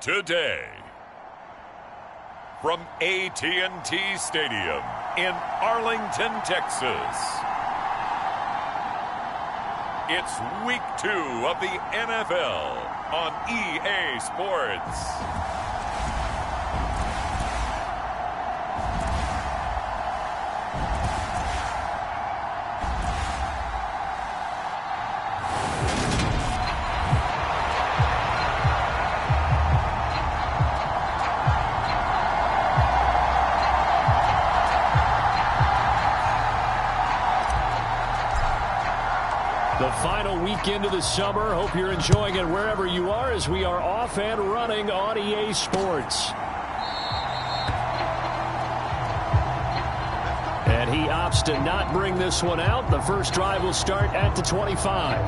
today. From AT&T Stadium in Arlington, Texas, it's Week 2 of the NFL on EA Sports. The final weekend of the summer. Hope you're enjoying it wherever you are as we are off and running on EA Sports. And he opts to not bring this one out. The first drive will start at the 25.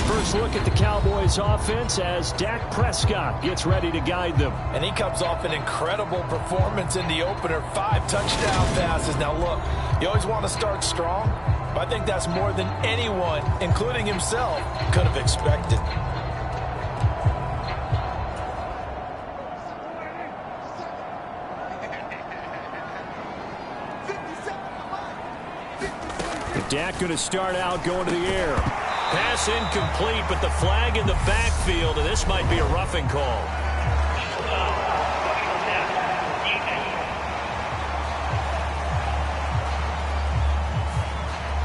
First look at the Cowboys offense as Dak Prescott gets ready to guide them. And he comes off an incredible performance in the opener. 5 touchdown passes. Now look, you always want to start strong. I think that's more than anyone, including himself, could have expected. Dak going to start out going to the air. Pass incomplete, but the flag in the backfield, and this might be a roughing call.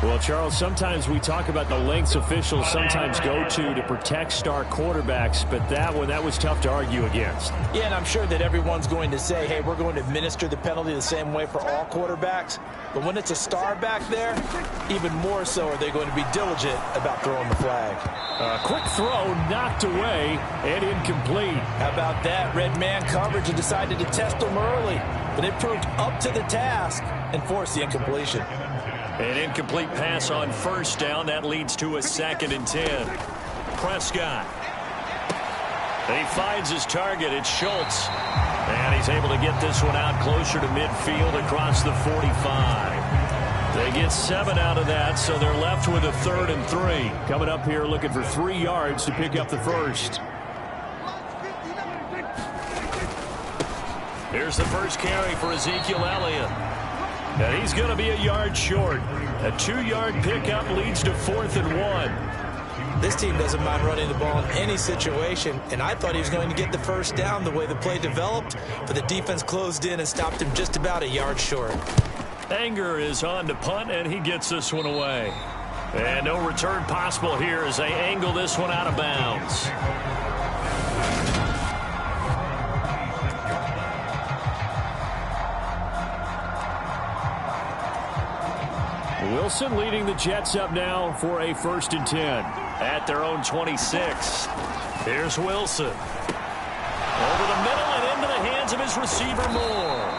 Well, Charles, sometimes we talk about the lengths officials sometimes go to protect star quarterbacks, but that was tough to argue against. Yeah, and I'm sure that everyone's going to say, hey, we're going to administer the penalty the same way for all quarterbacks. But when it's a star back there, even more so are they going to be diligent about throwing the flag. Quick throw knocked away and incomplete. How about that? Red man coverage and decided to test them early. But it proved up to the task and forced the incompletion. An incomplete pass on first down. That leads to a 2nd and 10. Prescott. And he finds his target. It's Schultz. And he's able to get this one out closer to midfield across the 45. They get 7 out of that, so they're left with a 3rd and 3. Coming up here looking for 3 yards to pick up the first. Here's the first carry for Ezekiel Elliott. And he's going to be a yard short. A 2-yard pickup leads to 4th and 1. This team doesn't mind running the ball in any situation, and I thought he was going to get the first down the way the play developed, but the defense closed in and stopped him just about a yard short. Anger is on to punt, and he gets this one away. And no return possible here as they angle this one out of bounds. Wilson leading the Jets up now for a 1st and 10 at their own 26. Here's Wilson. Over the middle and into the hands of his receiver Moore.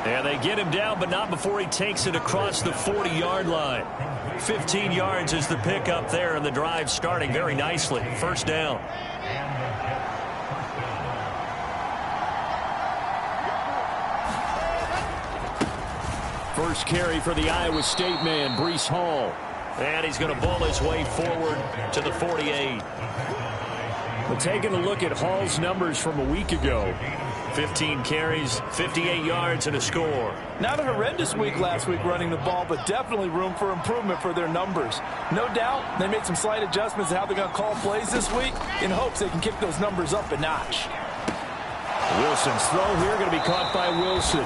And they get him down, but not before he takes it across the 40-yard line. 15 yards is the pickup there, and the drive starting very nicely. 1st down. First carry for the Iowa State man, Breece Hall. And he's going to ball his way forward to the 48. But taking a look at Hall's numbers from a week ago. 15 carries, 58 yards, and a score. Not a horrendous week last week running the ball, but definitely room for improvement for their numbers. No doubt they made some slight adjustments to how they're going to call plays this week in hopes they can kick those numbers up a notch. Wilson's throw here going to be caught by Wilson.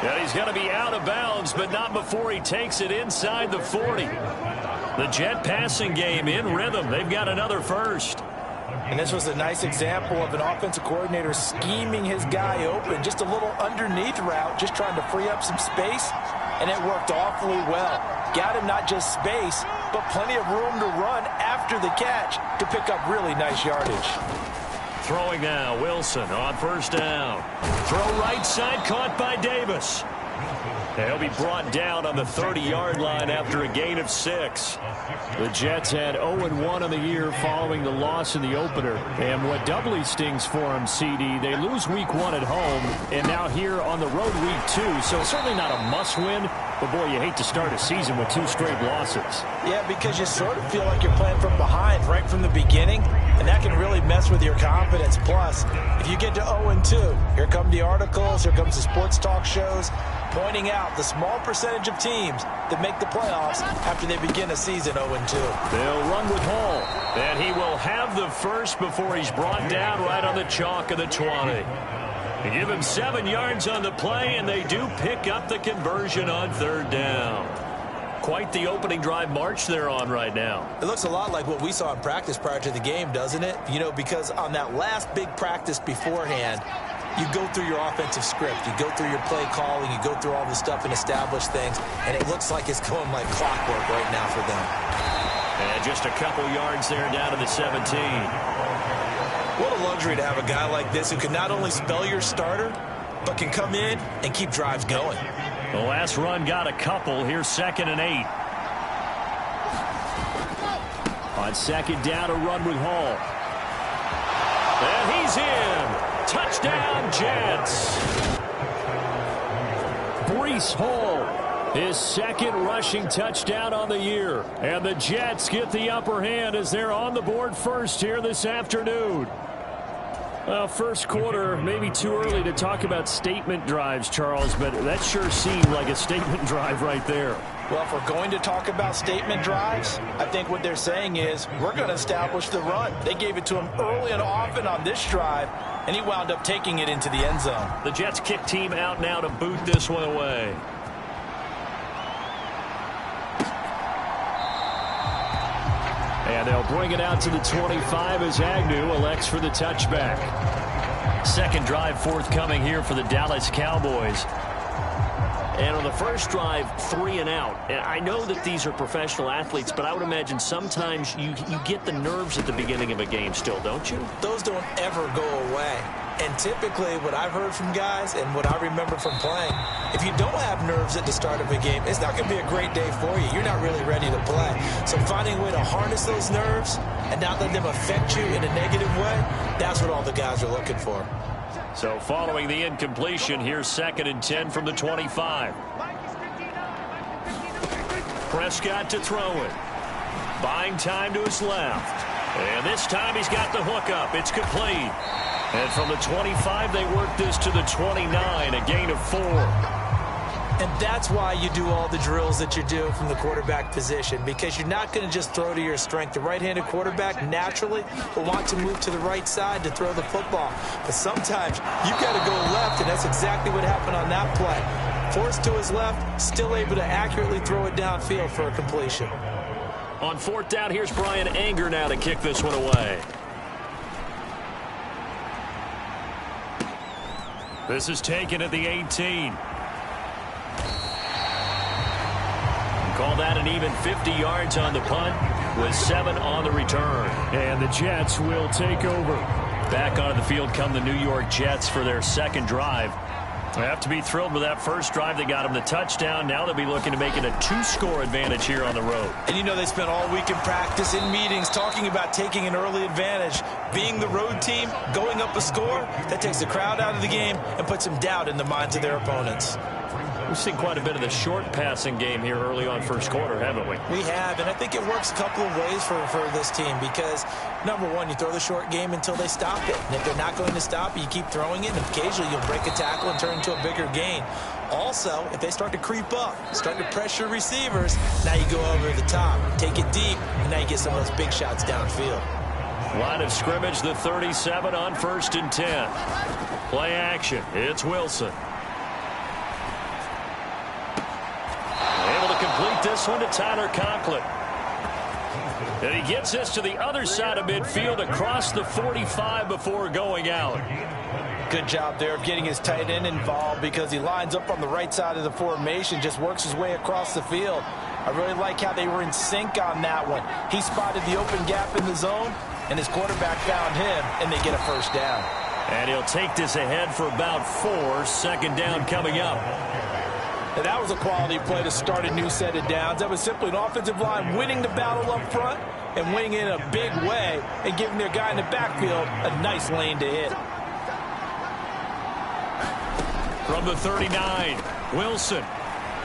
And he's going to be out of bounds, but not before he takes it inside the 40. The Jet passing game in rhythm. They've got another first. And this was a nice example of an offensive coordinator scheming his guy open. Just a little underneath route, just trying to free up some space. And it worked awfully well. Got him not just space, but plenty of room to run after the catch to pick up really nice yardage. Throwing now, Wilson on 1st down. Throw right side, caught by Davis. He'll be brought down on the 30-yard line after a gain of 6. The Jets had 0-1 on the year following the loss in the opener. And what doubly stings for them, CD, they lose week 1 at home, and now here on the road week 2. So certainly not a must-win, but boy, you hate to start a season with 2 straight losses. Yeah, because you sort of feel like you're playing from behind right from the beginning, and that can really mess with your confidence. Plus, if you get to 0-2, here come the articles, here comes the sports talk shows, pointing out the small percentage of teams that make the playoffs after they begin a season 0-2. They'll run with Hall, and he will have the first before he's brought down right on the chalk of the 20. They give him 7 yards on the play, and they do pick up the conversion on 3rd down. Quite the opening drive march they're on right now. It looks a lot like what we saw in practice prior to the game, doesn't it? You know, because on that last big practice beforehand, you go through your offensive script. You go through your play calling. You go through all the stuff and establish things. And it looks like it's going like clockwork right now for them. And just a couple yards there down to the 17. What a luxury to have a guy like this who can not only spell your starter, but can come in and keep drives going. The last run got a couple. Here's 2nd and 8. On 2nd down, a run with Hall. And he's in. Touchdown, Jets. Breece Hall, his 2nd rushing touchdown on the year. And the Jets get the upper hand as they're on the board first here this afternoon. Well, first quarter, maybe too early to talk about statement drives, Charles, but that sure seemed like a statement drive right there. Well, if we're going to talk about statement drives, I think what they're saying is we're going to establish the run. They gave it to him early and often on this drive, and he wound up taking it into the end zone. The Jets kick team out now to boot this one away. And they'll bring it out to the 25 as Agnew elects for the touchback. 2nd drive forthcoming here for the Dallas Cowboys. And on the first drive, 3 and out. And I know that these are professional athletes, but I would imagine sometimes you get the nerves at the beginning of a game still, don't you? Those don't ever go away. And typically what I've heard from guys and what I remember from playing, if you don't have nerves at the start of a game, it's not going to be a great day for you. You're not really ready to play. So finding a way to harness those nerves and not let them affect you in a negative way, that's what all the guys are looking for. So following the incompletion, here's 2nd and 10 from the 25. Prescott to throw it. Buying time to his left. And this time he's got the hook up. It's complete. And from the 25, they work this to the 29, a gain of 4. And that's why you do all the drills that you do from the quarterback position, because you're not going to just throw to your strength. The right-handed quarterback naturally will want to move to the right side to throw the football. But sometimes you've got to go left, and that's exactly what happened on that play. Forced to his left, still able to accurately throw it downfield for a completion. On 4th down, here's Brian Anger now to kick this one away. This is taken at the 18. Call that an even 50 yards on the punt with 7 on the return. And the Jets will take over. Back onto the field come the New York Jets for their 2nd drive. They have to be thrilled with that first drive. They got them the touchdown. Now they'll be looking to make it a 2-score advantage here on the road. And you know they spent all week in practice, in meetings, talking about taking an early advantage. Being the road team, going up a score, that takes the crowd out of the game and puts some doubt in the minds of their opponents. We've seen quite a bit of the short passing game here early on first quarter, haven't we? We have, and I think it works a couple of ways for this team because, number one, you throw the short game until they stop it. And if they're not going to stop it, you keep throwing it, and occasionally you'll break a tackle and turn into a bigger gain. Also, if they start to creep up, start to pressure receivers, now you go over the top, take it deep, and now you get some of those big shots downfield. Line of scrimmage, the 37 on 1st and 10. Play action. It's Wilson. Able to complete this one to Tyler Conklin. And he gets this to the other side of midfield across the 45 before going out. Good job there of getting his tight end involved because he lines up on the right side of the formation, just works his way across the field. I really like how they were in sync on that one. He spotted the open gap in the zone, and his quarterback found him, and they get a first down. And he'll take this ahead for about 4. 2nd down coming up. And that was a quality play to start a new set of downs. That was simply an offensive line winning the battle up front and winning it in a big way and giving their guy in the backfield a nice lane to hit. From the 39, Wilson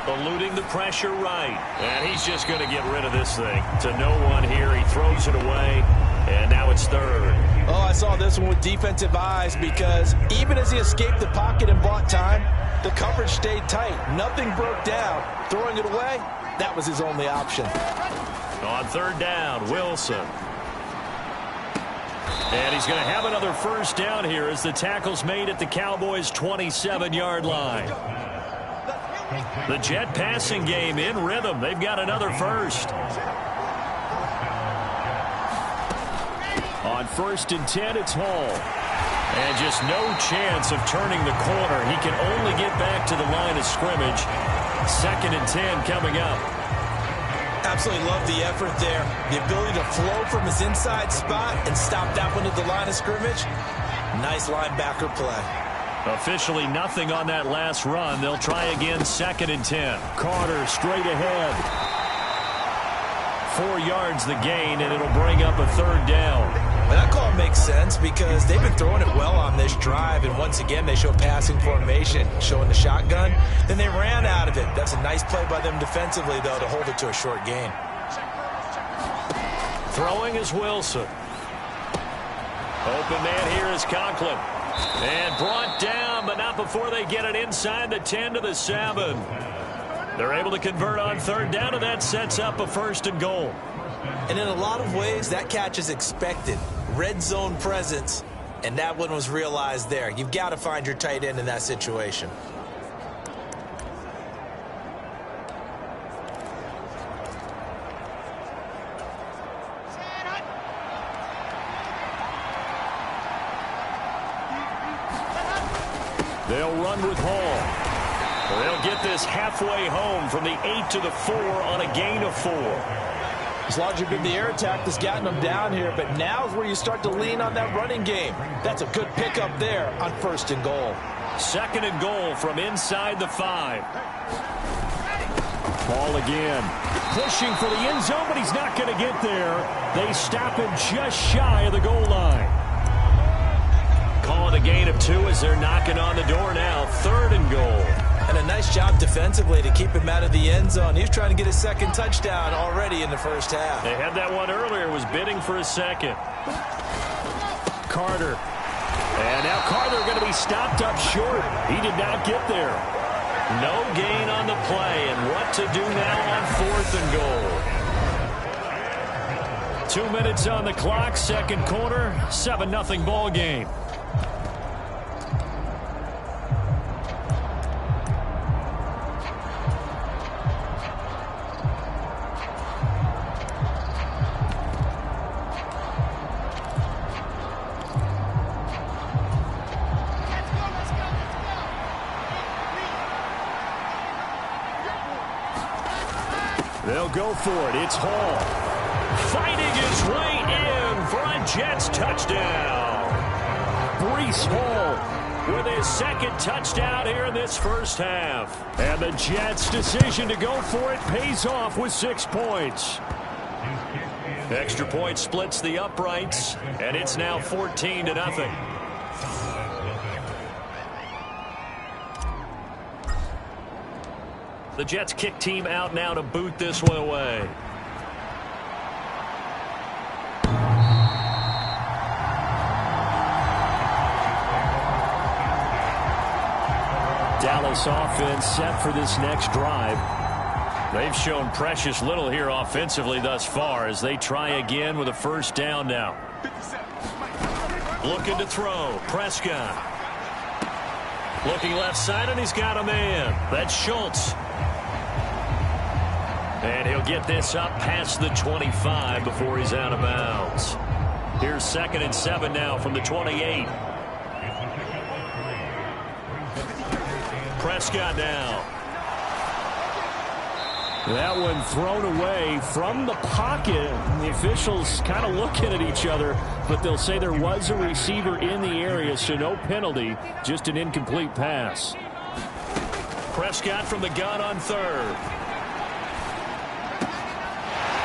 eluding the pressure right. And he's just going to get rid of this thing to no one here. He throws it away, and now it's third. Oh, I saw this one with defensive eyes because even as he escaped the pocket and bought time, the coverage stayed tight. Nothing broke down. Throwing it away, that was his only option. On third down, Wilson. And he's going to have another first down here as the tackle's made at the Cowboys' 27-yard line. The Jet passing game in rhythm. They've got another first. On 1st and 10, it's Hall. And just no chance of turning the corner. He can only get back to the line of scrimmage. 2nd and 10 coming up. Absolutely love the effort there. The ability to flow from his inside spot and stop that one at the line of scrimmage. Nice linebacker play. Officially nothing on that last run. They'll try again 2nd and 10. Carter straight ahead. 4 yards the gain, and it'll bring up a third down. Well, that call makes sense because they've been throwing it well on this drive, and once again they show passing formation, showing the shotgun. Then they ran out of it. That's a nice play by them defensively, though, to hold it to a short gain. Throwing is Wilson. Open man here is Conklin. And brought down, but not before they get it inside the 10 to the 7. They're able to convert on third down, and that sets up a 1st and goal. And in a lot of ways, that catch is expected. Red zone presence, and that one was realized there. You've got to find your tight end in that situation. They'll run with Hall. They'll get this halfway home from the 8 to the 4 on a gain of 4. It's largely been the air attack that's gotten them down here, but now is where you start to lean on that running game. That's a good pickup there on 1st and goal. 2nd and goal from inside the 5. Ball again. Pushing for the end zone, but he's not going to get there. They stop him just shy of the goal line. Calling a gain of 2 as they're knocking on the door now. 3rd and goal. And a nice job defensively to keep him out of the end zone. He was trying to get his 2nd touchdown already in the first half. They had that one earlier, was bidding for a 2nd. Carter. And now Carter going to be stopped up short. He did not get there. No gain on the play. And what to do now on 4th and goal. 2 minutes on the clock, 2nd quarter, 7-0 ball game. They'll go for it. It's Hall. Fighting his way in for a Jets touchdown. Breece Hall with his 2nd touchdown here in this first half. And the Jets' decision to go for it pays off with 6 points. Extra point splits the uprights, and it's now 14-0. The Jets kick team out now to boot this one away. Dallas offense set for this next drive. They've shown precious little here offensively thus far as they try again with a 1st down now. Looking to throw. Prescott. Looking left side, and he's got a man. That's Schultz. And he'll get this up past the 25 before he's out of bounds. Here's 2nd and 7 now from the 28. Prescott now. That one thrown away from the pocket. The officials kind of looking at each other, but they'll say there was a receiver in the area, so no penalty, just an incomplete pass. Prescott from the gun on third.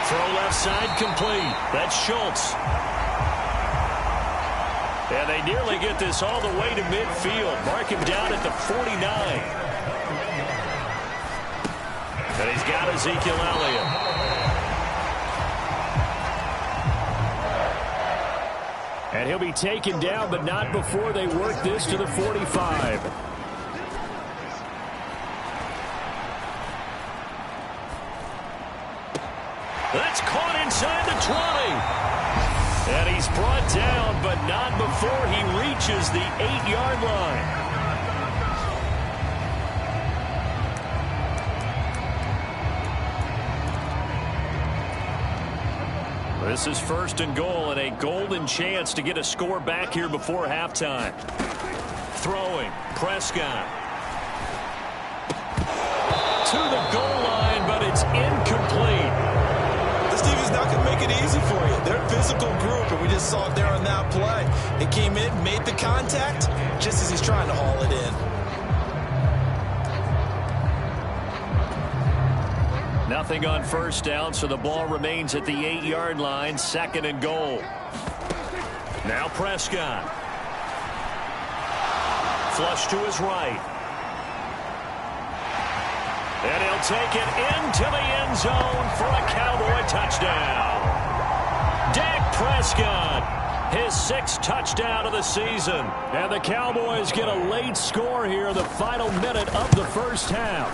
Throw left side complete. That's Schultz. And they nearly get this all the way to midfield. Mark him down at the 49. And he's got Ezekiel Elliott. And he'll be taken down, but not before they work this to the 45. That's caught inside the 20. And he's brought down, but not before he reaches the 8-yard line. This is first and goal and a golden chance to get a score back here before halftime. Throwing, Prescott. To the goal line, but it's incomplete. This defense not going to make it easy for you. They're a physical group, and we just saw it there on that play. It came in, made the contact, just as he's trying to haul it in. Nothing on first down, so the ball remains at the 8-yard line, second and goal. Now Prescott. Flush to his right. And he'll take it into the end zone for a Cowboy touchdown. Dak Prescott, his 6th touchdown of the season. And the Cowboys get a late score here in the final minute of the first half.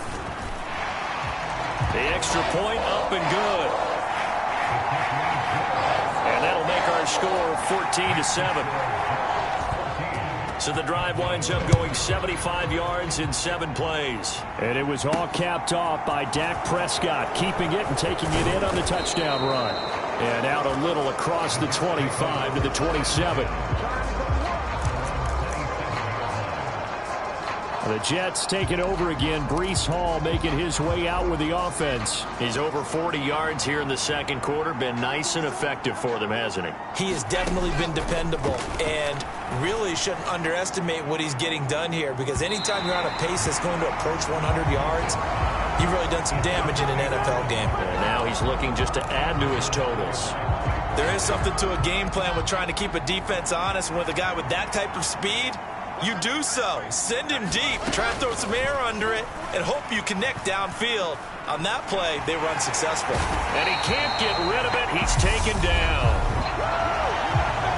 The extra point up and good. And that'll make our score 14-7. So the drive winds up going 75 yards in 7 plays. And it was all capped off by Dak Prescott, keeping it and taking it in on the touchdown run. And out a little across the 25 to the 27. The Jets take it over again. Breece Hall making his way out with the offense. He's over 40 yards here in the second quarter. Been nice and effective for them, hasn't he? He has definitely been dependable, and really shouldn't underestimate what he's getting done here, because anytime you're on a pace that's going to approach 100 yards, you've really done some damage in an NFL game. And now he's looking just to add to his totals. There is something to a game plan with trying to keep a defense honest. With a guy with that type of speed, you do so. Send him deep. Try and throw some air under it and hope you connect downfield. On that play, they were unsuccessful. And he can't get rid of it. He's taken down.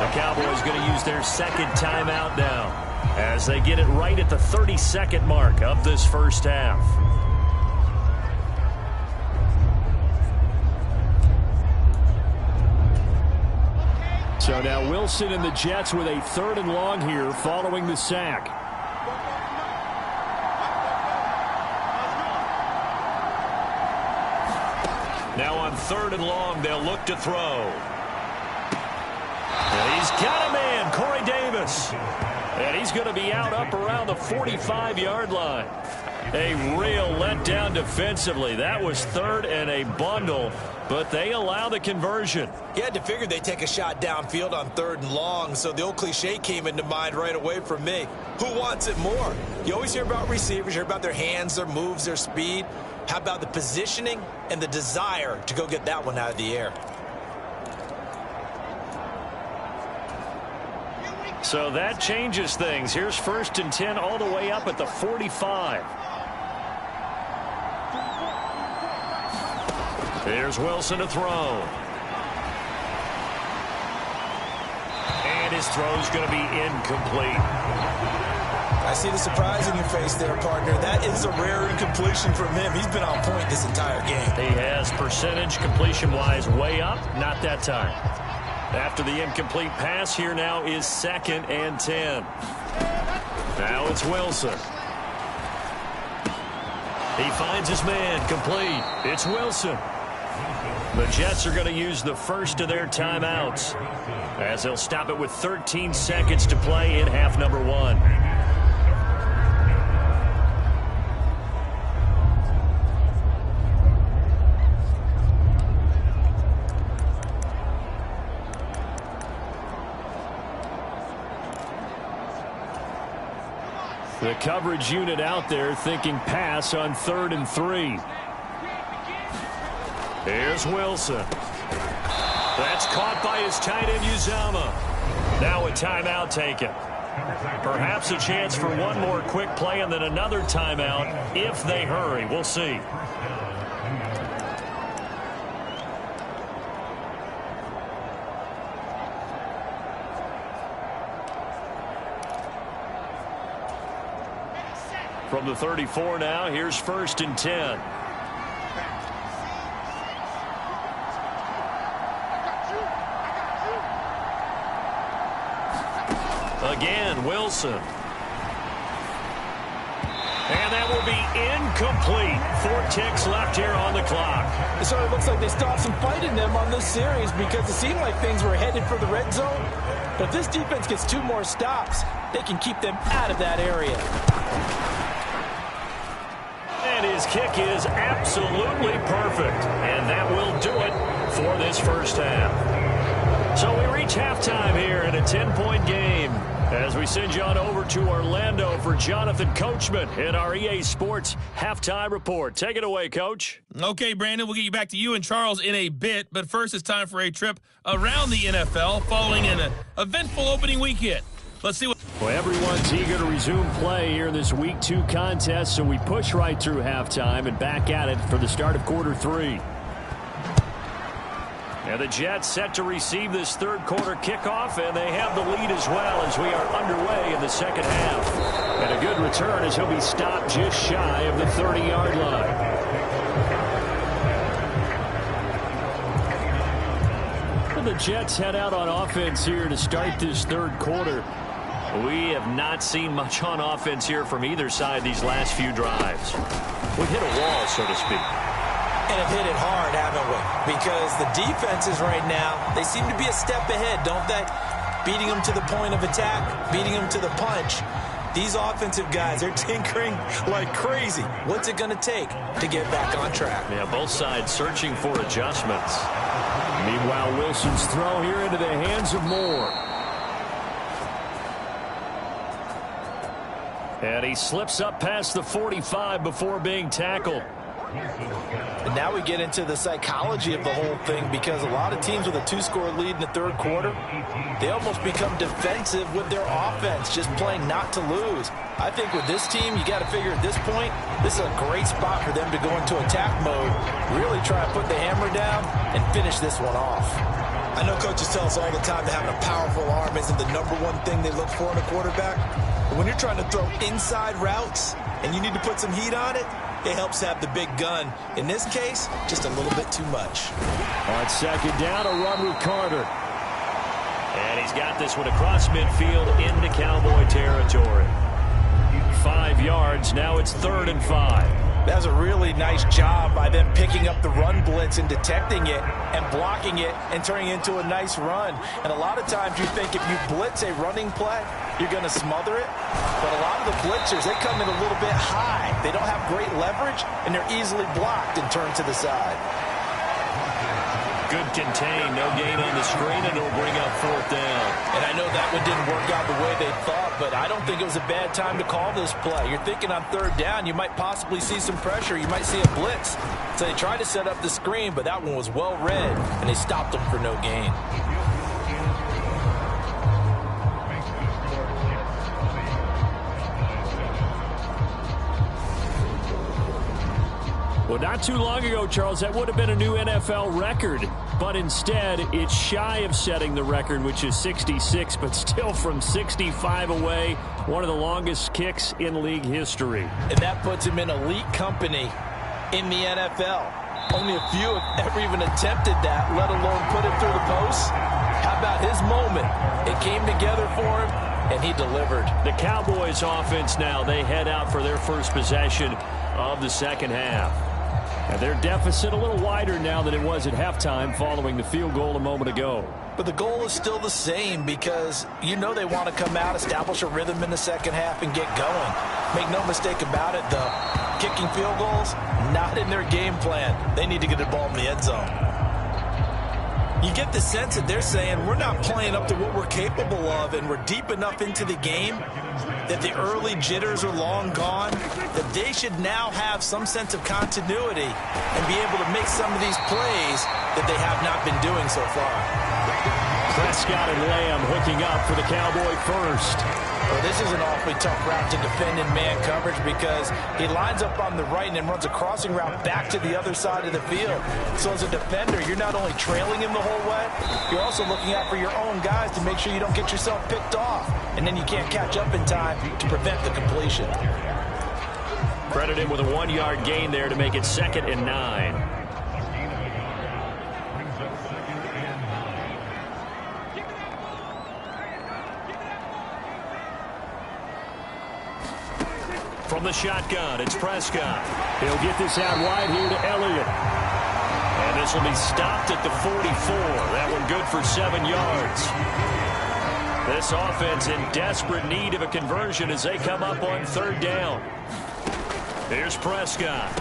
The Cowboys going to use their second timeout now as they get it right at the 30-second mark of this first half. So now Wilson and the Jets with a 3rd and long here following the sack. Now on 3rd and long, they'll look to throw. And he's got a man, Corey Davis. And he's going to be out up around the 45-yard line. A real letdown defensively. That was 3rd and a bundle, but they allow the conversion. You had to figure they'd take a shot downfield on 3rd and long, so the old cliche came into mind right away for me. Who wants it more? You always hear about receivers, you hear about their hands, their moves, their speed. How about the positioning and the desire to go get that one out of the air? So that changes things. Here's 1st and 10 all the way up at the 45. Here's Wilson to throw. And his throw's going to be incomplete. I see the surprise in your face there, partner. That is a rare incompletion from him. He's been on point this entire game. He has percentage completion-wise way up. Not that time. After the incomplete pass, here now is 2nd and 10. Now it's Wilson. He finds his man, complete. It's Wilson. The Jets are going to use the first of their timeouts as they'll stop it with 13 seconds to play in half number 1. The coverage unit out there thinking pass on 3rd and 3. Here's Wilson. That's caught by his tight end, Uzama. Now a timeout taken. Perhaps a chance for one more quick play and then another timeout if they hurry. We'll see. From the 34 now, here's 1st and 10. Again, Wilson. And that will be incomplete. 4 ticks left here on the clock. So it looks like they stopped some fight in them on this series because it seemed like things were headed for the red zone. But if this defense gets 2 more stops, they can keep them out of that area. And his kick is absolutely perfect. And that will do it for this first half. So we reach halftime here in a 10-point game as we send you on over to Orlando for Jonathan Coachman in our EA Sports Halftime Report. Take it away, Coach. Okay, Brandon, we'll get you back to you and Charles in a bit, but first it's time for a trip around the NFL following an eventful opening weekend. Let's see what... Well, everyone's eager to resume play here in this Week 2 contest, so we push right through halftime and back at it for the start of quarter 3. And the Jets set to receive this third quarter kickoff, and they have the lead as well as we are underway in the second half. And a good return as he'll be stopped just shy of the 30-yard line. The Jets head out on offense here to start this third quarter. We have not seen much on offense here from either side these last few drives. We've hit a wall, so to speak. And have hit it hard, haven't we? Because the defenses right now, they seem to be a step ahead, don't they? Beating them to the point of attack, beating them to the punch. These offensive guys, they're tinkering like crazy. What's it going to take to get back on track? Yeah, both sides searching for adjustments. Meanwhile, Wilson's throw here into the hands of Moore. And he slips up past the 45 before being tackled. And now we get into the psychology of the whole thing because a lot of teams with a 2-score lead in the third quarter, they almost become defensive with their offense, just playing not to lose. I think with this team, you got to figure at this point, this is a great spot for them to go into attack mode, really try to put the hammer down and finish this one off. I know coaches tell us all the time that having a powerful arm isn't the #1 thing they look for in a quarterback. But when you're trying to throw inside routes and you need to put some heat on it, it helps have the big gun. In this case, just a little bit too much. On second down, a run with Carter. And he's got this one across midfield into Cowboy territory. 5 yards, now it's 3rd and 5. That was a really nice job by them picking up the run blitz and detecting it and blocking it and turning it into a nice run. And a lot of times you think if you blitz a running play, you're going to smother it. But a lot of the blitzers, they come in a little bit high. They don't have great leverage, and they're easily blocked and turned to the side. Good contain, no gain on the screen, and it'll bring up 4th down. And I know that one didn't work out the way they thought, but I don't think it was a bad time to call this play. You're thinking on 3rd down, you might possibly see some pressure. You might see a blitz. So they tried to set up the screen, but that one was well read, and they stopped them for no gain. Well, not too long ago, Charles, that would have been a new NFL record. But instead, it's shy of setting the record, which is 66, but still from 65 away, one of the longest kicks in league history. And that puts him in elite company in the NFL. Only a few have ever even attempted that, let alone put it through the post. How about his moment? It came together for him, and he delivered. The Cowboys offense now, they head out for their first possession of the second half. And their deficit a little wider now than it was at halftime following the field goal a moment ago. But the goal is still the same because you know they want to come out, establish a rhythm in the second half, and get going. Make no mistake about it, though. Kicking field goals, not in their game plan. They need to get the ball in the end zone. You get the sense that they're saying we're not playing up to what we're capable of, and we're deep enough into the game that the early jitters are long gone, that they should now have some sense of continuity and be able to make some of these plays that they have not been doing so far. Prescott and Lamb hooking up for the Cowboy first. Well, this is an awfully tough route to defend in man coverage because he lines up on the right and then runs a crossing route back to the other side of the field. So as a defender, you're not only trailing him the whole way, you're also looking out for your own guys to make sure you don't get yourself picked off. And then you can't catch up in time to prevent the completion. Credit him with a 1-yard gain there to make it 2nd and 9. From the shotgun, it's Prescott. He'll get this out wide here to Elliott. And this will be stopped at the 44. That one good for 7 yards. This offense in desperate need of a conversion as they come up on 3rd down. Here's Prescott.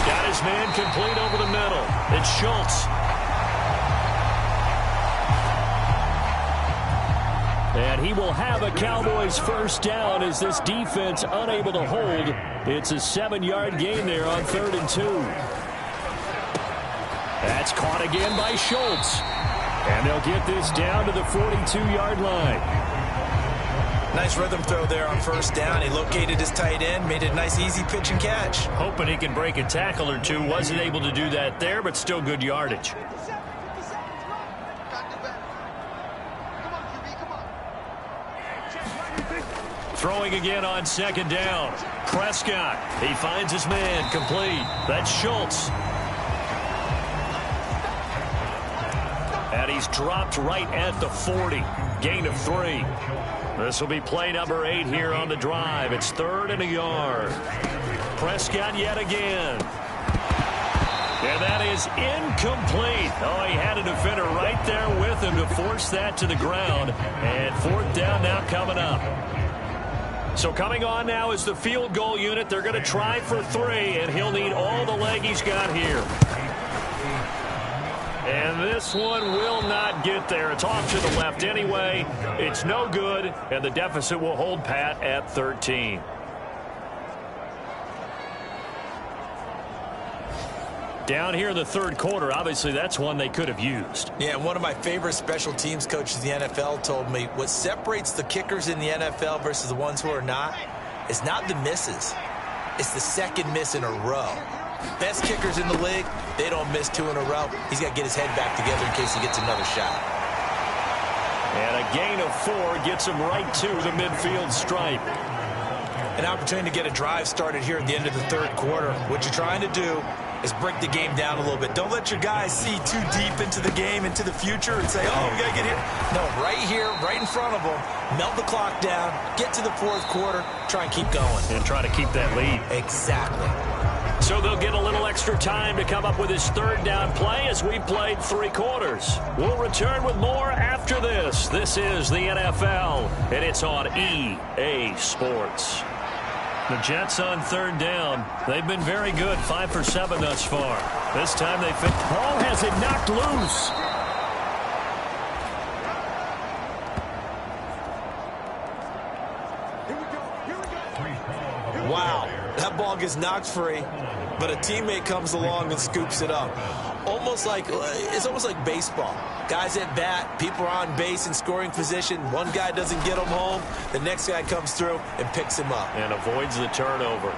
Got his man complete over the middle. It's Schultz. And he will have a Cowboys first down as this defense unable to hold. It's a 7-yard gain there on 3rd and 2. That's caught again by Schultz. And they'll get this down to the 42-yard line. Nice rhythm throw there on 1st down. He located his tight end, made it a nice easy pitch and catch. Hoping he can break a tackle or two. Wasn't able to do that there, but still good yardage. Throwing again on 2nd down. Prescott. He finds his man complete. That's Schultz. And he's dropped right at the 40. Gain of 3. This will be play number 8 here on the drive. It's 3rd and a yard. Prescott yet again. And that is incomplete. Oh, he had a defender right there with him to force that to the ground. And 4th down now coming up. So coming on now is the field goal unit. They're going to try for 3, and he'll need all the leg he's got here. And this one will not get there. It's off to the left anyway. It's no good, and the deficit will hold pat at 13. Down here in the 3rd quarter, obviously that's one they could have used. Yeah, and one of my favorite special teams coaches in the NFL told me what separates the kickers in the NFL versus the ones who are not is not the misses. It's the 2nd miss in a row. Best kickers in the league, they don't miss 2 in a row. He's got to get his head back together in case he gets another shot. And a gain of 4 gets him right to the midfield stripe. An opportunity to get a drive started here at the end of the 3rd quarter. What you're trying to do is break the game down a little bit. Don't let your guys see too deep into the game, into the future, and say, oh, we got to get here. No, right here, right in front of them, melt the clock down, get to the 4th quarter, try and keep going. And try to keep that lead. Exactly. So they'll get a little extra time to come up with his 3rd down play as we played 3 quarters. We'll return with more after this. This is the NFL, and it's on EA Sports. The Jets on 3rd down. They've been very good, 5 for 7 thus far. This time they fit. Ball has it knocked loose. Wow, that ball gets knocked free, but a teammate comes along and scoops it up. It's almost like baseball. Guys at bat, people are on base in scoring position. One guy doesn't get him home. The next guy comes through and picks him up. And avoids the turnover.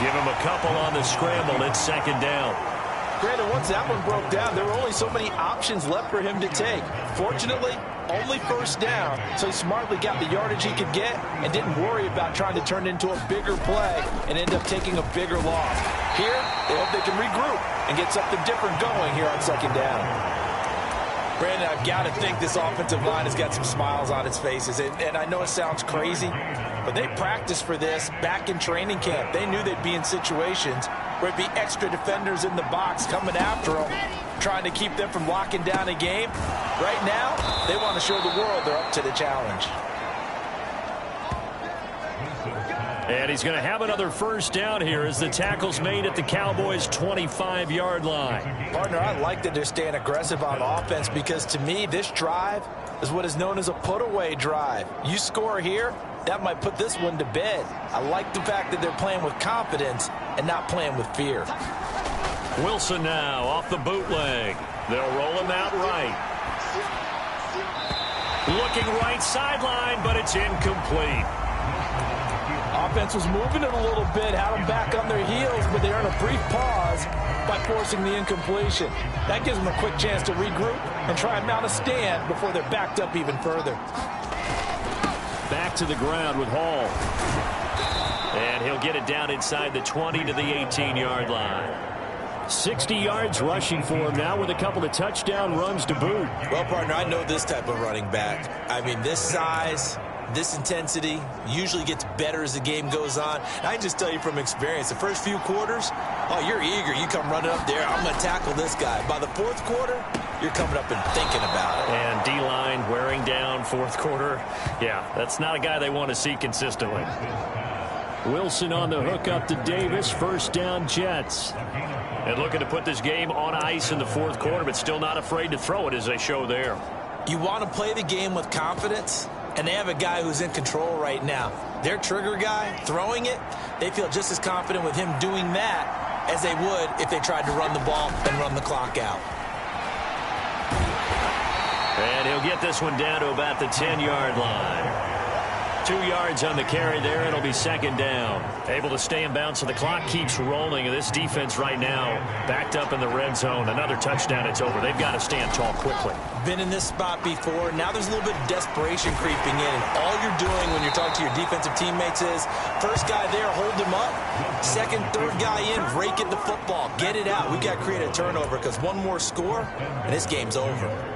Give him a couple on the scramble. It's 2nd down. Granted, once that one broke down, there were only so many options left for him to take. Fortunately, only 1st down, so he smartly got the yardage he could get and didn't worry about trying to turn it into a bigger play and end up taking a bigger loss. Here, they hope they can regroup and get something different going here on 2nd down. Brandon, I've got to think this offensive line has got some smiles on its faces, and I know it sounds crazy, but they practiced for this back in training camp. They knew they'd be in situations where it'd be extra defenders in the box coming after them, trying to keep them from locking down a game. Right now, they want to show the world they're up to the challenge. And he's going to have another first down here as the tackle's made at the Cowboys' 25-yard line. Partner, I like that they're staying aggressive on offense because to me, this drive is what is known as a put-away drive. You score here, that might put this one to bed. I like the fact that they're playing with confidence and not playing with fear. Wilson now off the bootleg. They'll roll him out right. Looking right sideline, but it's incomplete. Offense was moving it a little bit, had them back on their heels, but they earned a brief pause by forcing the incompletion. That gives them a quick chance to regroup and try and mount a stand before they're backed up even further. Back to the ground with Hall. And he'll get it down inside the 20 to the 18-yard line. 60 yards rushing for him now with a couple of touchdown runs to boot. Well, partner, I know this type of running back. I mean, this size, this intensity usually gets better as the game goes on. I can just tell you from experience, the first few quarters, oh, you're eager. You come running up there, I'm going to tackle this guy. By the fourth quarter, you're coming up and thinking about it. And D-line wearing down fourth quarter. Yeah, that's not a guy they want to see consistently. Wilson on the hook up to Davis. First down, Jets. And looking to put this game on ice in the fourth quarter, but still not afraid to throw it as they show there. You want to play the game with confidence, and they have a guy who's in control right now. Their trigger guy, throwing it, they feel just as confident with him doing that as they would if they tried to run the ball and run the clock out. And he'll get this one down to about the 10-yard line. 2 yards on the carry there. It'll be second down. Able to stay in bounds, so the clock keeps rolling. And this defense right now backed up in the red zone. Another touchdown, it's over. They've got to stand tall quickly. Been in this spot before. Now there's a little bit of desperation creeping in. And all you're doing when you're talking to your defensive teammates is, first guy there, hold him up. Second, third guy in, rake it the football. Get it out. We've got to create a turnover because one more score, and this game's over.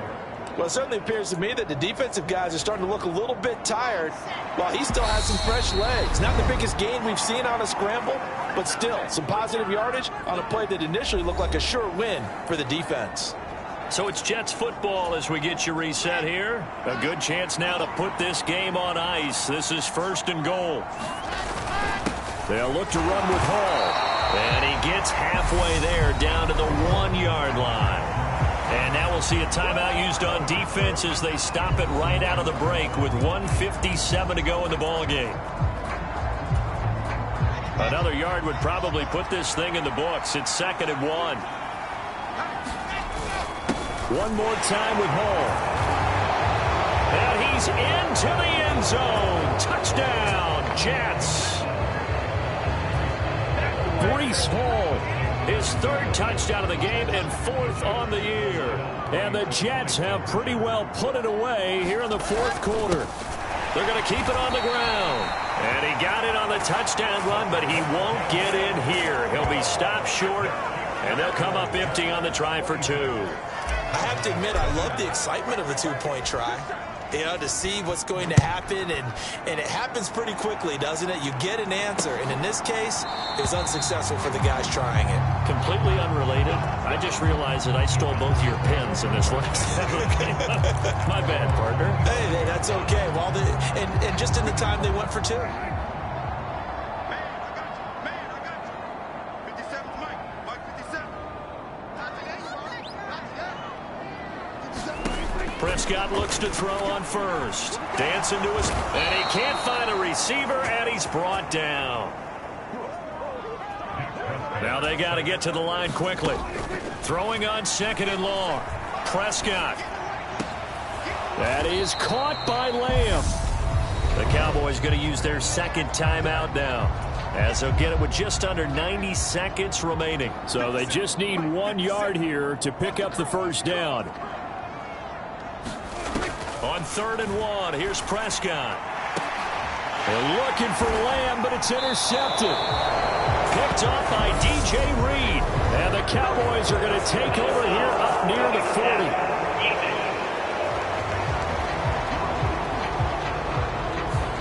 Well, it certainly appears to me that the defensive guys are starting to look a little bit tired while he still has some fresh legs. Not the biggest gain we've seen on a scramble, but still some positive yardage on a play that initially looked like a sure win for the defense. So it's Jets football as we get you reset here. A good chance now to put this game on ice. This is first and goal. They'll look to run with Hall. And he gets halfway there down to the 1-yard line. And now we'll see a timeout used on defense as they stop it right out of the break with 1:57 to go in the ball game. Another yard would probably put this thing in the books. It's second and 1. One more time with Hall. And he's into the end zone. Touchdown, Jets. Breece Hall. His third touchdown of the game and fourth on the year. And the Jets have pretty well put it away here in the fourth quarter. They're going to keep it on the ground. And he got it on the touchdown run, but he won't get in here. He'll be stopped short, and they'll come up empty on the try for 2. I have to admit, I love the excitement of a two-point try. You know, to see what's going to happen, and it happens pretty quickly, doesn't it? You get an answer, and in this case, it was unsuccessful for the guys trying it. Completely unrelated. I just realized that I stole both of your pens in this last game. My bad, partner. Hey, that's okay. Well, and just in the time they went for 2. Prescott looks to throw on first. Dancing to his, and he can't find a receiver, and he's brought down. Now they got to get to the line quickly. Throwing on second and long. Prescott. That is caught by Lamb. The Cowboys going to use their second timeout now, as they'll get it with just under 90 seconds remaining. So they just need 1 yard here to pick up the first down. On third and 1, here's Prescott. They're looking for Lamb, but it's intercepted. Picked off by DJ Reed. And the Cowboys are going to take over here up near the 40.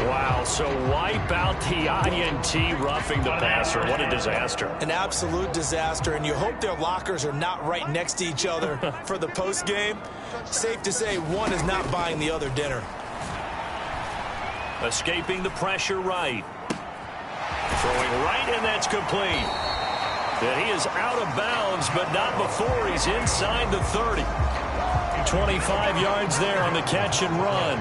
Wow, so wipe out the INT roughing the passer. What a disaster. An absolute disaster, and you hope their lockers are not right next to each other for the postgame. Safe to say one is not buying the other dinner. Escaping the pressure right. Throwing right, and that's complete. And he is out of bounds, but not before he's inside the 30. 25 yards there on the catch and run.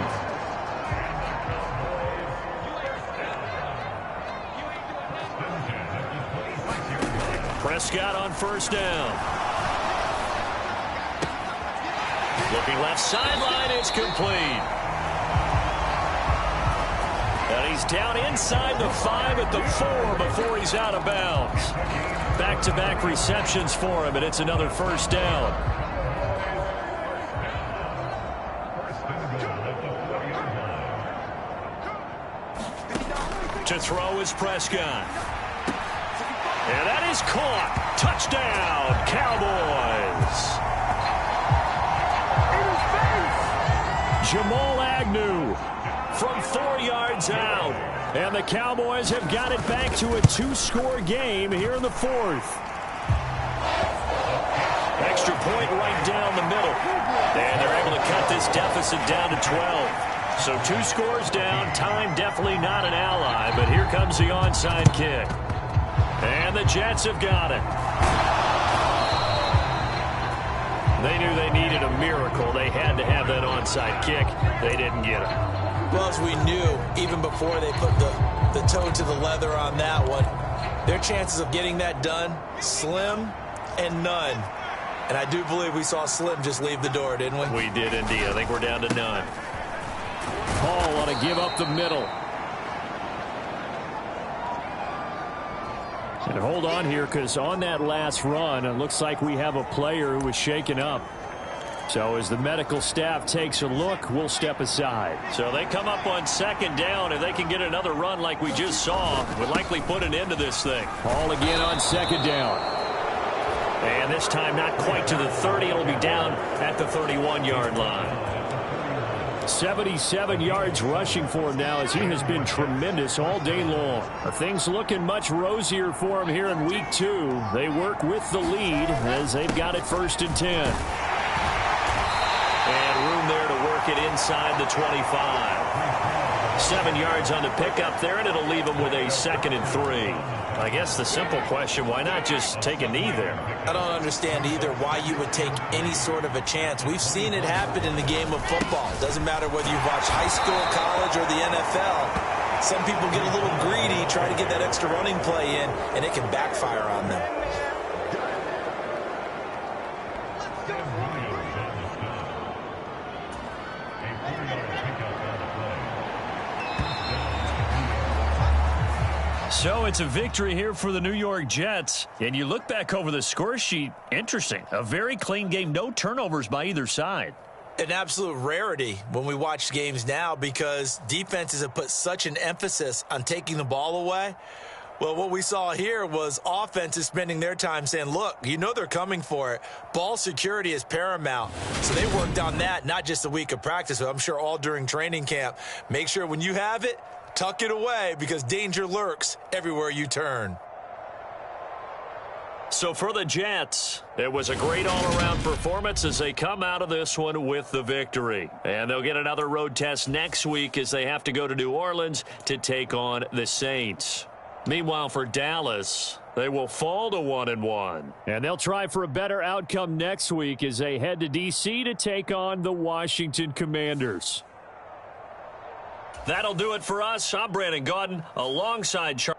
Prescott on first down. Looking left sideline, it's complete. And he's down inside the 5 at the 4 before he's out of bounds. Back-to-back receptions for him, and it's another first down. To throw is Prescott. And that is caught. Touchdown, Cowboys. Jamal Agnew from 4 yards out. And the Cowboys have got it back to a 2-score game here in the 4th. Extra point right down the middle. And they're able to cut this deficit down to 12. So 2 scores down. Time definitely not an ally. But here comes the onside kick. And the Jets have got it. They knew they needed a miracle. They had to have that onside kick. They didn't get it. Well, as we knew, even before they put the toe to the leather on that one, their chances of getting that done, slim and none. And I do believe we saw Slim just leave the door, didn't we? We did indeed. I think we're down to none. Paul want to give up the middle. And hold on here, because on that last run, it looks like we have a player who was shaken up. So as the medical staff takes a look, we'll step aside. So they come up on second down. If they can get another run like we just saw, would likely put an end to this thing. Paul again on second down. And this time not quite to the 30. It'll be down at the 31-yard line. 77 yards rushing for him now, as he has been tremendous all day long. Things looking much rosier for him here in week 2. They work with the lead as they've got it 1st and 10. And room there to work it inside the 25. 7 yards on the pickup there, and it'll leave them with a 2nd and 3. I guess the simple question, why not just take a knee there? I don't understand either why you would take any sort of a chance. We've seen it happen in the game of football. It doesn't matter whether you've watched high school, college, or the NFL. Some people get a little greedy, try to get that extra running play in, and it can backfire on them. So it's a victory here for the New York Jets. And you look back over the score sheet, interesting. A very clean game, no turnovers by either side. An absolute rarity when we watch games now, because defenses have put such an emphasis on taking the ball away. Well, what we saw here was offenses spending their time saying, look, you know they're coming for it. Ball security is paramount. So they worked on that, not just a week of practice, but I'm sure all during training camp. Make sure when you have it, tuck it away, because danger lurks everywhere you turn. So for the Jets, it was a great all-around performance as they come out of this one with the victory. And they'll get another road test next week as they have to go to New Orleans to take on the Saints. Meanwhile, for Dallas, they will fall to 1-1. And they'll try for a better outcome next week as they head to D.C. to take on the Washington Commanders. That'll do it for us. I'm Brandon Gaudin alongside Charles.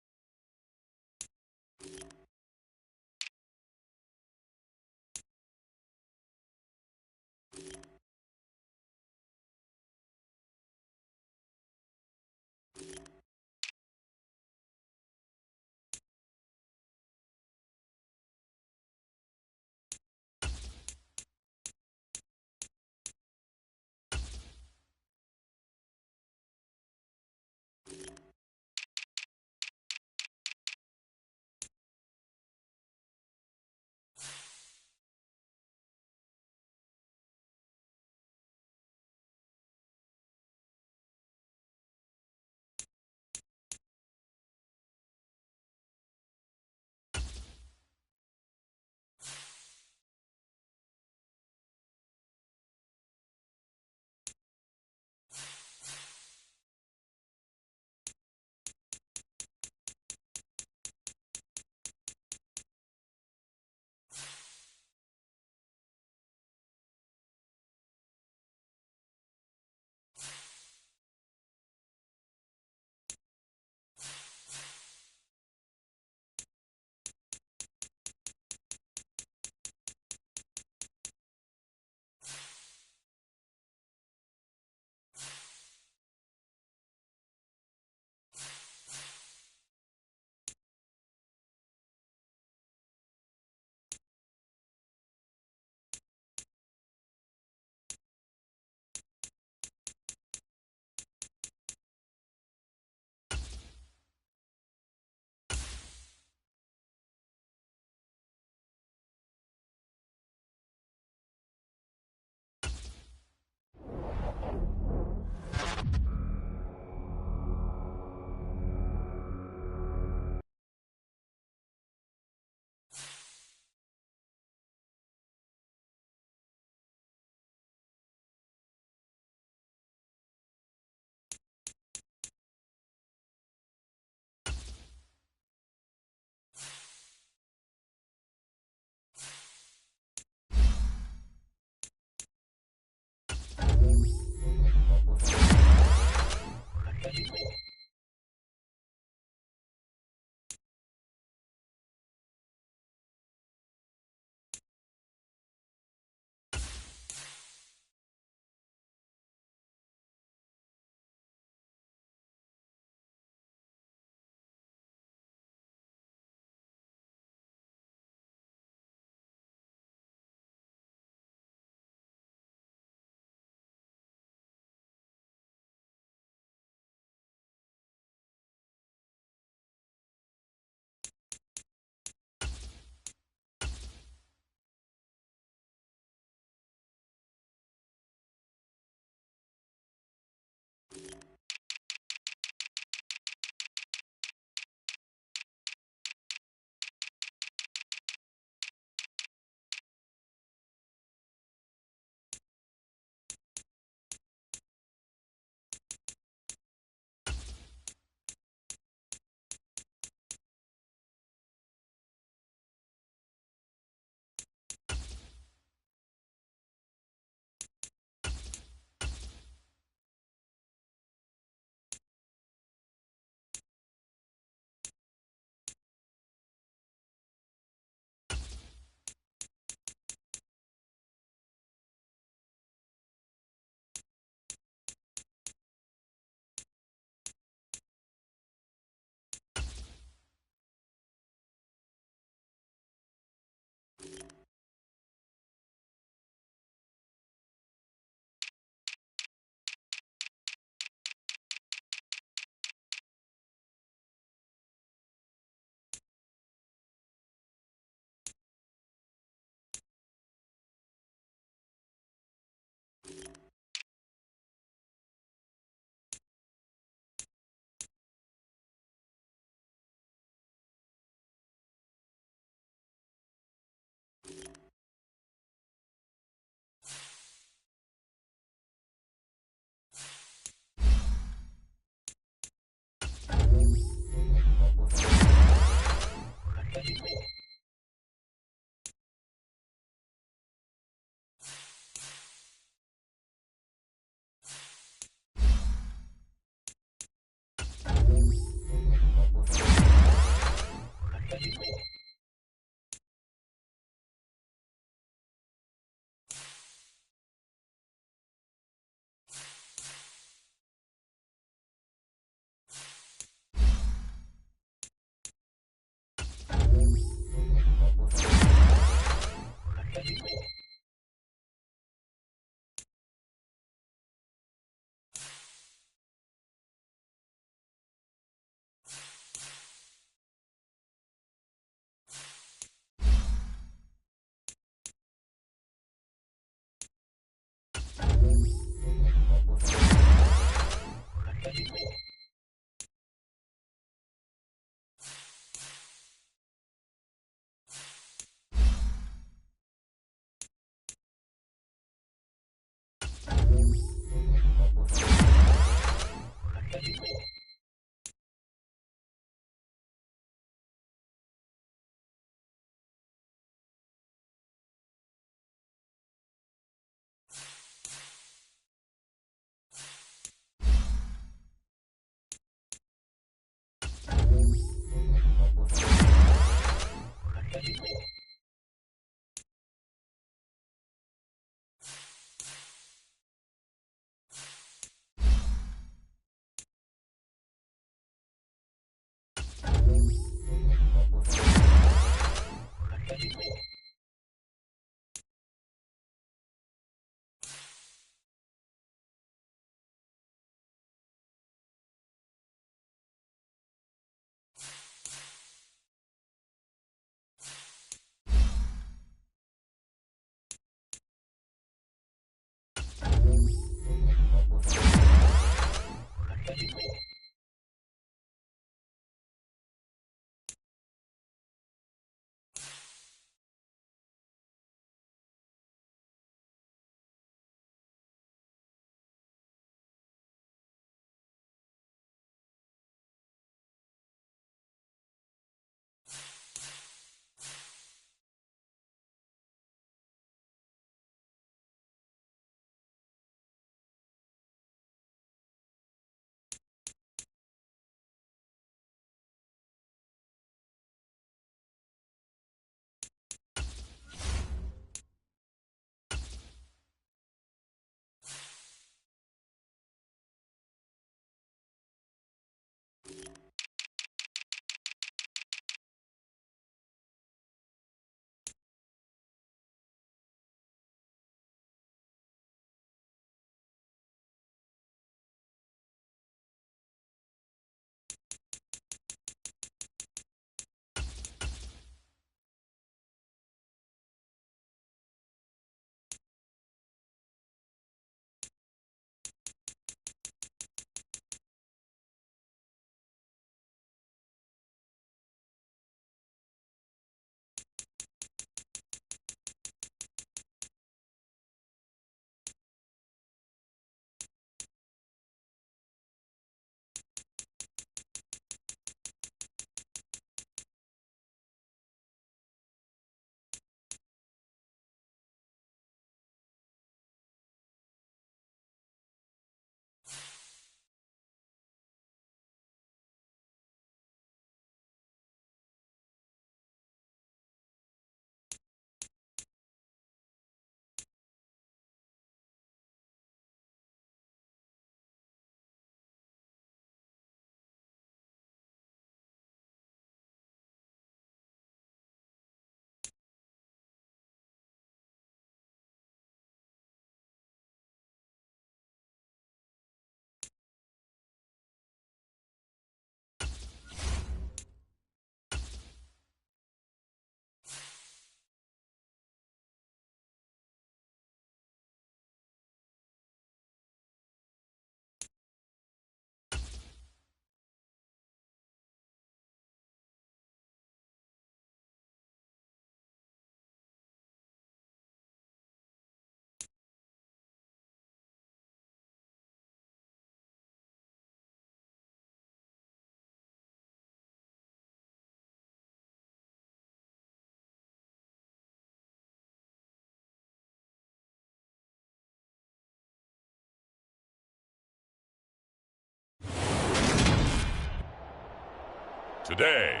Today,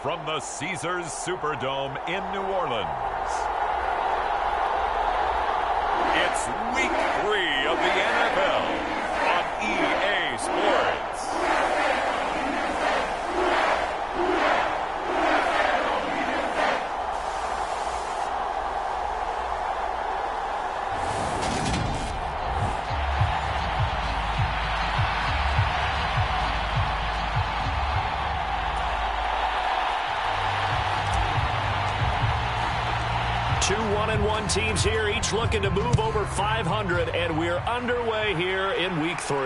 from the Caesars Superdome in New Orleans. It's Week 3 of the NFL on EA Sports. Two 1-1 teams here, each looking to move over 500, and we're underway here in Week 3.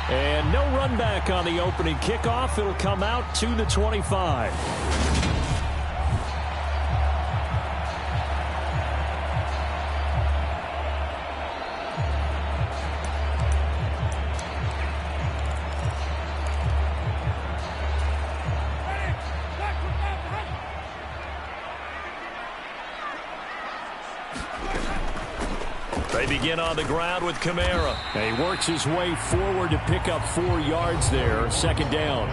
And no run back on the opening kickoff. It'll come out to the 25. They begin on the ground with Kamara. And he works his way forward to pick up 4 yards there. Second down.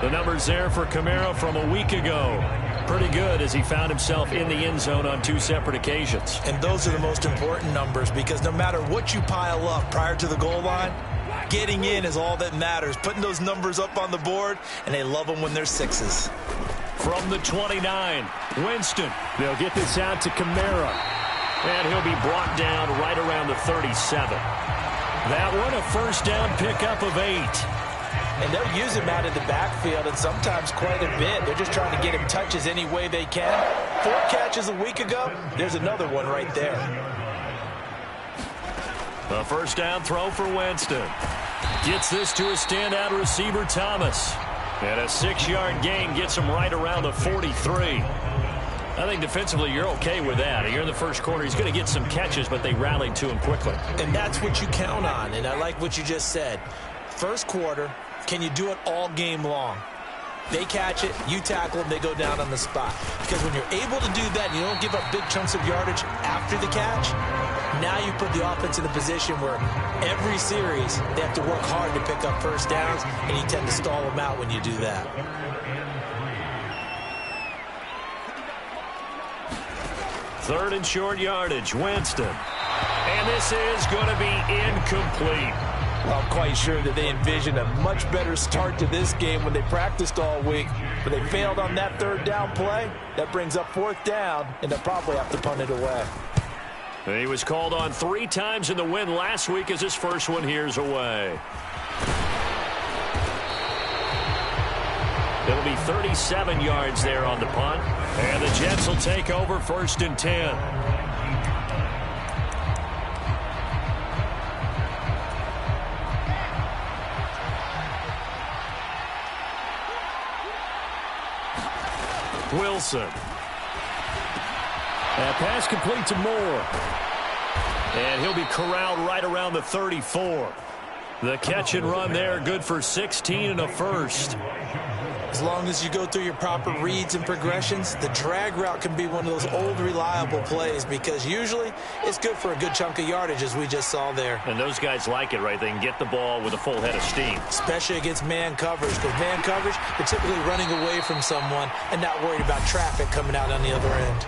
The numbers there for Kamara from a week ago. Pretty good as he found himself in the end zone on 2 separate occasions. And those are the most important numbers because no matter what you pile up prior to the goal line, getting in is all that matters. Putting those numbers up on the board, and they love them when they're 6s. From the 29, Winston. They'll get this out to Kamara. And he'll be brought down right around the 37. That one, a first down pickup of 8. And they'll use him out in the backfield, and sometimes quite a bit. They're just trying to get him touches any way they can. 4 catches a week ago. There's another one right there. A first down throw for Winston. Gets this to a standout receiver, Thomas. And a 6-yard gain gets him right around the 43. I think defensively you're okay with that. You're in the first quarter. He's going to get some catches, but they rallied to him quickly. And that's what you count on, and I like what you just said. First quarter, can you do it all game long? They catch it, you tackle them, they go down on the spot. Because when you're able to do that and you don't give up big chunks of yardage after the catch, now you put the offense in a position where every series they have to work hard to pick up first downs, and you tend to stall them out when you do that. Third and short yardage, Winston. And this is going to be incomplete. I'm quite sure that they envisioned a much better start to this game when they practiced all week. But they failed on that third down play. That brings up 4th down, and they'll probably have to punt it away. He was called on 3 times in the win last week as his first one here's away. It'll be 37 yards there on the punt. And the Jets will take over 1st and 10. Wilson. That pass complete to Moore. And he'll be corralled right around the 34. The catch and run there, good for 16 and a first. As long as you go through your proper reads and progressions, the drag route can be one of those old reliable plays because usually it's good for a good chunk of yardage as we just saw there. And those guys like it, right? They can get the ball with a full head of steam. Especially against man coverage because man coverage, they're typically running away from someone and not worried about traffic coming out on the other end.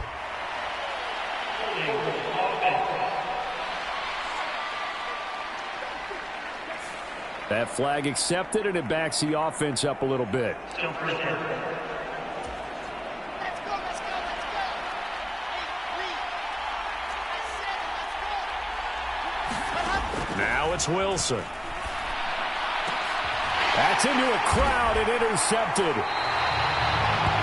That flag accepted, and it backs the offense up a little bit. Now it's Wilson. That's into a crowd and intercepted.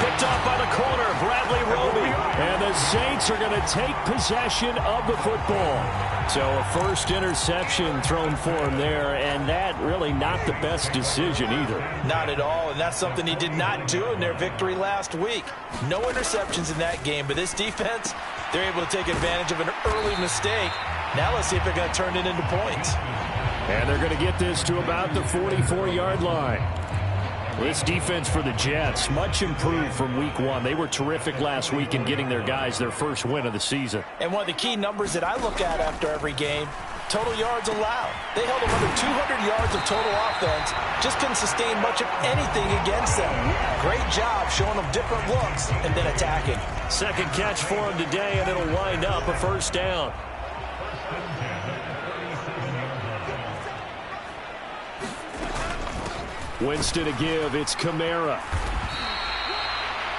Picked off by the corner, Bradley Roby. And the Saints are going to take possession of the football. So a first interception thrown for him there, and that really not the best decision either. Not at all, and that's something he did not do in their victory last week. No interceptions in that game, but this defense, they're able to take advantage of an early mistake. Now let's see if they're going to turn it into points. And they're going to get this to about the 44-yard line. This defense for the Jets, much improved from week 1. They were terrific last week in getting their guys their first win of the season. And one of the key numbers that I look at after every game, total yards allowed. They held them under 200 yards of total offense, just couldn't sustain much of anything against them. Great job showing them different looks and then attacking. Second catch for him today, and it'll wind up a first down. Winston to give. It's Kamara.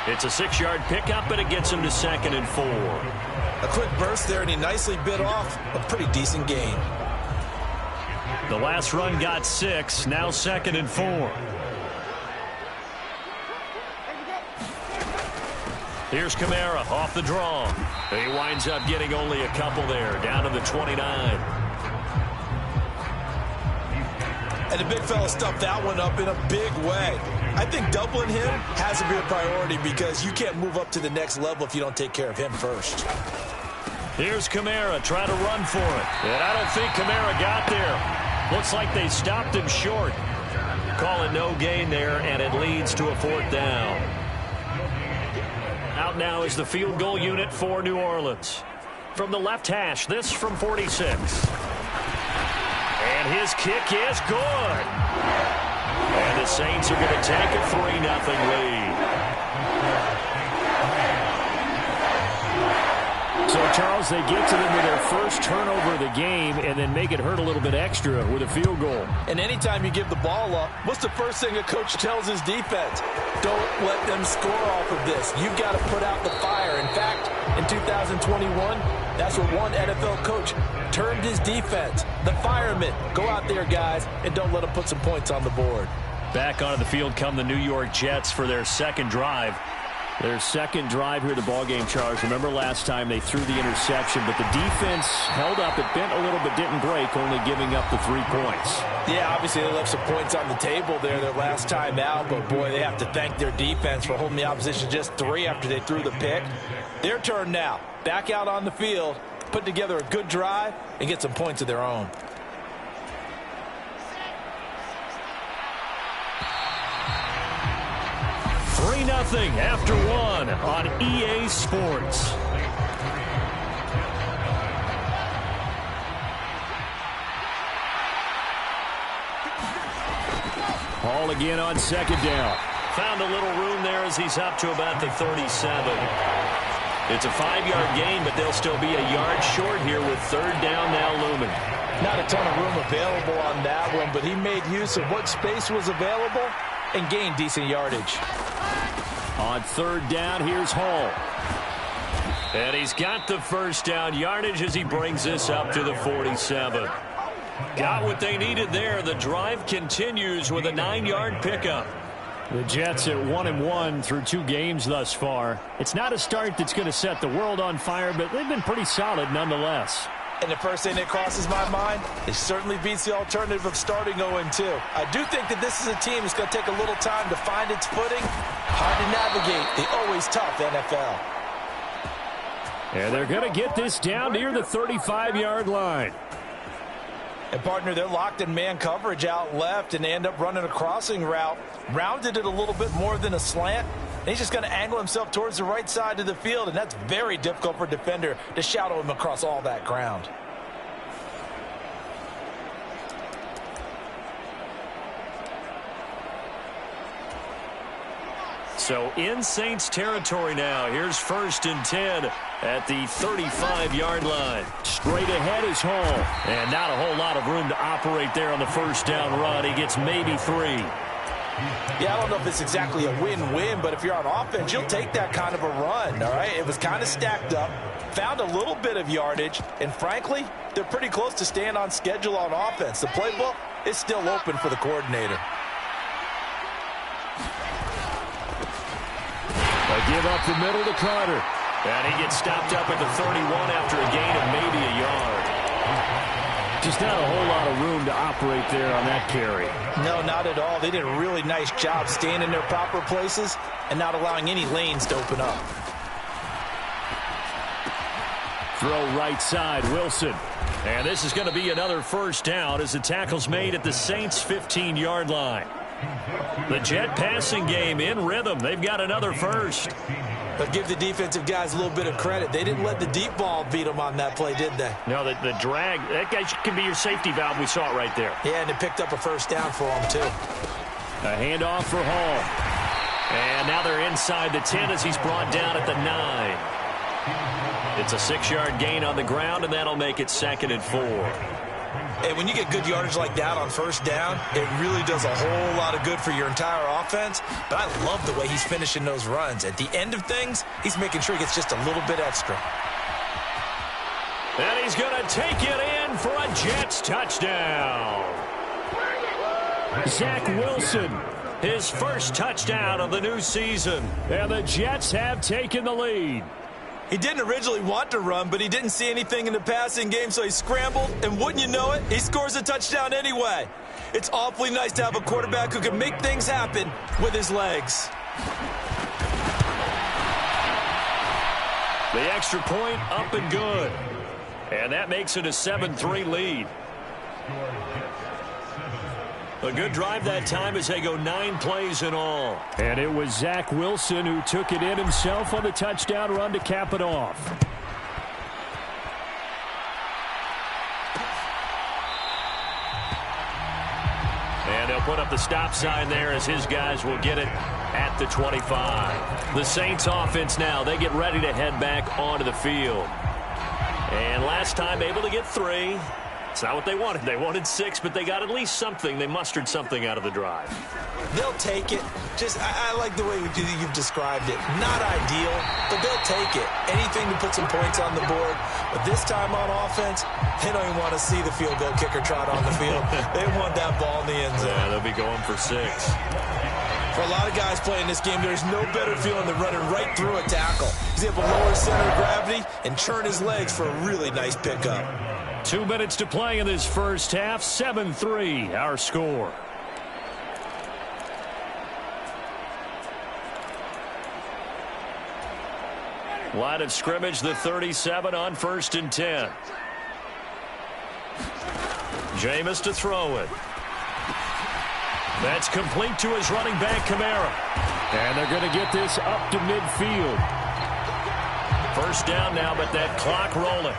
It's a 6-yard pickup, but it gets him to 2nd and 4. A quick burst there, and he nicely bit off a pretty decent gain. The last run got 6. Now 2nd and 4. Here's Kamara off the draw. He winds up getting only a couple there, down to the 29. And the big fella stuffed that one up in a big way. I think doubling him has to be a priority because you can't move up to the next level if you don't take care of him first. Here's Kamara trying to run for it. And I don't think Kamara got there. Looks like they stopped him short. Call it no gain there, and it leads to a 4th down. Out now is the field goal unit for New Orleans. From the left hash, this from 46. And his kick is good. And the Saints are going to take a 3-0 lead. So, Charles, they get to them with their first turnover of the game and then make it hurt a little bit extra with a field goal. And anytime you give the ball up, what's the first thing a coach tells his defense? Don't let them score off of this. You've got to put out the fire. In fact, in 2021, that's what one NFL coach termed his defense. The firemen. Go out there, guys, and don't let them put some points on the board. Back onto the field come the New York Jets for their second drive. Their second drive here in the ballgame, Charles. Remember last time they threw the interception, but the defense held up. It bent a little but didn't break, only giving up the 3 points. Yeah, obviously they left some points on the table there their last time out, but boy, they have to thank their defense for holding the opposition just 3 after they threw the pick. Their turn now. Back out on the field, put together a good drive, and get some points of their own. Nothing after 1 on EA Sports. Hall again on 2nd down. Found a little room there as he's up to about the 37. It's a 5-yard gain, but they'll still be a yard short here with 3rd down now looming. Not a ton of room available on that one, but he made use of what space was available and gained decent yardage. On 3rd down, here's Hall. And he's got the first down yardage as he brings this up to the 47. Got what they needed there. The drive continues with a 9-yard pickup. The Jets at 1-1 through 2 games thus ffar. It's not a start that's going to set the world on fire, but they've been pretty solid nonetheless. And the first thing that crosses my mind, it certainly beats the alternative of starting 0-2. I do think that this is a team that's going to take a little time to find its footing. Hard to navigate the always tough NFL. And they're going to get this down near the 35-yard line. And, partner, they're locked in man coverage out left, and they end up running a crossing route. Rounded it a little bit more than a slant. And he's just going to angle himself towards the right side of the field, and that's very difficult for a defender to shadow him across all that ground. So in Saints territory now. Here's 1st and 10 at the 35-yard line. Straight ahead is Hall. And not a whole lot of room to operate there on the first down run. He gets maybe 3. Yeah, I don't know if it's exactly a win-win, but if you're on offense, you'll take that kind of a run, all right? It was kind of stacked up, found a little bit of yardage, and frankly, they're pretty close to staying on schedule on offense. The playbook is still open for the coordinator. They give up the middle to Carter. And he gets stopped up at the 31 after a gain of maybe a yard. Just not a whole lot of room to operate there on that carry. No, not at all. They did a really nice job staying in their proper places and not allowing any lanes to open up. Throw right side, Wilson. And this is going to be another first down as the tackle's made at the Saints' 15-yard line. The Jet passing game in rhythm. They've got another first. But give the defensive guys a little bit of credit. They didn't let the deep ball beat them on that play, did they? No, the drag, that guy can be your safety valve. We saw it right there. Yeah, and it picked up a first down for them, too. A handoff for Hall. And now they're inside the 10 as he's brought down at the 9. It's a 6-yard gain on the ground, and that'll make it 2nd and 4. Hey, when you get good yardage like that on first down, it really does a whole lot of good for your entire offense. But I love the way he's finishing those runs. At the end of things, he's making sure he gets just a little bit extra. And he's going to take it in for a Jets touchdown. Zach Wilson, his first touchdown of the new season. And the Jets have taken the lead. He didn't originally want to run, but he didn't see anything in the passing game, so he scrambled, and wouldn't you know it, he scores a touchdown anyway. It's awfully nice to have a quarterback who can make things happen with his legs. The extra point up and good. And that makes it a 7-3 lead. A good drive that time as they go 9 plays in all. And it was Zach Wilson who took it in himself on the touchdown run to cap it off. And they'll put up the stop sign there as his guys will get it at the 25. The Saints offense now, they get ready to head back onto the field. And last time able to get 3. It's not what they wanted. They wanted 6, but they got at least something. They mustered something out of the drive. They'll take it. I like the way you've described it. Not ideal, but they'll take it. Anything to put some points on the board. But this time on offense, they don't even want to see the field goal kicker trot on the field. They want that ball in the end zone. Yeah, they'll be going for 6. For a lot of guys playing this game, there's no better feeling than running right through a tackle. He's able to lower his center of gravity and churn his legs for a really nice pickup. 2 minutes to play in this first half. 7-3, our score. Line of scrimmage, the 37 on 1st and 10. Jameis to throw it. That's complete to his running back, Kamara. And they're going to get this up to midfield. First down now, but that clock rolling.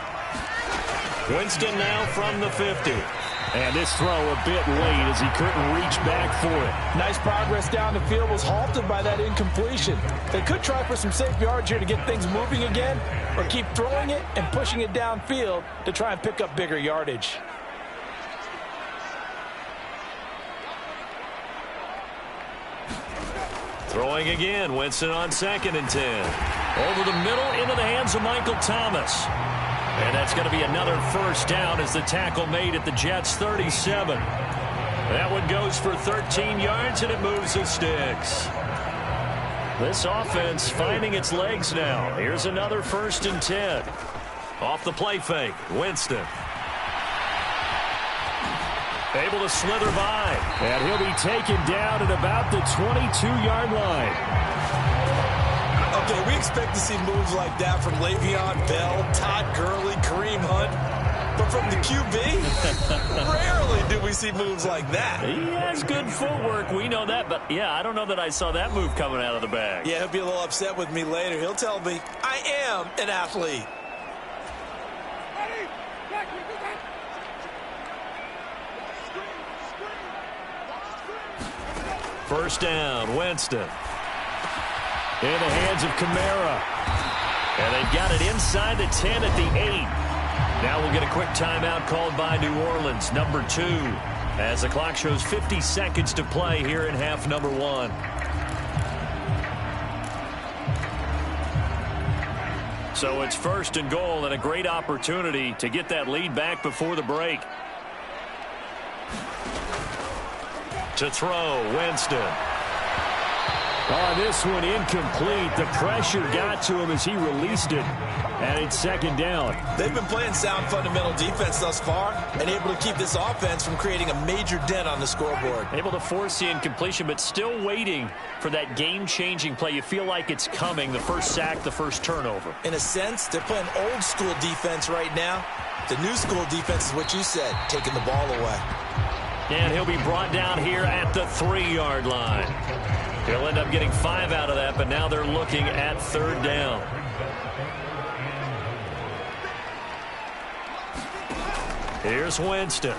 Winston now from the 50. And this throw a bit late as he couldn't reach back for it. Nice progress down the field, was halted by that incompletion. They could try for some safe yards here to get things moving again, or keep throwing it and pushing it downfield to try and pick up bigger yardage. Throwing again, Winston on 2nd and 10. Over the middle into the hands of Michael Thomas. And that's going to be another first down as the tackle made at the Jets' 37. That one goes for 13 yards, and it moves the sticks. This offense finding its legs now. Here's another 1st and 10. Off the play fake, Winston. Able to slither by. And he'll be taken down at about the 22-yard line. Okay, we expect to see moves like that from Le'Veon Bell, Todd Gurley, Kareem Hunt. But from the QB, rarely do we see moves like that. He has good footwork. We know that. But, yeah, I don't know that I saw that move coming out of the bag. Yeah, he'll be a little upset with me later. He'll tell me, I am an athlete. First down, Winston. In the hands of Kamara. And they've got it inside the 10 at the 8. Now we'll get a quick timeout called by New Orleans, number 2, as the clock shows 50 seconds to play here in half number 1. So it's 1st and goal and a great opportunity to get that lead back before the break. To throw, Winston. This one incomplete. The pressure got to him as he released it. And it's 2nd down. They've been playing sound fundamental defense thus far and able to keep this offense from creating a major dent on the scoreboard. Able to force the incompletion, but still waiting for that game-changing play. You feel like it's coming, the first sack, the first turnover. In a sense, they're playing old-school defense right now. The new school defense is what you said, taking the ball away. And he'll be brought down here at the 3-yard line. He'll end up getting 5 out of that, but now they're looking at 3rd down. Here's Winston.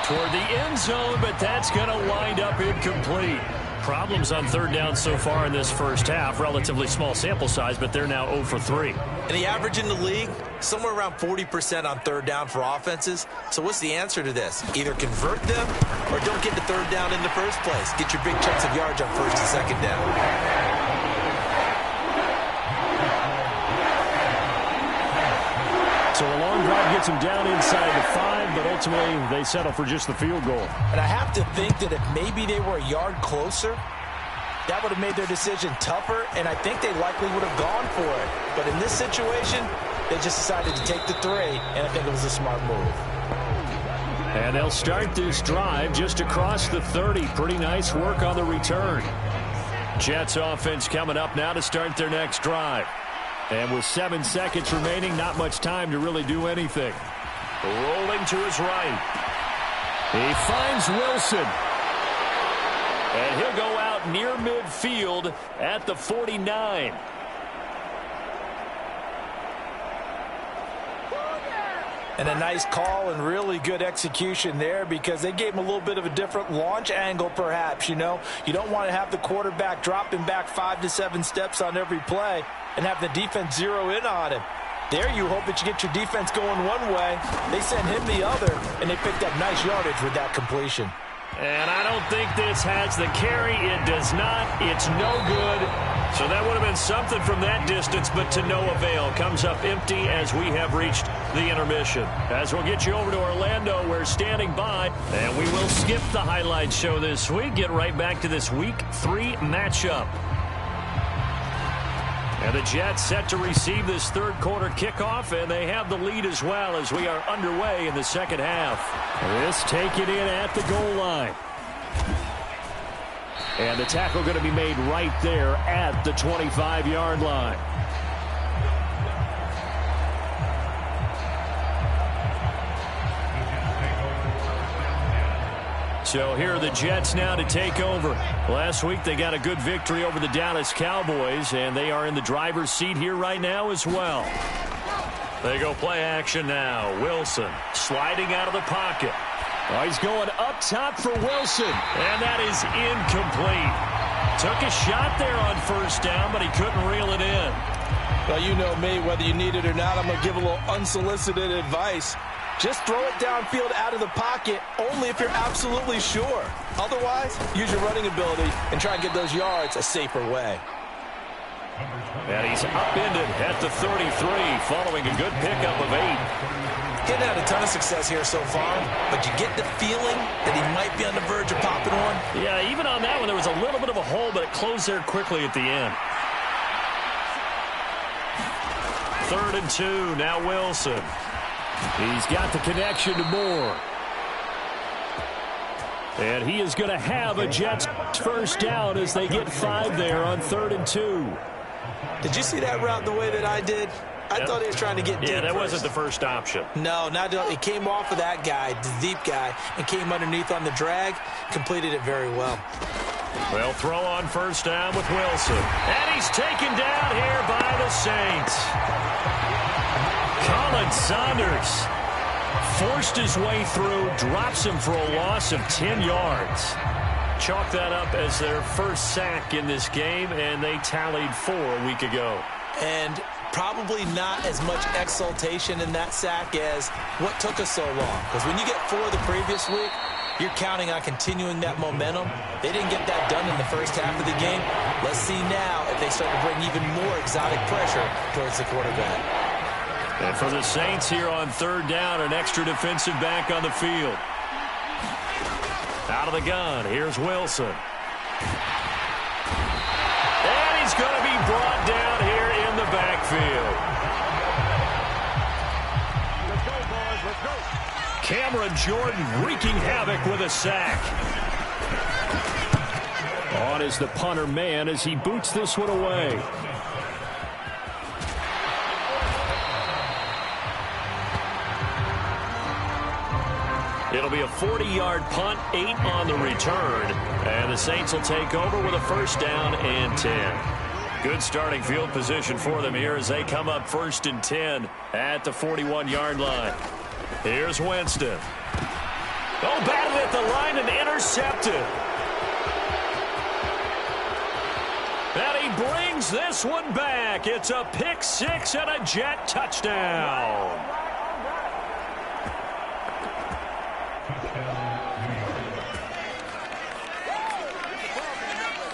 Toward the end zone, but that's going to wind up incomplete. Problems on 3rd down so far in this first half. Relatively small sample size, but they're now 0 for 3. And the average in the league, somewhere around 40% on 3rd down for offenses. So what's the answer to this? Either convert them or don't get to 3rd down in the first place. Get your big chunks of yards on 1st and 2nd down. So a long drive gets them down inside the 5, but ultimately they settle for just the field goal. And I have to think that if maybe they were a yard closer, that would have made their decision tougher, and I think they likely would have gone for it. But in this situation, they just decided to take the 3, and I think it was a smart move. And they'll start this drive just across the 30. Pretty nice work on the return. Jets offense coming up now to start their next drive. And with 7 seconds remaining, not much time to really do anything. Rolling to his right. He finds Wilson. And he'll go out near midfield at the 49. And a nice call and really good execution there because they gave him a little bit of a different launch angle perhaps, you know. You don't want to have the quarterback dropping back 5 to 7 steps on every play and have the defense zero in on him. There you hope that you get your defense going one way. They sent him the other, and they picked up nice yardage with that completion. And I don't think this has the carry. It does not. It's no good. So that would have been something from that distance, but to no avail. Comes up empty as we have reached the intermission. As we'll get you over to Orlando, we're standing by, and we will skip the highlight show this week. Get right back to this Week 3 matchup. And the Jets set to receive this 3rd quarter kickoff, and they have the lead as well as we are underway in the 2nd half. This taken in at the goal line. And the tackle going to be made right there at the 25-yard line. So here are the Jets now to take over. Last week they got a good victory over the Dallas Cowboys, and they are in the driver's seat here right now as well. They go play action now. Wilson sliding out of the pocket. Oh, he's going up top for Wilson. And that is incomplete. Took a shot there on 1st down, but he couldn't reel it in. Well, you know me, whether you need it or not, I'm going to give a little unsolicited advice. Just throw it downfield out of the pocket only if you're absolutely sure. Otherwise, use your running ability and try and get those yards a safer way. And he's upended at the 33 following a good pickup of 8. Getting had a ton of success here so far, but you get the feeling that he might be on the verge of popping one. Yeah, even on that one, there was a little bit of a hole, but it closed there quickly at the end. 3rd and 2, now Wilson. He's got the connection to Moore. And he is going to have a Jets 1st down as they get 5 there on 3rd and 2. Did you see that route the way that I did? I thought he was trying to get deep. Yeah, that first. wasn't the first option. No, it came off of that guy, the deep guy, and came underneath on the drag. Completed it very well. Well, throw on 1st down with Wilson. And he's taken down here by the Saints. Colin Saunders forced his way through, drops him for a loss of 10 yards. Chalk that up as their first sack in this game, and they tallied 4 a week ago. And probably not as much exultation in that sack as what took us so long. Because when you get 4 the previous week, you're counting on continuing that momentum. They didn't get that done in the first half of the game. Let's see now if they start to bring even more exotic pressure towards the quarterback. And for the Saints here on 3rd down, an extra defensive back on the field. Out of the gun, here's Wilson. And he's going to be brought down here in the backfield. Let's go, boys, let's go. Cameron Jordan wreaking havoc with a sack. On is the punter man as he boots this one away. It'll be a 40-yard punt, 8 on the return. And the Saints will take over with a first down and 10. Good starting field position for them here as they come up 1st and 10 at the 41-yard line. Here's Winston. Oh, batted at the line and intercepted. And he brings this one back. It's a pick 6 and a Jet touchdown.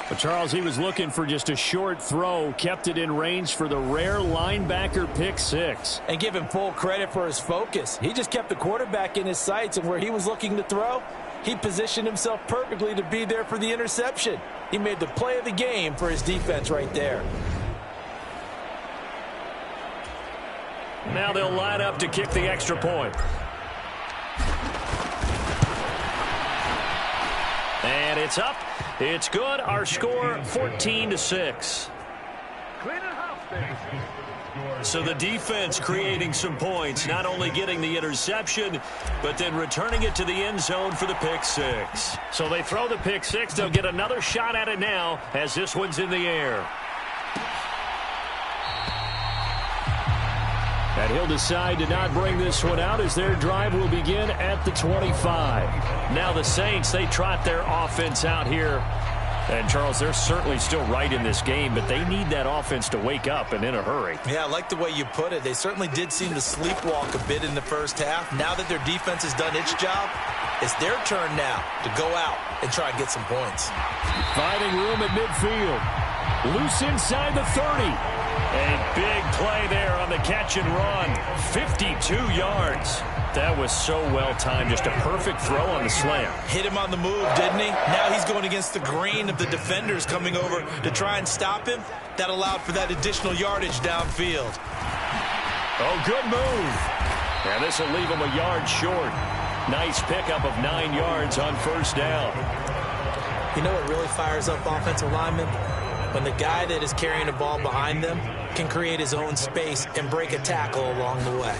But Charles, he was looking for just a short throw, kept it in range for the rare linebacker pick 6. And give him full credit for his focus. He just kept the quarterback in his sights, and where he was looking to throw, he positioned himself perfectly to be there for the interception. He made the play of the game for his defense right there. Now they'll line up to kick the extra point. And it's up. It's good. Our score 14-6. So the defense creating some points, not only getting the interception, but then returning it to the end zone for the pick 6. So they throw the pick 6. They'll get another shot at it now as this one's in the air. And he'll decide to not bring this one out as their drive will begin at the 25. Now the Saints, they trot their offense out here. And, Charles, they're certainly still right in this game, but they need that offense to wake up and in a hurry. Yeah, I like the way you put it. They certainly did seem to sleepwalk a bit in the first half. Now that their defense has done its job, it's their turn now to go out and try and get some points. Finding room at midfield. Loose inside the 30. A big play there on the catch and run. 52 yards. That was so well timed. Just a perfect throw on the slant. Hit him on the move, didn't he? Now he's going against the grain of the defenders coming over to try and stop him. That allowed for that additional yardage downfield. Oh, good move. And this will leave him a yard short. Nice pickup of 9 yards on first down. You know what really fires up offensive linemen? When the guy that is carrying the ball behind them can create his own space and break a tackle along the way.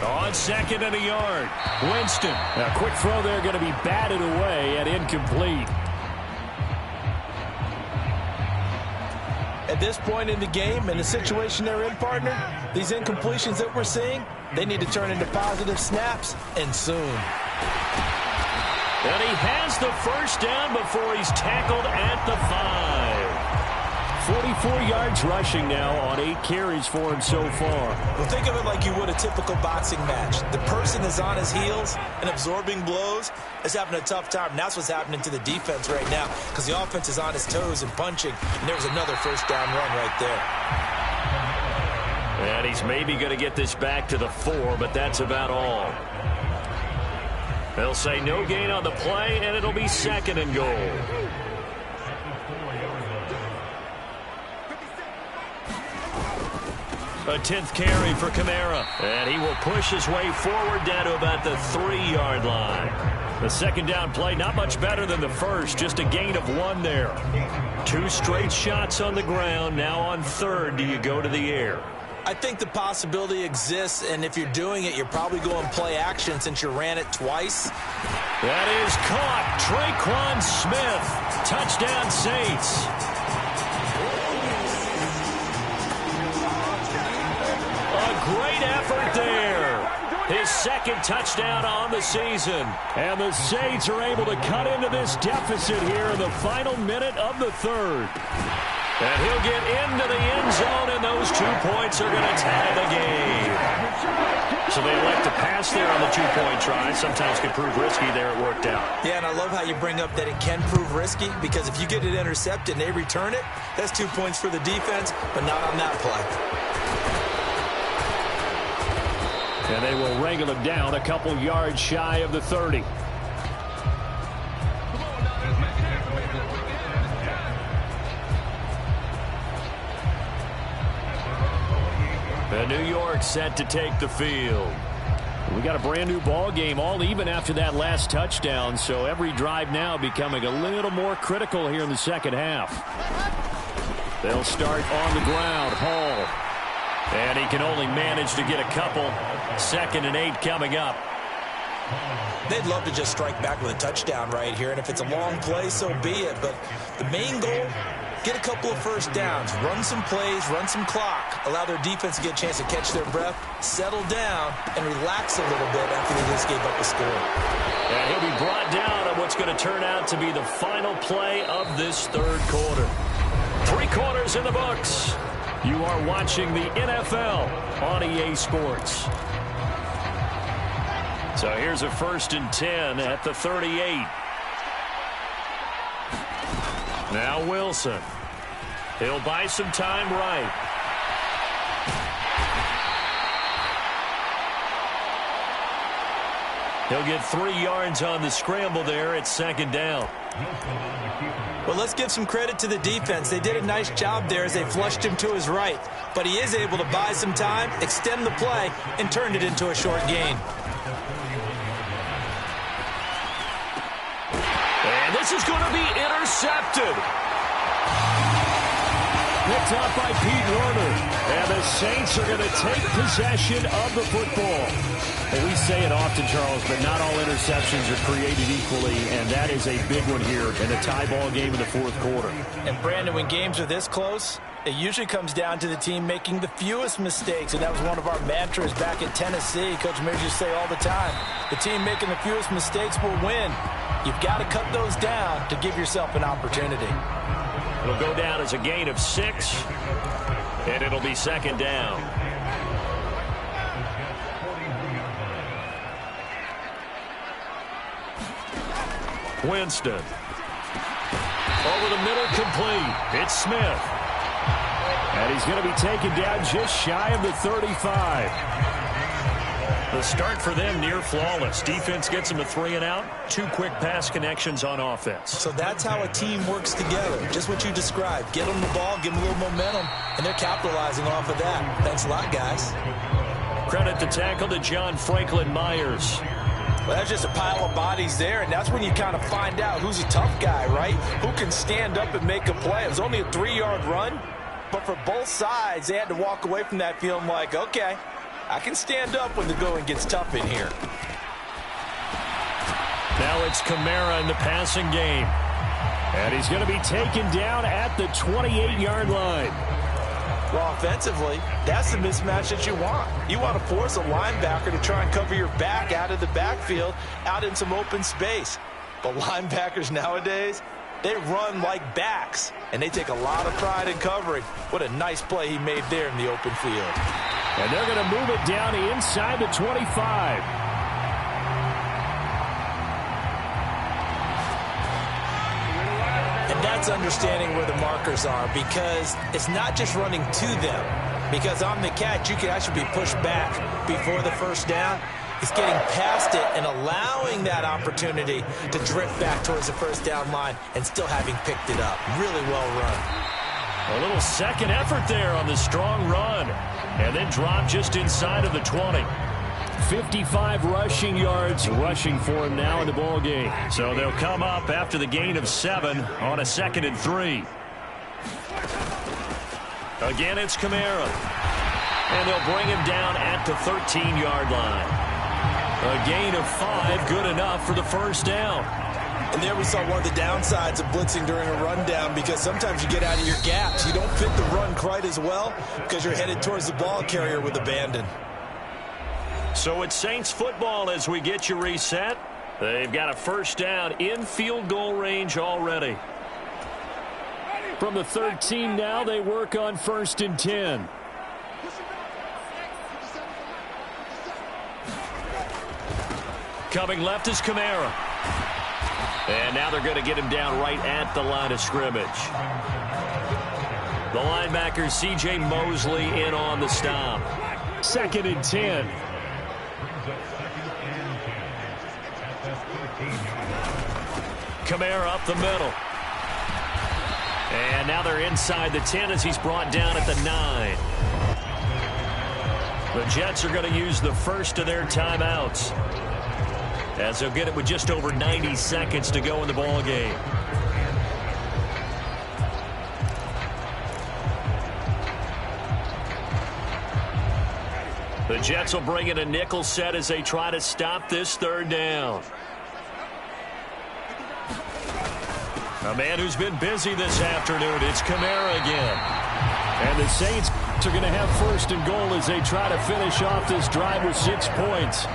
On 2nd and a yard, Winston. A quick throw there going to be batted away and incomplete. At this point in the game, in the situation they're in, partner, these incompletions that we're seeing, they need to turn into positive snaps, and soon. And he has the first down before he's tackled at the 5. 44 yards rushing now on 8 carries for him so far. Well, think of it like you would a typical boxing match. The person is on his heels and absorbing blows is having a tough time. And that's what's happening to the defense right now because the offense is on his toes and punching. And there's another first down run right there. And he's maybe going to get this back to the 4, but that's about all. They'll say no gain on the play, and it'll be 2nd and goal. A 10th carry for Kamara. And he will push his way forward down to about the 3-yard line. The second down play, not much better than the first, just a gain of 1 there. 2 straight shots on the ground. Now on 3rd, do you go to the air? I think the possibility exists, and if you're doing it, you're probably going play action since you ran it twice. That is caught. Traquan Smith. Touchdown Saints. A great effort there. His 2nd touchdown on the season. And the Saints are able to cut into this deficit here in the final minute of the 3rd. And he'll get into the end zone, and those 2 points are going to tie the game. So they elect to pass there on the 2-point try. Sometimes can prove risky. There it worked out. Yeah, and I love how you bring up that it can prove risky because if you get it intercepted and they return it, that's 2 points for the defense, but not on that play. And they will wrangle him down a couple yards shy of the 30. And New York set to take the field. We got a brand new ball game, all even after that last touchdown, so every drive now becoming a little more critical here in the second half. They'll start on the ground. Hall. And he can only manage to get a couple. 2nd and 8 coming up. They'd love to just strike back with a touchdown right here, and if it's a long play, so be it. But the main goal, get a couple of first downs, run some plays, run some clock, allow their defense to get a chance to catch their breath, settle down, and relax a little bit after they just gave up a score. And he'll be brought down on what's going to turn out to be the final play of this third quarter. 3 quarters in the books. You are watching the NFL on EA Sports. So here's a 1st and 10 at the 38. Now Wilson. He'll buy some time right. He'll get 3 yards on the scramble there at 2nd down. Well, let's give some credit to the defense. They did a nice job there as they flushed him to his right. But he is able to buy some time, extend the play, and turned it into a short gain. And this is going to be intercepted. Picked up by Pete Werner. And the Saints are going to take possession of the football. Well, we say it often, Charles, but not all interceptions are created equally, and that is a big one here in a tie ball game in the 4th quarter. And, Brandon, when games are this close, it usually comes down to the team making the fewest mistakes, and that was one of our mantras back at Tennessee. Coach Mears used to say all the time, the team making the fewest mistakes will win. You've got to cut those down to give yourself an opportunity. It'll go down as a gain of 6, and it'll be 2nd down. Winston. Over the middle, complete. It's Smith. And he's going to be taken down just shy of the 35. The start for them near flawless. Defense gets them a 3 and out. 2 quick pass connections on offense. So that's how a team works together. Just what you described. Get them the ball, give them a little momentum, and they're capitalizing off of that. Thanks a lot, guys. Credit the tackle to John Franklin Myers. Well, that's just a pile of bodies there, and that's when you kind of find out who's a tough guy, right? Who can stand up and make a play. It was only a 3-yard run, but for both sides, they had to walk away from that feeling like, okay, I can stand up when the going gets tough in here. Now it's Kamara in the passing game. And he's going to be taken down at the 28-yard line. Well, offensively, that's the mismatch that you want. You want to force a linebacker to try and cover your back out of the backfield, out in some open space. But linebackers nowadays, they run like backs, and they take a lot of pride in covering. What a nice play he made there in the open field. And they're going to move it down inside the 25. That's understanding where the markers are, because it's not just running to them. Because on the catch, you can actually be pushed back before the first down. It's getting past it and allowing that opportunity to drift back towards the first down line and still having picked it up. Really well run. A little second effort there on the strong run. And then drop just inside of the 20. 55 rushing yards rushing for him now in the ball game. So they'll come up after the gain of 7 on a 2nd and 3. Again, it's Kamara. And they'll bring him down at the 13-yard line. A gain of 5, good enough for the first down. And there we saw one of the downsides of blitzing during a rundown, because sometimes you get out of your gaps. You don't fit the run quite as well because you're headed towards the ball carrier with abandon. So it's Saints football as we get you reset. They've got a first down in field goal range already. From the 13 now, they work on 1st and 10. Coming left is Kamara. And now they're going to get him down right at the line of scrimmage. The linebacker, C.J. Mosley, in on the stop. 2nd and 10. Kamara up the middle. And now they're inside the 10 as he's brought down at the 9. The Jets are going to use the first of their timeouts, as they'll get it with just over 90 seconds to go in the ball game. The The Jets will bring in a nickel set as they try to stop this third down. A man who's been busy this afternoon, it's Kamara again. And the Saints are going to have first and goal as they try to finish off this drive with 6 points.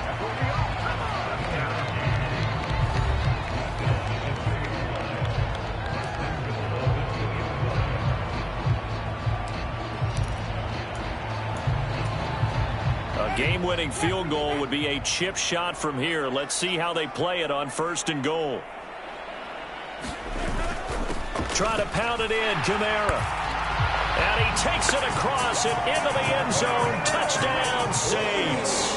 A game-winning field goal would be a chip shot from here. Let's see how they play it on first and goal. Try to pound it in, Kamara. And he takes it across and into the end zone. Touchdown, Saints.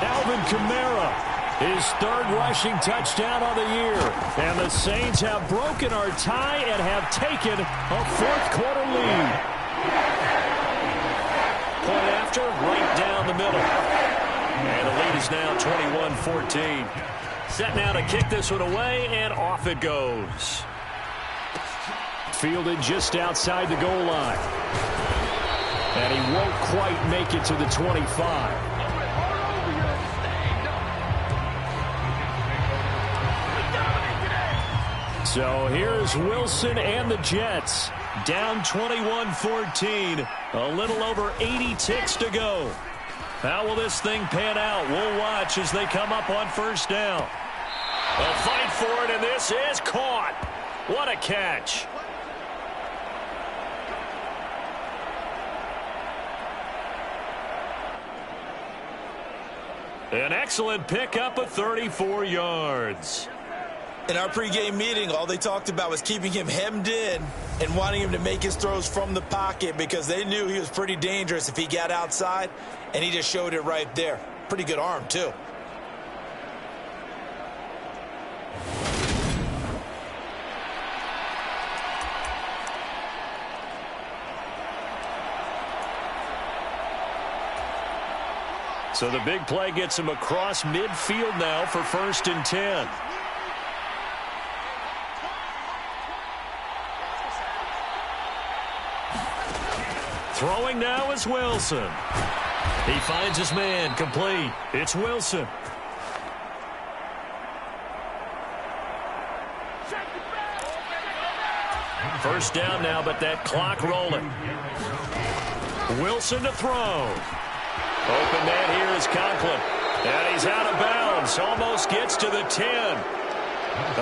Alvin Kamara, his third rushing touchdown of the year. And the Saints have broken our tie and have taken a fourth-quarter lead. Point after, right down the middle. And the lead is now 21-14. Set now to kick this one away, and off it goes. Fielded just outside the goal line. And he won't quite make it to the 25. So here's Wilson and the Jets. Down 21-14. A little over 80 ticks to go. How will this thing pan out? We'll watch as they come up on first down. A fight for it, and this is caught. What a catch. An excellent pickup of 34 yards. In our pregame meeting, all they talked about was keeping him hemmed in and wanting him to make his throws from the pocket because they knew he was pretty dangerous if he got outside, and he just showed it right there. Pretty good arm, too. So the big play gets him across midfield now for 1st and 10. Throwing now is Wilson. He finds his man, complete. It's Wilson. First down now, but that clock rolling. Wilson to throw. Open man here is Conklin. And he's out of bounds. Almost gets to the 10.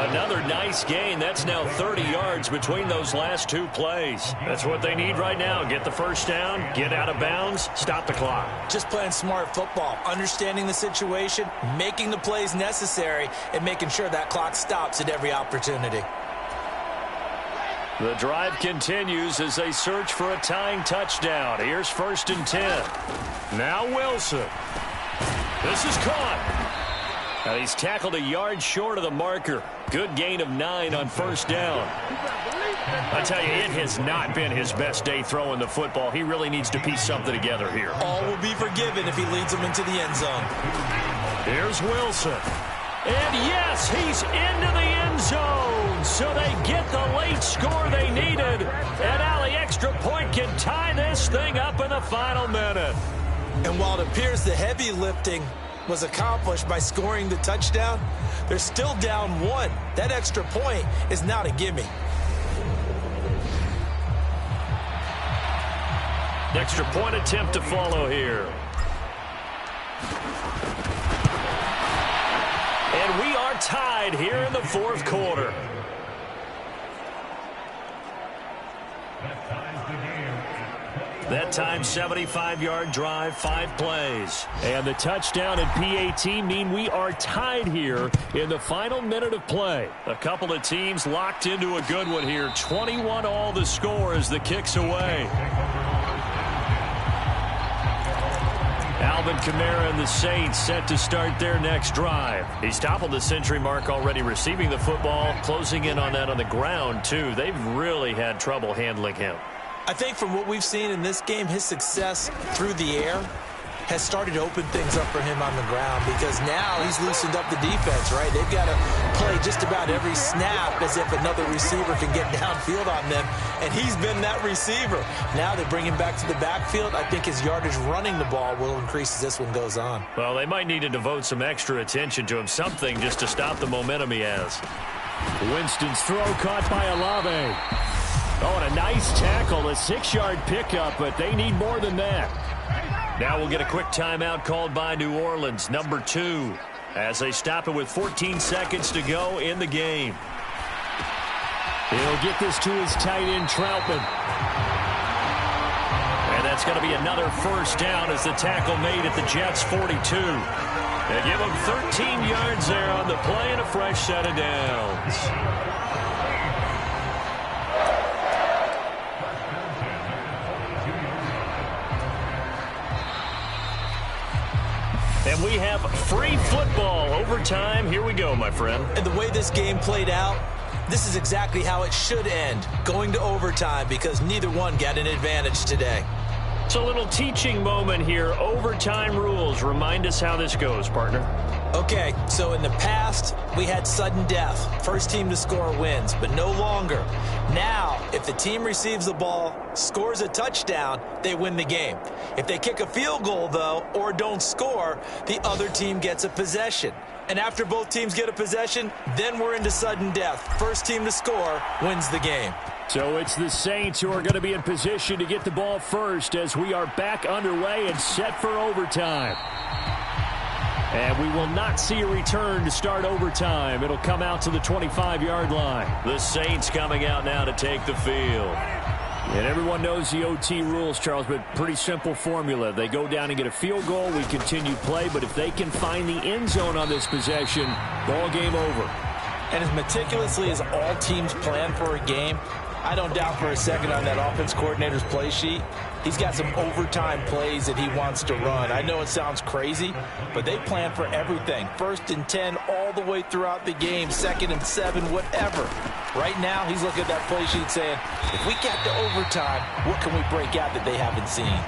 Another nice gain. That's now 30 yards between those last two plays. That's what they need right now. Get the first down, get out of bounds, stop the clock. Just playing smart football, understanding the situation, making the plays necessary, and making sure that clock stops at every opportunity. The drive continues as they search for a tying touchdown. Here's 1st and 10. Now Wilson. This is caught. And he's tackled a yard short of the marker. Good gain of 9 on first down. I tell you, it has not been his best day throwing the football. He really needs to piece something together here. All will be forgiven if he leads them into the end zone. Here's Wilson. And yes, he's into the end zone. So they get the late score they needed. And now the extra point can tie this thing up in the final minute. And while it appears the heavy lifting was accomplished by scoring the touchdown, they're still down 1. That extra point is not a gimme. Extra point attempt to follow here. And we are tied here in the fourth quarter. That time, 75-yard drive, 5 plays. And the touchdown and PAT mean we are tied here in the final minute of play. A couple of teams locked into a good one here. 21 all the score as the kick's away. Alvin Kamara and the Saints set to start their next drive. He's toppled the century mark already receiving the football, closing in on that on the ground, too. They've really had trouble handling him. I think from what we've seen in this game, his success through the air has started to open things up for him on the ground, because now he's loosened up the defense, right? They've got to play just about every snap as if another receiver can get downfield on them, and he's been that receiver. Now they bring him back to the backfield. I think his yardage running the ball will increase as this one goes on. Well, they might need to devote some extra attention to him, something just to stop the momentum he has. Winston's throw caught by Olave. Oh, and a nice tackle, a 6-yard pickup, but they need more than that. Now we'll get a quick timeout called by New Orleans, number 2, as they stop it with 14 seconds to go in the game. He'll get this to his tight end, Troutman. And that's going to be another first down as the tackle made at the Jets' 42. They give him 13 yards there on the play and a fresh set of downs. And we have free football overtime. Here we go, my friend. And the way this game played out, this is exactly how it should end, going to overtime, because neither one got an advantage today. It's a little teaching moment here. Overtime rules. Remind us how this goes, partner. Okay, so in the past, we had sudden death. First team to score wins, but no longer. Now, if the team receives the ball, scores a touchdown, they win the game. If they kick a field goal, though, or don't score, the other team gets a possession. And after both teams get a possession, then we're into sudden death. First team to score wins the game. So it's the Saints who are going to be in position to get the ball first as we are back underway and set for overtime. And we will not see a return to start overtime. It'll come out to the 25-yard line. The Saints coming out now to take the field. And everyone knows the OT rules, Charles, but pretty simple formula. They go down and get a field goal, we continue play, but if they can find the end zone on this possession, ball game over. And as meticulously as all teams plan for a game, I don't doubt for a second on that offense coordinator's play sheet, he's got some overtime plays that he wants to run. I know it sounds crazy, but they plan for everything. 1st and 10 all the way throughout the game, 2nd and 7, whatever. Right now, he's looking at that play sheet saying, if we get to overtime, what can we break out that they haven't seen?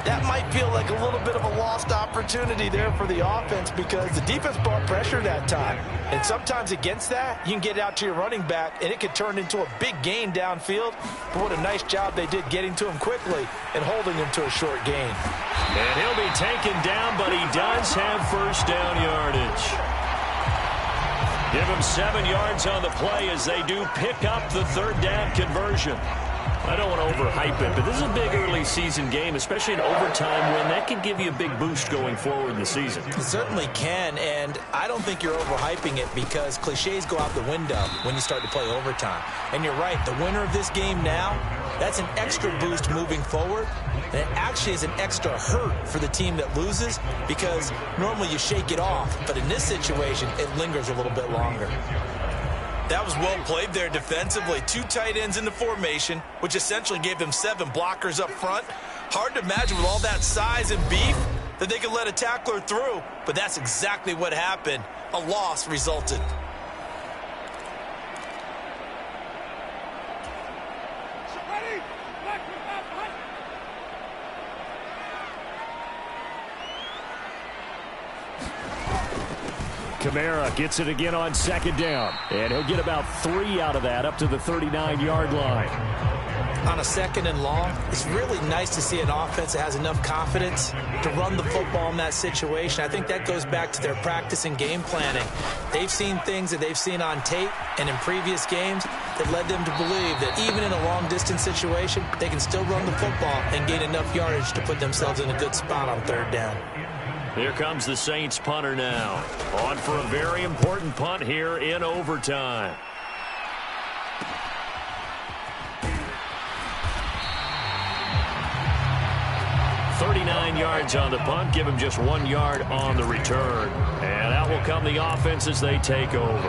That might feel like a little bit of a lost opportunity there for the offense, because the defense brought pressure that time. And sometimes against that, you can get out to your running back, and it could turn into a big gain downfield. But what a nice job they did getting to him quickly and holding him to a short gain. And he'll be taken down, but he does have first down yardage. Give him 7 yards on the play as they do pick up the 3rd down conversion. I don't want to overhype it, but this is a big early season game, especially an overtime win. That can give you a big boost going forward in the season. It certainly can, and I don't think you're overhyping it, because cliches go out the window when you start to play overtime. And you're right, the winner of this game now, that's an extra boost moving forward, and it actually is an extra hurt for the team that loses, because normally you shake it off, but in this situation, it lingers a little bit longer. That was well played there defensively. 2 tight ends in the formation, which essentially gave them 7 blockers up front. Hard to imagine with all that size and beef that they could let a tackler through, but that's exactly what happened. A loss resulted. Kamara gets it again on 2nd down. And he'll get about 3 out of that up to the 39-yard line. On a 2nd and long, it's really nice to see an offense that has enough confidence to run the football in that situation. I think that goes back to their practice and game planning. They've seen things that they've seen on tape and in previous games that led them to believe that even in a long-distance situation, they can still run the football and gain enough yardage to put themselves in a good spot on 3rd down. Here comes the Saints punter now. On for a very important punt here in overtime. $39 yards on the punt. Give him just 1 yard on the return. And out will come the offense as they take over.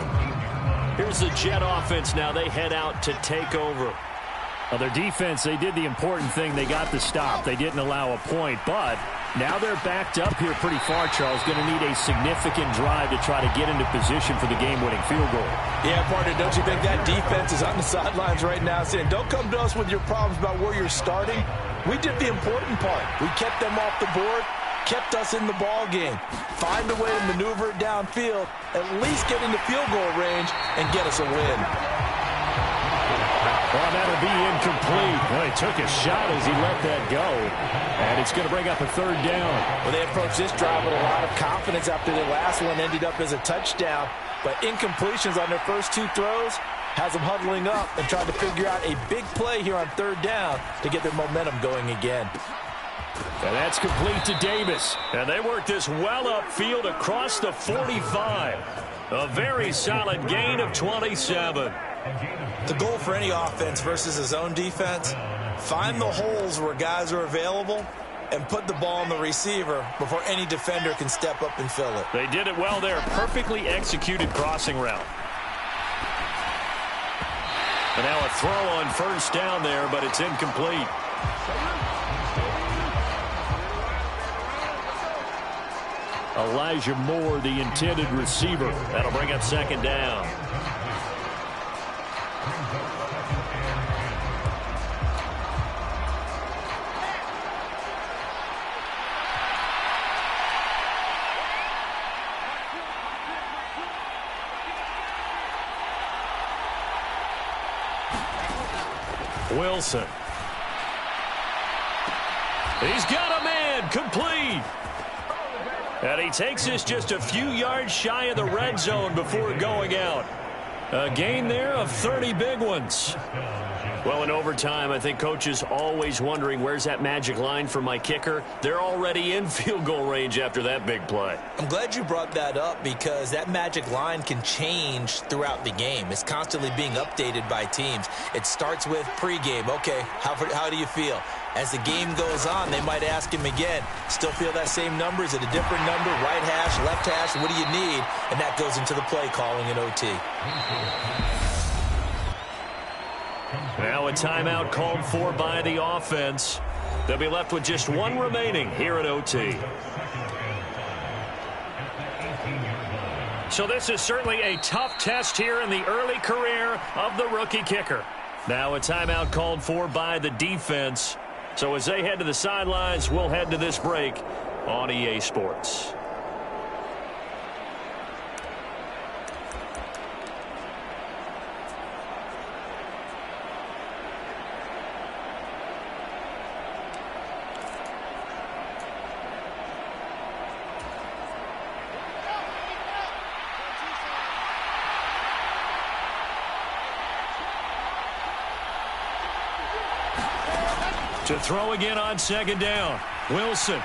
Here's the Jet offense now. They head out to take over. Well, their defense, they did the important thing. They got the stop. They didn't allow a point, but now they're backed up here pretty far, Charles. Going to need a significant drive to try to get into position for the game-winning field goal. Yeah, partner, don't you think that defense is on the sidelines right now saying, don't come to us with your problems about where you're starting. We did the important part. We kept them off the board, kept us in the ball game. Find a way to maneuver it downfield, at least get into field goal range, and get us a win. Well, that'll be incomplete. Well, he took a shot as he let that go. And it's going to bring up a third down. Well, they approached this drive with a lot of confidence after their last one ended up as a touchdown. But incompletions on their first two throws has them huddling up and trying to figure out a big play here on third down to get their momentum going again. And that's complete to Davis. And they work this well upfield across the 45. A very solid gain of 27. The goal for any offense versus his own defense, find the holes where guys are available and put the ball on the receiver before any defender can step up and fill it. They did it well there. Perfectly executed crossing route. And now a throw on first down there, but it's incomplete. Elijah Moore, the intended receiver. That'll bring up second down. Wilson. He's got a man, complete. And he takes us just a few yards shy of the red zone before going out. A gain there of 30 big ones. Well, in overtime, I think Coach is always wondering, where's that magic line for my kicker? They're already in field goal range after that big play. I'm glad you brought that up because that magic line can change throughout the game. It's constantly being updated by teams. It starts with pregame. Okay, how do you feel? As the game goes on, they might ask him again, still feel that same number? Is it a different number? Right hash, left hash, what do you need? And that goes into the play calling in OT. Now a timeout called for by the offense. They'll be left with just one remaining here at OT. So this is certainly a tough test here in the early career of the rookie kicker. Now a timeout called for by the defense. So as they head to the sidelines, we'll head to this break on EA Sports. To throw again on second down. Wilson.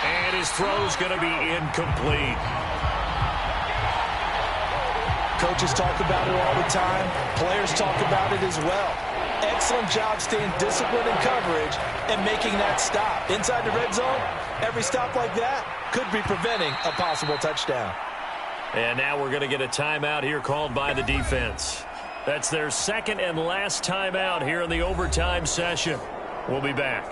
And his throw's going to be incomplete. Coaches talk about it all the time. Players talk about it as well. Excellent job staying disciplined in coverage and making that stop. Inside the red zone, every stop like that could be preventing a possible touchdown. And now we're going to get a timeout here called by the defense. That's their second and last timeout here in the overtime session. We'll be back.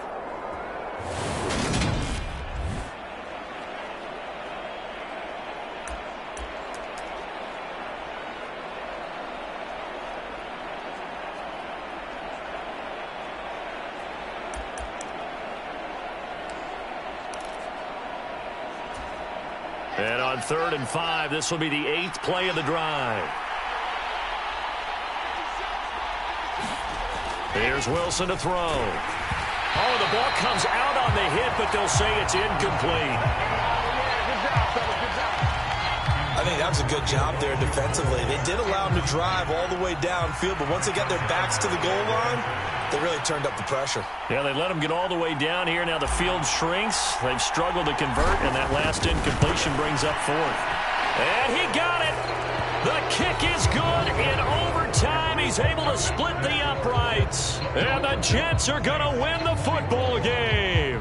And on 3rd and 5, this will be the 8th play of the drive. Here's Wilson to throw. Oh, the ball comes out on the hit, but they'll say it's incomplete. I think that was a good job there defensively. They did allow him to drive all the way downfield, but once they got their backs to the goal line, they really turned up the pressure. Yeah, they let him get all the way down here. Now the field shrinks. They've struggled to convert, and that last incompletion brings up 4th. And he got it. The kick is good in overtime. He's able to split the uprights. And the Jets are going to win the football game.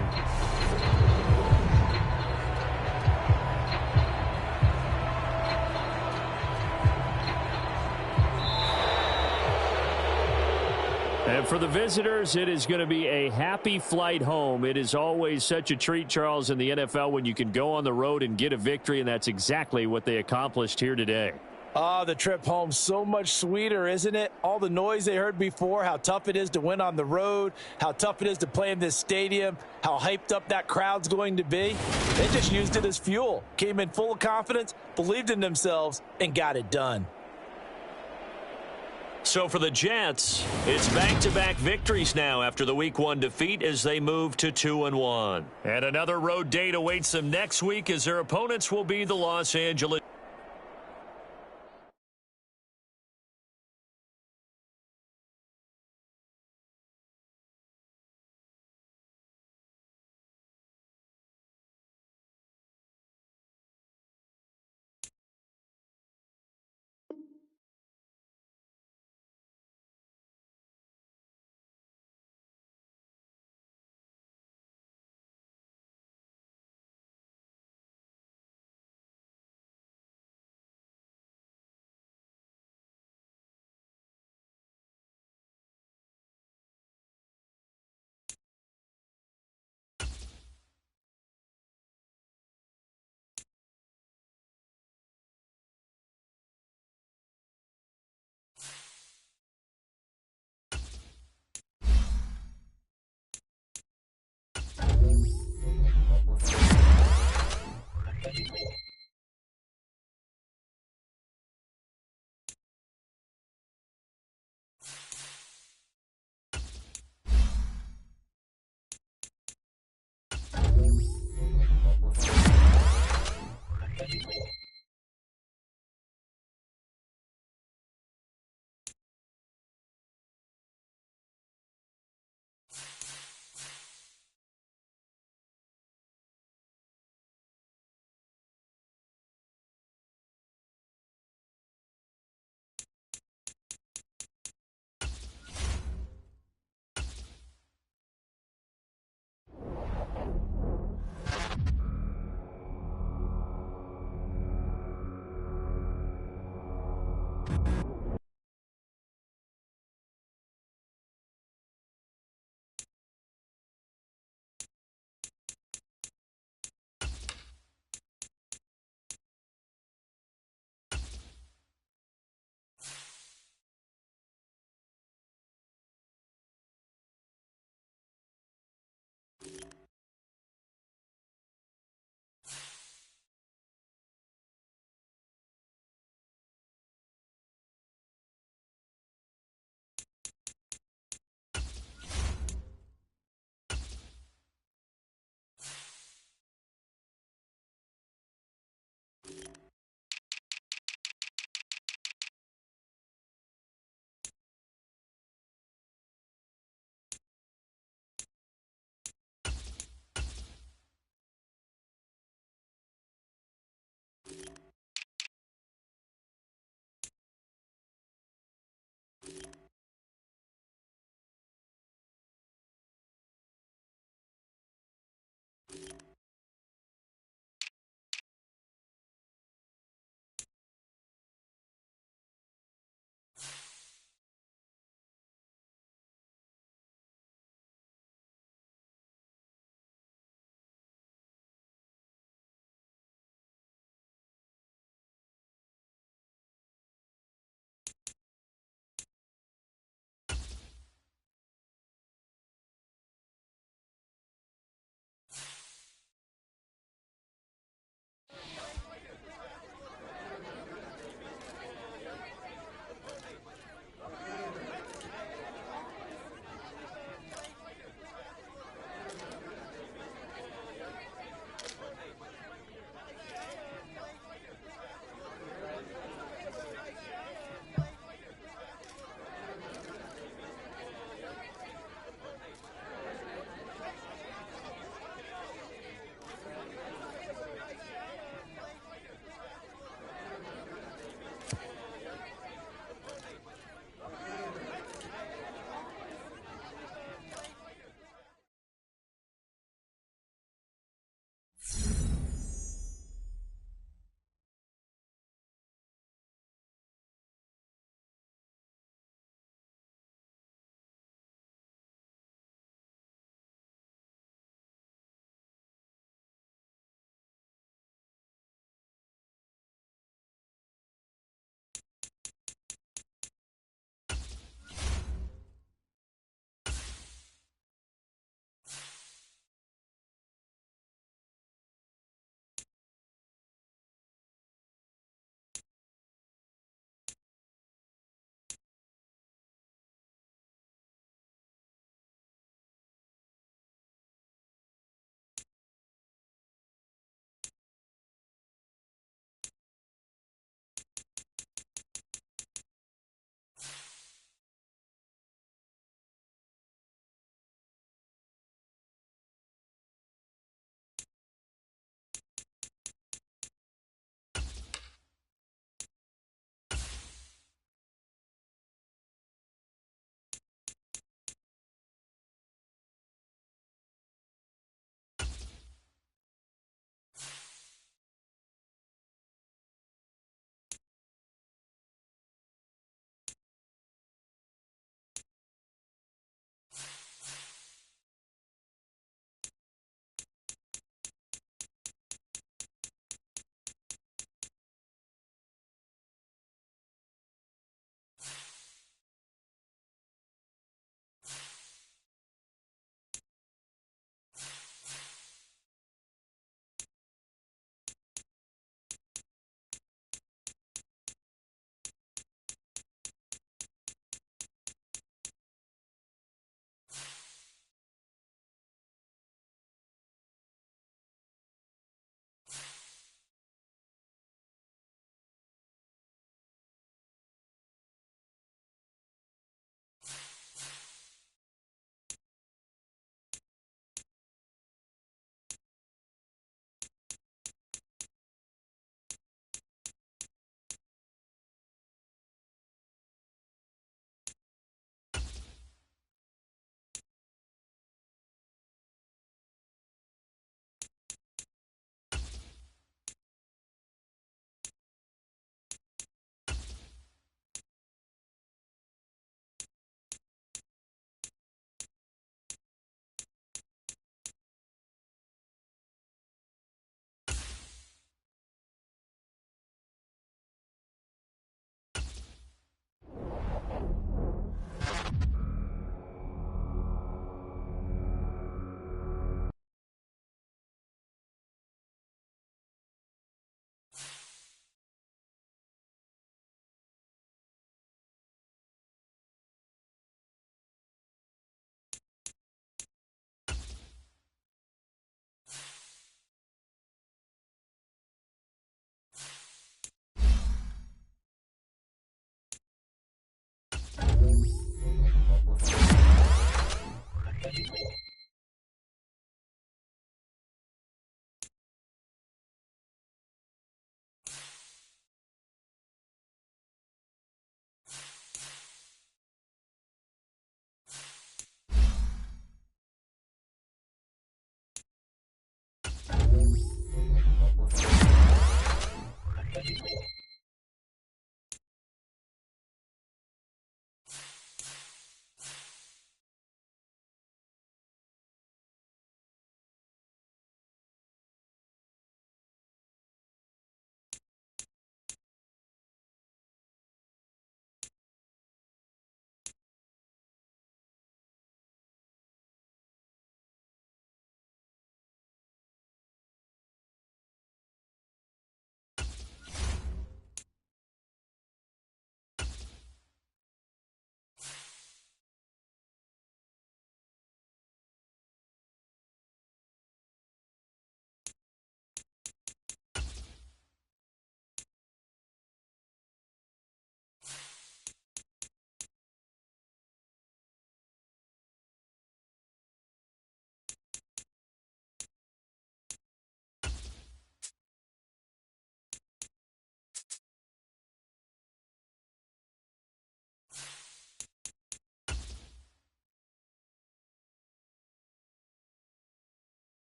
And for the visitors, it is going to be a happy flight home. It is always such a treat, Charles, in the NFL when you can go on the road and get a victory, and that's exactly what they accomplished here today. Oh, the trip home so much sweeter, isn't it? All the noise they heard before, how tough it is to win on the road, how tough it is to play in this stadium, how hyped up that crowd's going to be. They just used it as fuel, came in full of confidence, believed in themselves, and got it done. So for the Jets, it's back-to-back victories now after the Week 1 defeat as they move to 2-1. And another road date awaits them next week as their opponents will be the Los Angeles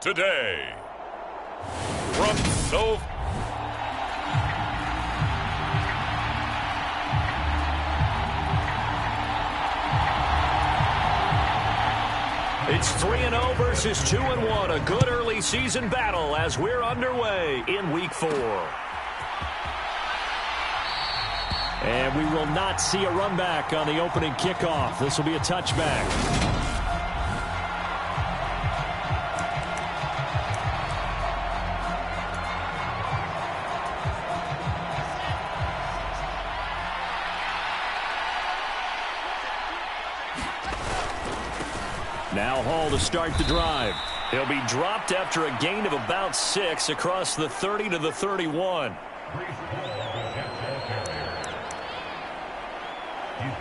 today. From SoFi. It's 3-0 versus 2-1. A good early season battle as we're underway in Week 4. And we will not see a run back on the opening kickoff. This will be a touchback. Now Hall to start the drive. He'll be dropped after a gain of about 6 across the 30 to the 31.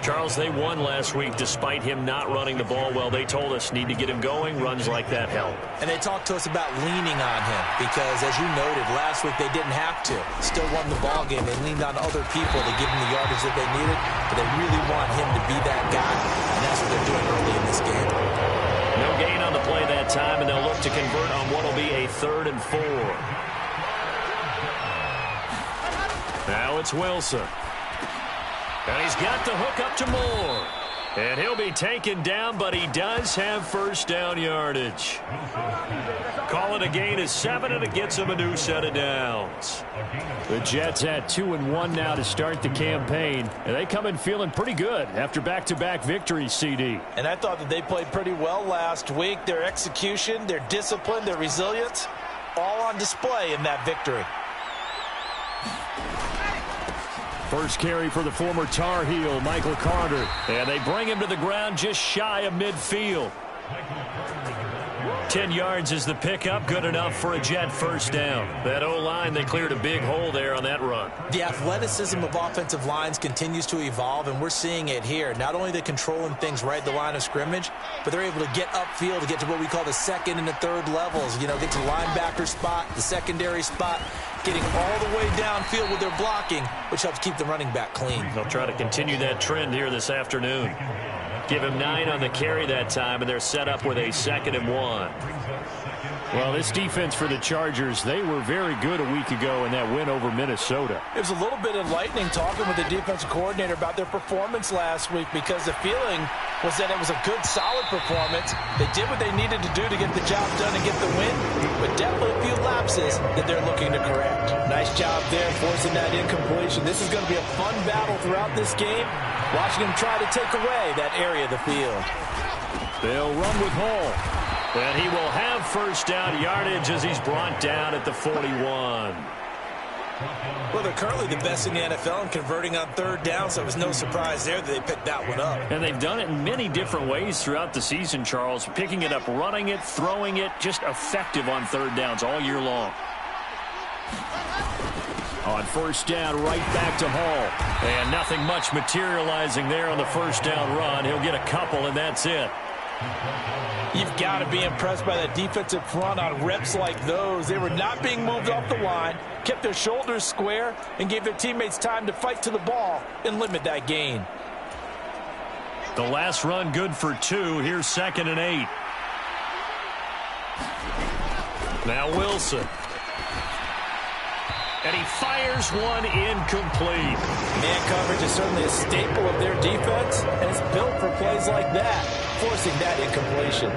Charles, they won last week despite him not running the ball well. They told us need to get him going. Runs like that help. And they talked to us about leaning on him because, as you noted, last week they didn't have to. Still won the ball game. They leaned on other people to give him the yardage that they needed, but they really want him to be that guy, and that's what they're doing early in this game. No gain on the play that time, and they'll look to convert on what will be a 3rd and 4. Now it's Wilson. And he's got the hook up to Moore. And he'll be taken down, but he does have first down yardage. Call it a gain of 7, and it gets him a new set of downs. The Jets at 2-1 now to start the campaign. And they come in feeling pretty good after back-to-back victories, CD. And I thought that they played pretty well last week. Their execution, their discipline, their resilience, all on display in that victory. First carry for the former Tar Heel, Michael Carter. And they bring him to the ground just shy of midfield. 10 yards is the pickup, good enough for a Jet first down. That O-line, they cleared a big hole there on that run. The athleticism of offensive lines continues to evolve, and we're seeing it here. Not only are they controlling things right at the line of scrimmage, but they're able to get upfield to get to what we call the 2nd and the 3rd levels. You know, get to linebacker spot, the secondary spot, getting all the way downfield with their blocking, which helps keep the running back clean. They'll try to continue that trend here this afternoon. Give him 9 on the carry that time, and they're set up with a 2nd and 1. Well, this defense for the Chargers, they were very good a week ago in that win over Minnesota. It was a little bit enlightening talking with the defensive coordinator about their performance last week because the feeling was that it was a good, solid performance. They did what they needed to do to get the job done and get the win, but definitely a few lapses that they're looking to correct. Nice job there forcing that incompletion. This is going to be a fun battle throughout this game, watching them try to take away that area of the field. They'll run with Hall. And he will have first down yardage as he's brought down at the 41. Well, they're currently the best in the NFL in converting on 3rd down, so it was no surprise there that they picked that one up. And they've done it in many different ways throughout the season, Charles. Picking it up, running it, throwing it, just effective on 3rd downs all year long. On first down, right back to Hall. And nothing much materializing there on the first down run. He'll get a couple, and that's it. You've got to be impressed by that defensive front on reps like those. They were not being moved off the line, kept their shoulders square, and gave their teammates time to fight to the ball and limit that gain. The last run good for 2. Here's 2nd and 8. Now Wilson. And he fires one incomplete. Man coverage is certainly a staple of their defense, and it's built for plays like that, forcing that incompletion.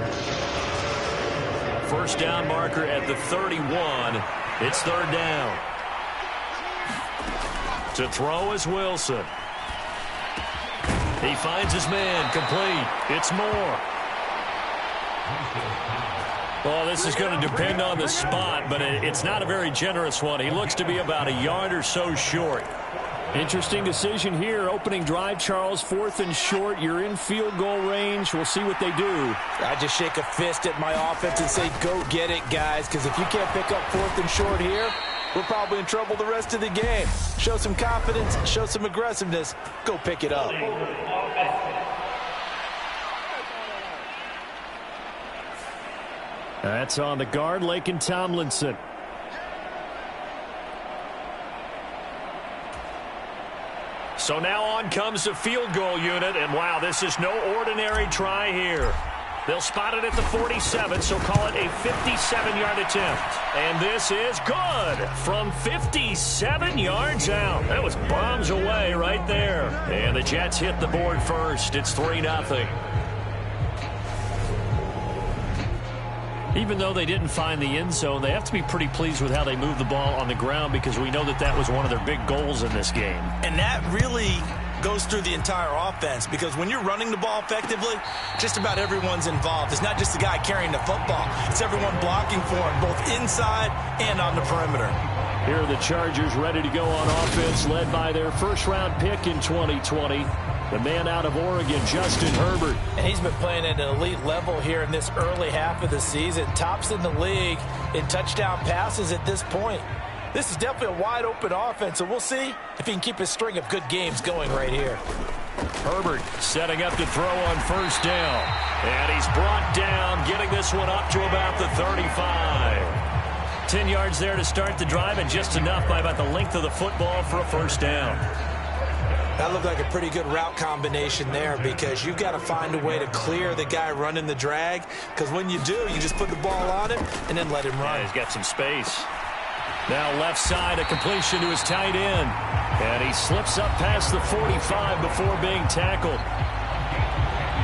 First down marker at the 31. It's 3rd down. To throw is Wilson. He finds his man, complete. It's Moore. Well, this is going to depend on the spot, but it's not a very generous one. He looks to be about a yard or so short. Interesting decision here. Opening drive, Charles, 4th and short. You're in field goal range. We'll see what they do. I just shake a fist at my offense and say, go get it, guys, because if you can't pick up 4th and short here, we're probably in trouble the rest of the game. Show some confidence, show some aggressiveness, go pick it up. That's on the guard, Laken Tomlinson. So now on comes the field goal unit, and wow, this is no ordinary try here. They'll spot it at the 47, so call it a 57-yard attempt. And this is good from 57 yards out. That was bombs away right there. And the Jets hit the board first. It's 3-0. Even though they didn't find the end zone, they have to be pretty pleased with how they moved the ball on the ground because we know that that was one of their big goals in this game. And that really goes through the entire offense because when you're running the ball effectively, just about everyone's involved. It's not just the guy carrying the football. It's everyone blocking for him, both inside and on the perimeter. Here are the Chargers ready to go on offense, led by their first-round pick in 2020. The man out of Oregon, Justin Herbert. And he's been playing at an elite level here in this early half of the season. Tops in the league in touchdown passes at this point. This is definitely a wide-open offense, so we'll see if he can keep his string of good games going right here. Herbert setting up to throw on first down. And he's brought down, getting this one up to about the 35. 10 yards there to start the drive, and just enough by about the length of the football for a first down. That looked like a pretty good route combination there because you've got to find a way to clear the guy running the drag because when you do, you just put the ball on him and then let him run. Yeah, he's got some space. Now left side, a completion to his tight end. And he slips up past the 45 before being tackled.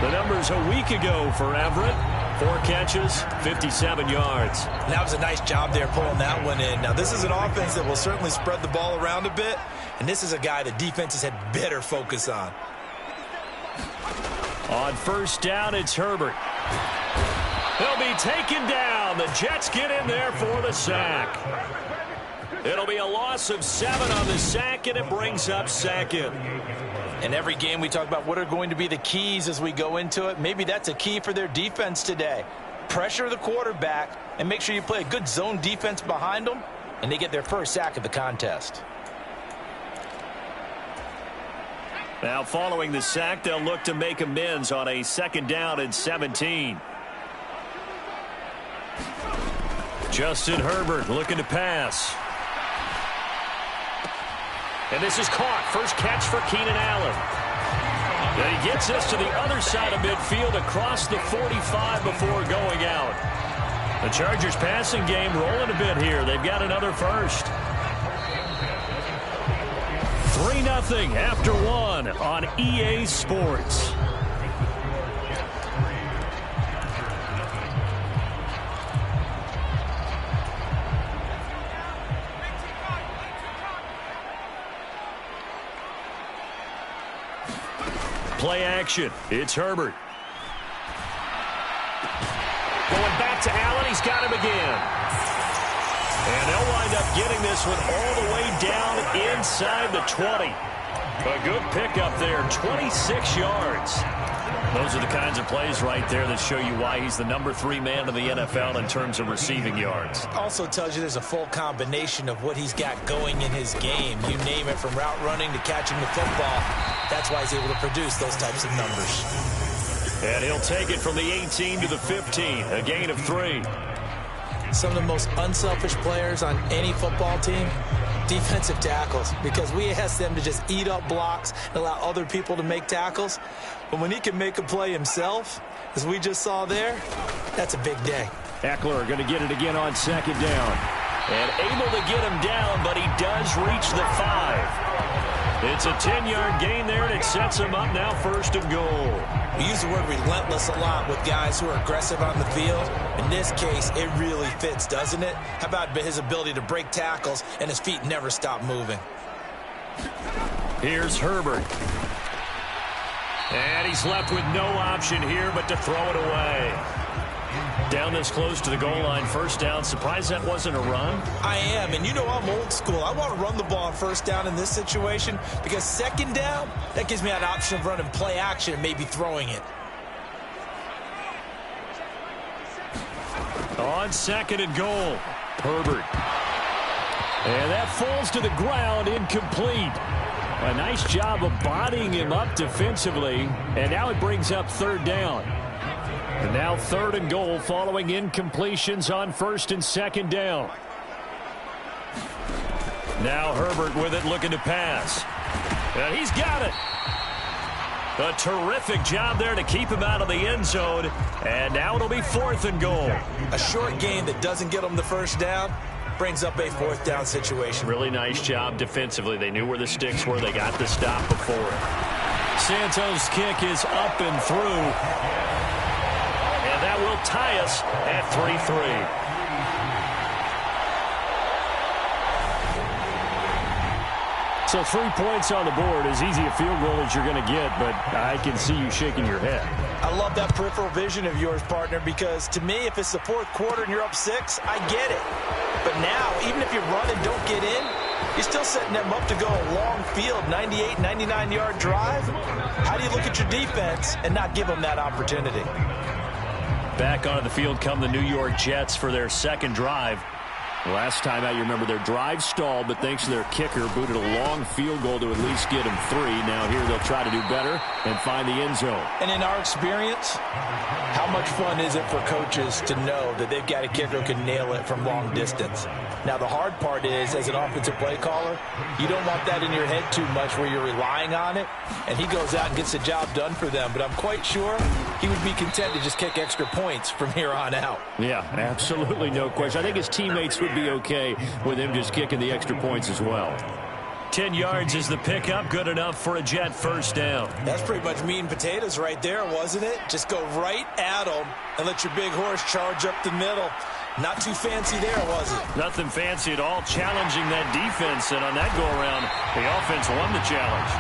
The numbers a week ago for Everett. 4 catches, 57 yards. And that was a nice job there pulling that one in. Now, this is an offense that will certainly spread the ball around a bit. And this is a guy that defenses had better focus on. On first down, it's Herbert. He'll be taken down. The Jets get in there for the sack. It'll be a loss of 7 on the sack, and it brings up second. In every game, we talk about what are going to be the keys as we go into it. Maybe that's a key for their defense today. Pressure the quarterback and make sure you play a good zone defense behind them, and they get their first sack of the contest. Now, following the sack, they'll look to make amends on a 2nd down and 17. Justin Herbert looking to pass. And this is caught. First catch for Keenan Allen. And he gets this to the other side of midfield across the 45 before going out. The Chargers passing game rolling a bit here. They've got another first. 3-0 after 1 on EA Sports. Play action. It's Herbert. Going back to Allen. He's got him again. And they'll wind up getting this one all the way down inside the 20. A good pickup there. 26 yards. Those are the kinds of plays right there that show you why he's the number 3 man in the NFL in terms of receiving yards. Also tells you there's a full combination of what he's got going in his game. You name it, from route running to catching the football. That's why he's able to produce those types of numbers. And he'll take it from the 18 to the 15, a gain of 3. Some of the most unselfish players on any football team, defensive tackles, because we ask them to just eat up blocks and allow other people to make tackles. But when he can make a play himself, as we just saw there, that's a big day. Eckler going to get it again on 2nd down. And able to get him down, but he does reach the 5. It's a 10-yard gain there, and it sets him up now 1st and goal. We use the word relentless a lot with guys who are aggressive on the field. In this case, it really fits, doesn't it? How about his ability to break tackles and his feet never stop moving? Here's Herbert. And he's left with no option here but to throw it away. Down this close to the goal line, 1st down. Surprised that wasn't a run? I am, and you know I'm old school. I want to run the ball on 1st down in this situation because 2nd down, that gives me an option of running play action and maybe throwing it. On 2nd and goal, Herbert. And that falls to the ground, incomplete. A nice job of bodying him up defensively, and now it brings up 3rd down. And now 3rd and goal following incompletions on 1st and 2nd down. Now Herbert with it, looking to pass. And he's got it. A terrific job there to keep him out of the end zone. And now it'll be 4th and goal. A short gain that doesn't get them the first down brings up a 4th down situation. Really nice job defensively. They knew where the sticks were. They got the stop before it. Santos' kick is up and through. And that will tie us at 3-3. So 3 points on the board, as easy a field goal as you're going to get, but I can see you shaking your head. I love that peripheral vision of yours, partner, because to me, if it's the 4th quarter and you're up 6, I get it. But now, even if you run and don't get in, you're still setting them up to go a long field, 98, 99-yard drive. How do you look at your defense and not give them that opportunity? Back onto the field come the New York Jets for their second drive. Last time out, you remember their drive stalled, but thanks to their kicker, booted a long field goal to at least get them 3. Now here they'll try to do better and find the end zone. And in our experience, how much fun is it for coaches to know that they've got a kicker who can nail it from long distance? Now, the hard part is, as an offensive play caller, you don't want that in your head too much where you're relying on it, and he goes out and gets the job done for them. But I'm quite sure he would be content to just kick extra points from here on out. Yeah, absolutely no question. I think his teammates would be okay with him just kicking the extra points as well. 10 yards is the pickup, good enough for a Jet first down. That's pretty much meat and potatoes right there, wasn't it? Just go right at them and let your big horse charge up the middle. Not too fancy there, was it? Nothing fancy at all, challenging that defense, and on that go-around, the offense won the challenge.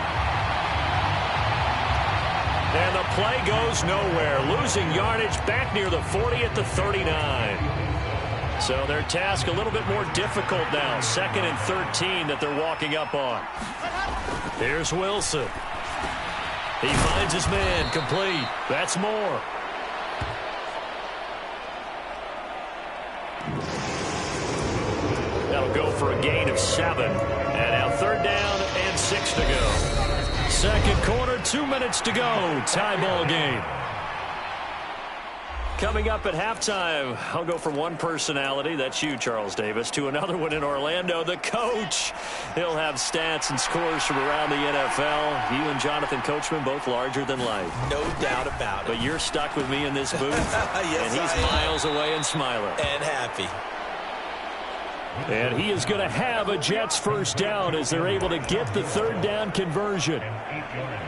And the play goes nowhere, losing yardage back near the 40 at the 39. So their task a little bit more difficult now. 2nd and 13 that they're walking up on. Here's Wilson. He finds his man, complete. That's more. That'll go for a gain of 7. And now 3rd down and 6 to go. Second quarter, 2 minutes to go. Tie ball game. Coming up at halftime, I'll go from one personality, that's you, Charles Davis, to another one in Orlando, the coach. He'll have stats and scores from around the NFL. You and Jonathan Coachman, both larger than life. No doubt about it. But you're stuck with me in this booth, yes, and he's miles away and smiling. And happy. And he is going to have a Jets first down as they're able to get the 3rd down conversion.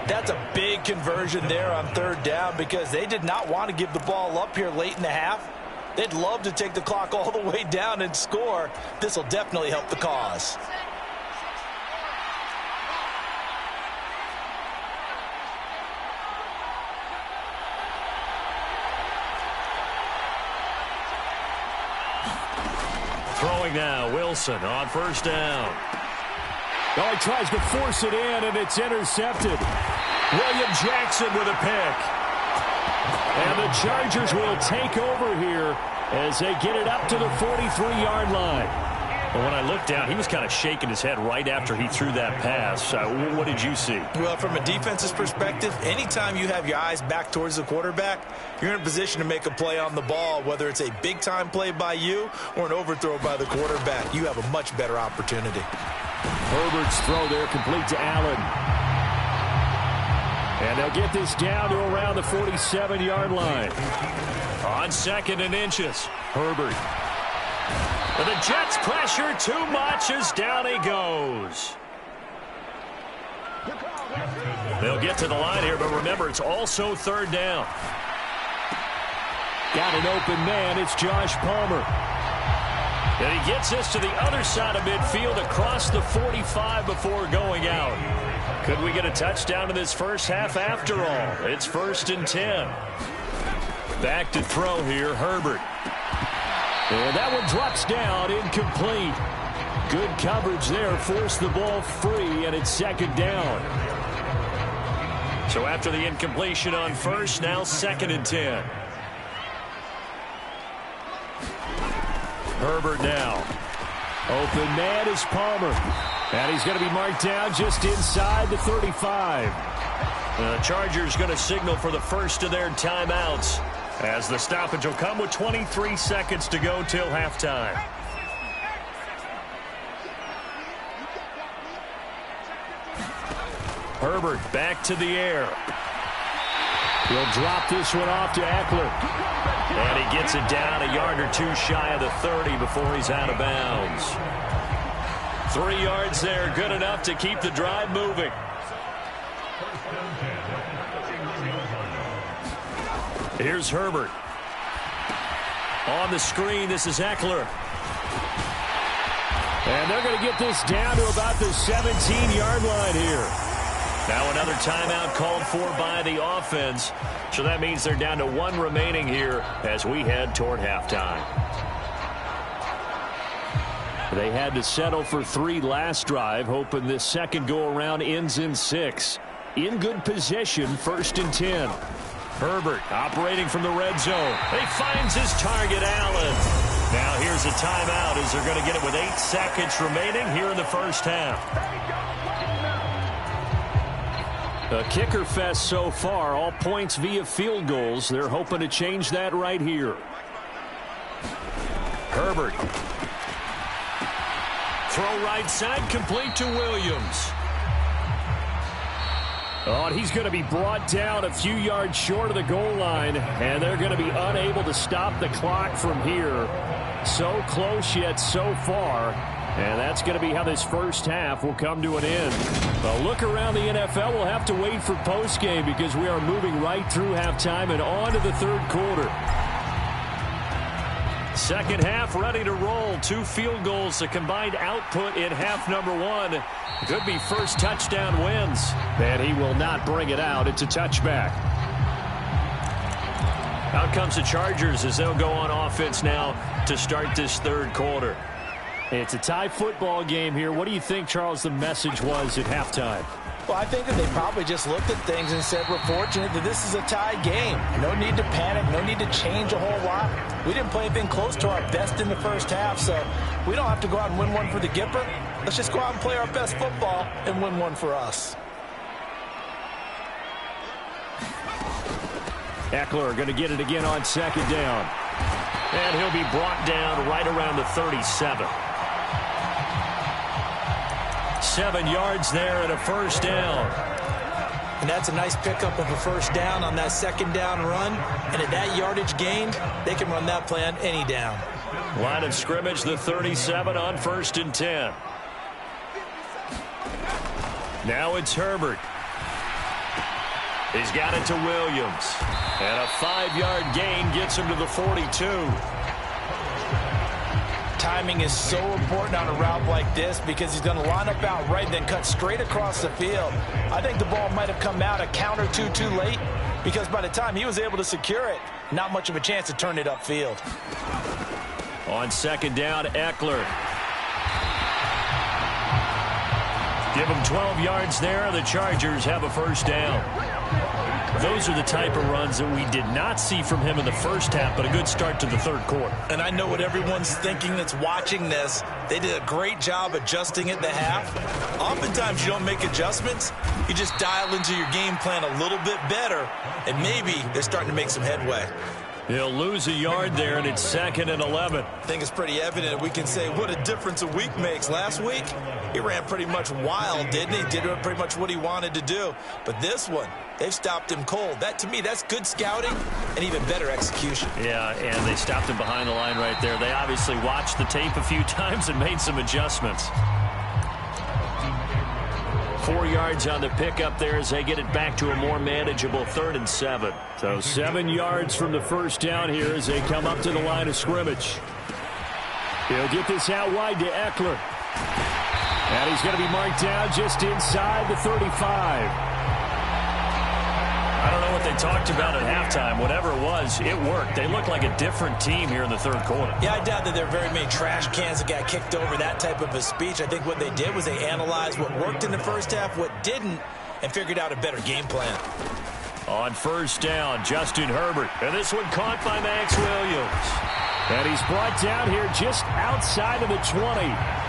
That's a big conversion there on 3rd down because they did not want to give the ball up here late in the half. They'd love to take the clock all the way down and score. This will definitely help the cause. Throwing now, Wilson on first down. Oh, he tries to force it in, and it's intercepted. William Jackson with a pick. And the Chargers will take over here as they get it up to the 43-yard line. Well, when I looked down, he was kind of shaking his head right after he threw that pass. What did you see? Well, from a defense's perspective, anytime you have your eyes back towards the quarterback, you're in a position to make a play on the ball, whether it's a big-time play by you or an overthrow by the quarterback. You have a much better opportunity. Herbert's throw there complete to Allen. And they'll get this down to around the 47-yard line. On 2nd and inches, Herbert. But the Jets pressure too much as down he goes. They'll get to the line here, but remember, it's also 3rd down. Got an open man. It's Josh Palmer. And he gets this to the other side of midfield across the 45 before going out. Could we get a touchdown in this first half after all? It's 1st and 10. Back to throw here, Herbert. And that one drops down, incomplete. Good coverage there, forced the ball free, and it's 2nd down. So after the incompletion on first, now 2nd and 10. Herbert now. Open man is Palmer. And he's going to be marked down just inside the 35. The Chargers going to signal for the first of their timeouts, as the stoppage will come with 23 seconds to go till halftime. Herbert back to the air. He'll drop this one off to Eckler. And he gets it down a yard or two shy of the 30 before he's out of bounds. 3 yards there, good enough to keep the drive moving. Here's Herbert. On the screen, this is Eckler. And they're going to get this down to about the 17-yard line here. Now another timeout called for by the offense. So that means they're down to 1 remaining here as we head toward halftime. They had to settle for 3 last drive, hoping this second go-around ends in 6. In good position, 1st and 10. Herbert operating from the red zone. He finds his target, Allen. Now here's a timeout as they're going to get it with 8 seconds remaining here in the first half. A kicker fest so far, all points via field goals. They're hoping to change that right here. Herbert. Throw right side, complete to Williams. Oh, and he's going to be brought down a few yards short of the goal line, and they're going to be unable to stop the clock from here. So close yet so far, and that's going to be how this first half will come to an end. A look around the NFL, we'll have to wait for postgame because we are moving right through halftime and on to the third quarter. Second half ready to roll. 2 field goals, the combined output in half number 1. Could be first touchdown wins. And he will not bring it out. It's a touchback. Out comes the Chargers as they'll go on offense now to start this third quarter. It's a tie football game here. What do you think, Charles, the message was at halftime? Well, I think that they probably just looked at things and said, we're fortunate that this is a tie game. No need to panic. No need to change a whole lot. We didn't play anything close to our best in the first half, so we don't have to go out and win one for the Gipper. Let's just go out and play our best football and win one for us. Eckler going to get it again on second down. And he'll be brought down right around the 37. 7 yards there and a first down. And that's a nice pickup of a first down on that second down run. And at that yardage gained, they can run that play on any down. Line of scrimmage, the 37 on 1st and 10. Now it's Herbert. He's got it to Williams. And a 5-yard gain gets him to the 42. Timing is so important on a route like this because he's going to line up out right, then cut straight across the field. I think the ball might have come out a count or two too late because by the time he was able to secure it, not much of a chance to turn it upfield. On second down, Eckler. Give him 12 yards there. The Chargers have a first down. Those are the type of runs that we did not see from him in the first half, but a good start to the third quarter. And I know what everyone's thinking that's watching this. They did a great job adjusting at the half. Oftentimes you don't make adjustments. You just dial into your game plan a little bit better, and maybe they're starting to make some headway. He'll lose a yard there, and it's 2nd and 11. I think it's pretty evident. We can say what a difference a week makes. Last week, he ran pretty much wild, didn't he? Did pretty much what he wanted to do. But this one, they've stopped him cold. That, to me, that's good scouting and even better execution. Yeah, and they stopped him behind the line right there. They obviously watched the tape a few times and made some adjustments. 4 yards on the pickup there as they get it back to a more manageable 3rd and 7. So 7 yards from the first down here as they come up to the line of scrimmage. He'll get this out wide to Eckler. And he's going to be marked down just inside the 35. I don't know what they talked about at halftime. Whatever it was, it worked. They look like a different team here in the third quarter. Yeah, I doubt that there are very many trash cans that got kicked over that type of a speech. I think what they did was they analyzed what worked in the first half, what didn't, and figured out a better game plan. On first down, Justin Herbert. And this one caught by Max Williams. And he's brought down here just outside of the 20.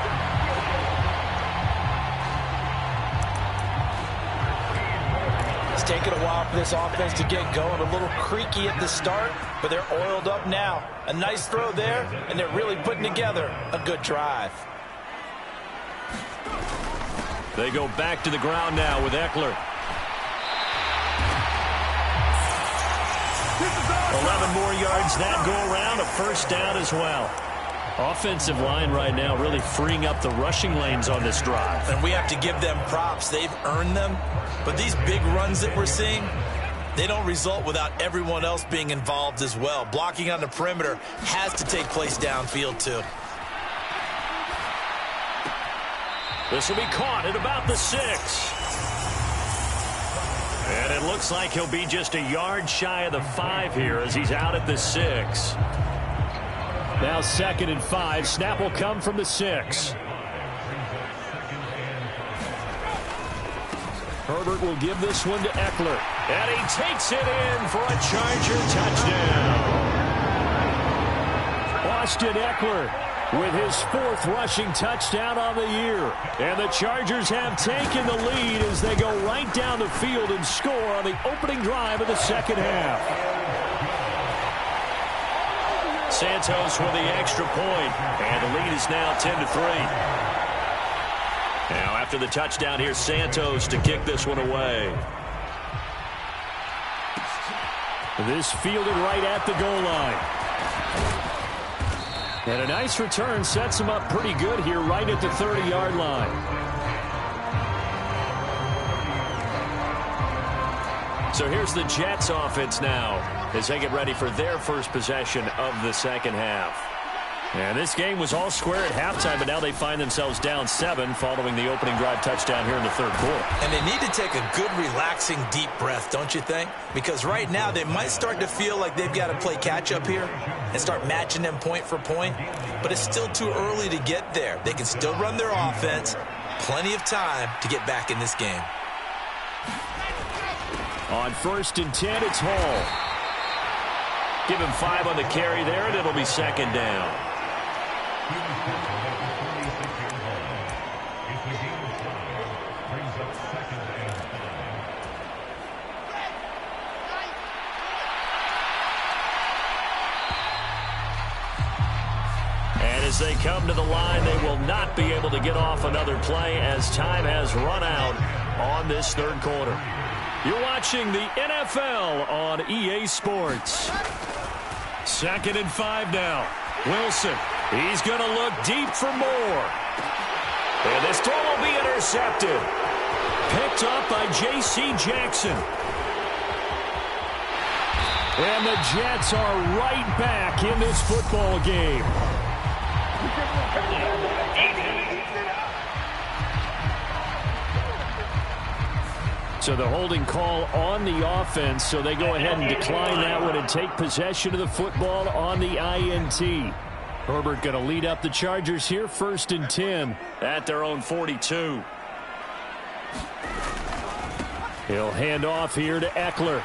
It's taken a while for this offense to get going. A little creaky at the start, but they're oiled up now. A nice throw there, and they're really putting together a good drive. They go back to the ground now with Eckler. 11 more yards that go around, a first down as well. Offensive line right now really freeing up the rushing lanes on this drive. And we have to give them props. They've earned them. But these big runs that we're seeing, they don't result without everyone else being involved as well. Blocking on the perimeter has to take place downfield too. This will be caught at about the 6. And it looks like he'll be just a yard shy of the 5 here as he's out at the 6. Now 2nd and 5. Snap will come from the 6. Herbert will give this one to Eckler. And he takes it in for a Charger touchdown. Austin Eckler with his 4th rushing touchdown on the year. And the Chargers have taken the lead as they go right down the field and score on the opening drive of the second half. Santos with the extra point, and the lead is now 10-3. Now after the touchdown, here's Santos to kick this one away. This fielded right at the goal line. And a nice return sets him up pretty good here right at the 30-yard line. So here's the Jets offense now as they get ready for their first possession of the second half. And this game was all square at halftime, but now they find themselves down 7 following the opening drive touchdown here in the third quarter. And they need to take a good, relaxing, deep breath, don't you think? Because right now they might start to feel like they've got to play catch-up here and start matching them point for point. But it's still too early to get there. They can still run their offense. Plenty of time to get back in this game. On 1st and 10, it's Hall. Give him 5 on the carry there, and it'll be 2nd down. And as they come to the line, they will not be able to get off another play as time has run out on this third quarter. You're watching the NFL on EA Sports. 2nd and 5 now. Wilson, he's going to look deep for more. And this throw will be intercepted. Picked up by J.C. Jackson. And the Jets are right back in this football game. So the holding call on the offense, so they go ahead and decline that one and take possession of the football on the INT. Herbert going to lead up the Chargers here, 1st and 10 at their own 42. He'll hand off here to Eckler.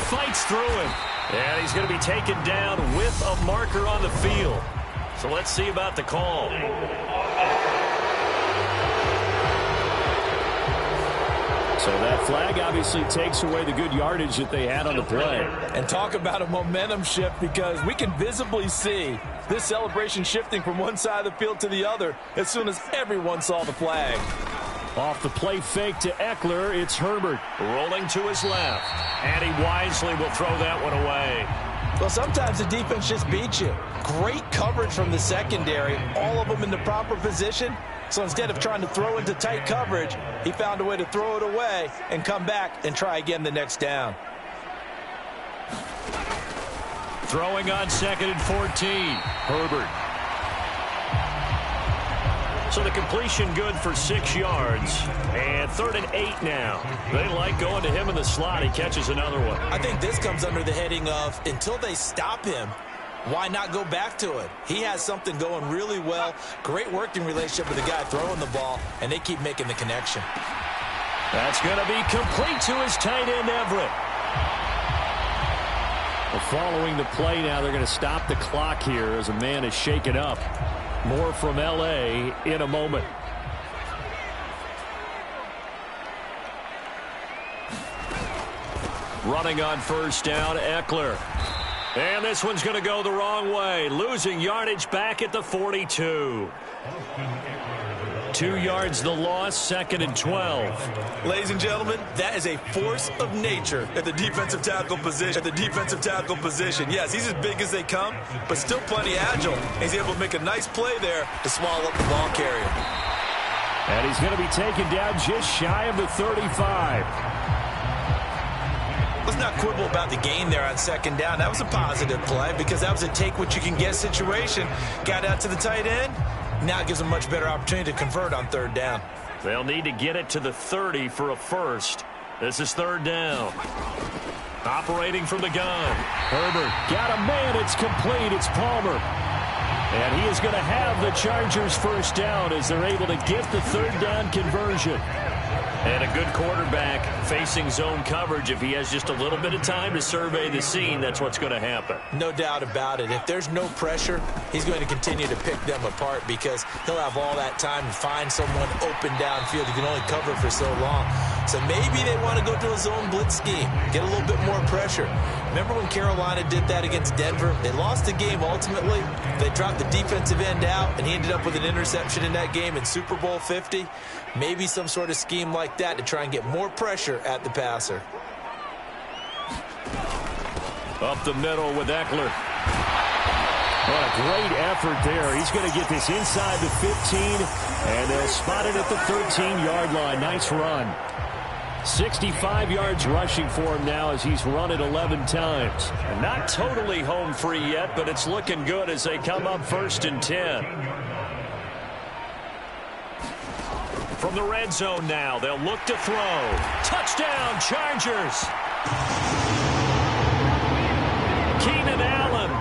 Fights through him. And he's going to be taken down with a marker on the field. So let's see about the call. So that flag obviously takes away the good yardage that they had on the play. And talk about a momentum shift, because we can visibly see this celebration shifting from one side of the field to the other as soon as everyone saw the flag. Off the play fake to Eckler, it's Herbert. Rolling to his left. And he wisely will throw that one away. Well, sometimes the defense just beats you. Great coverage from the secondary, all of them in the proper position. So instead of trying to throw into tight coverage, he found a way to throw it away and come back and try again the next down. Throwing on 2nd and 14. Herbert. So the completion good for 6 yards. And 3rd and 8 now. They like going to him in the slot. He catches another one. I think this comes under the heading of, until they stop him, why not go back to it? He has something going really well. Great working relationship with the guy throwing the ball, and they keep making the connection. That's going to be complete to his tight end, Everett. Well, following the play now, they're going to stop the clock here as a man is shaken up. More from L.A. in a moment. Running on 1st down, Eckler. And this one's going to go the wrong way. Losing yardage back at the 42. 2 2 yards the loss, 2nd and 12. Ladies and gentlemen, that is a force of nature at the defensive tackle position. Yes, he's as big as they come, but still plenty agile. He's able to make a nice play there to swallow up the ball carrier. And he's going to be taken down just shy of the 35. Let's not quibble about the gain there on 2nd down. That was a positive play because that was a take-what-you-can-get situation. Got out to the tight end. Now it gives them a much better opportunity to convert on 3rd down. They'll need to get it to the 30 for a first. This is 3rd down. Operating from the gun. Herbert got a man. It's complete. It's Palmer. And he is going to have the Chargers first down as they're able to get the 3rd down conversion. And a good quarterback facing zone coverage. If he has just a little bit of time to survey the scene, that's what's going to happen. No doubt about it. If there's no pressure, he's going to continue to pick them apart because he'll have all that time to find someone open downfield. He can only cover for so long. So maybe they want to go to a zone blitz scheme, get a little bit more pressure. Remember when Carolina did that against Denver? They lost the game ultimately. They dropped the defensive end out, and he ended up with an interception in that game in Super Bowl 50. Maybe some sort of scheme like that to try and get more pressure at the passer. Up the middle with Eckler. What a great effort there. He's going to get this inside the 15, and they'll spot it at the 13-yard line. Nice run. 65 yards rushing for him now as he's run it 11 times. Not totally home free yet, but it's looking good as they come up 1st and 10. From the red zone now, they'll look to throw. Touchdown, Chargers! Keenan Allen,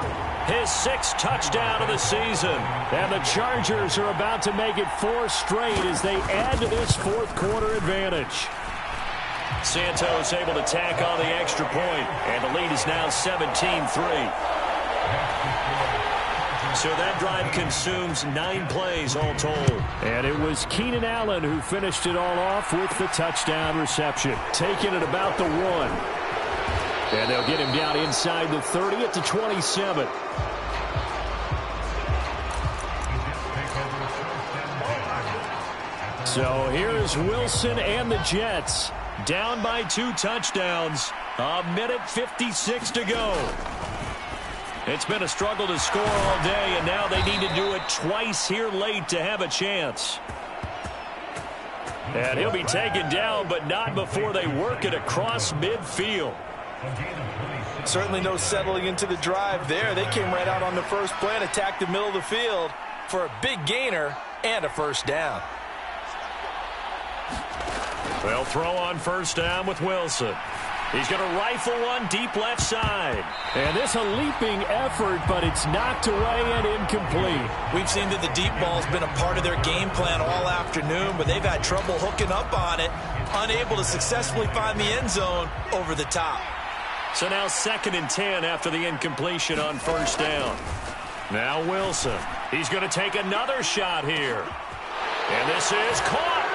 his 6th touchdown of the season. And the Chargers are about to make it 4 straight as they add to this 4th quarter advantage. Santos able to tack on the extra point, and the lead is now 17-3. So that drive consumes 9 plays all told. And it was Keenan Allen who finished it all off with the touchdown reception, taking it about the 1. And they'll get him down inside the 30 at the 27. So here's Wilson and the Jets. Down by 2 touchdowns. 1:56 to go. It's been a struggle to score all day, and now they need to do it twice here late to have a chance. And he'll be taken down, but not before they work it across midfield. Certainly no settling into the drive there. They came right out on the first play and attacked the middle of the field for a big gainer and a first down. They'll throw on 1st down with Wilson. He's going to rifle one deep left side. And this a leaping effort, but it's knocked away and incomplete. We've seen that the deep ball's been a part of their game plan all afternoon, but they've had trouble hooking up on it, unable to successfully find the end zone over the top. So now 2nd and 10 after the incompletion on 1st down. Now Wilson. He's going to take another shot here. And this is caught.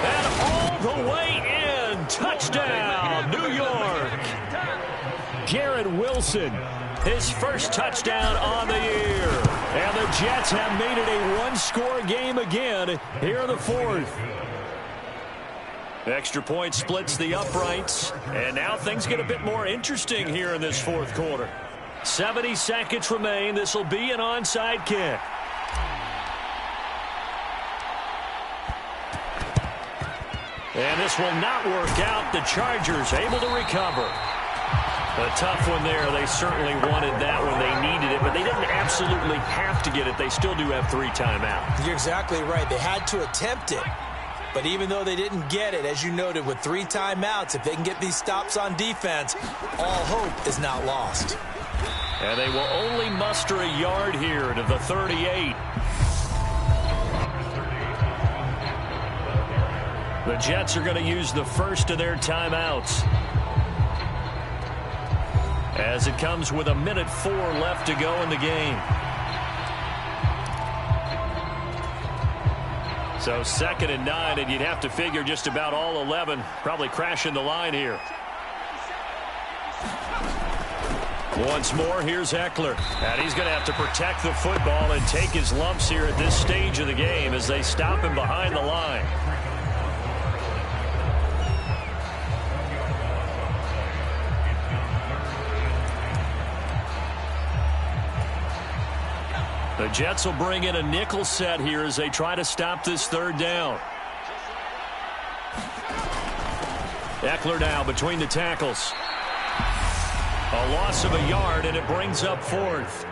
And all the way in. Touchdown, New York. Garrett Wilson, his 1st touchdown on the year. And the Jets have made it a 1-score game again here in the 4th. Extra point splits the uprights. And now things get a bit more interesting here in this 4th quarter. 70 seconds remain. This will be an onside kick. And this will not work out. The Chargers able to recover. A tough one there. They certainly wanted that when they needed it, but they didn't absolutely have to get it. They still do have 3 timeouts. You're exactly right. They had to attempt it. But even though they didn't get it, as you noted, with 3 timeouts, if they can get these stops on defense, all hope is not lost. And they will only muster a yard here to the 38. The Jets are going to use the first of their timeouts, as it comes with 1:04 left to go in the game. So 2nd and 9, and you'd have to figure just about all 11 probably crashing the line here. Once more, here's Eckler. And he's going to have to protect the football and take his lumps here at this stage of the game as they stop him behind the line. The Jets will bring in a nickel set here as they try to stop this third down. Eckler now between the tackles. A loss of a yard, and it brings up fourth.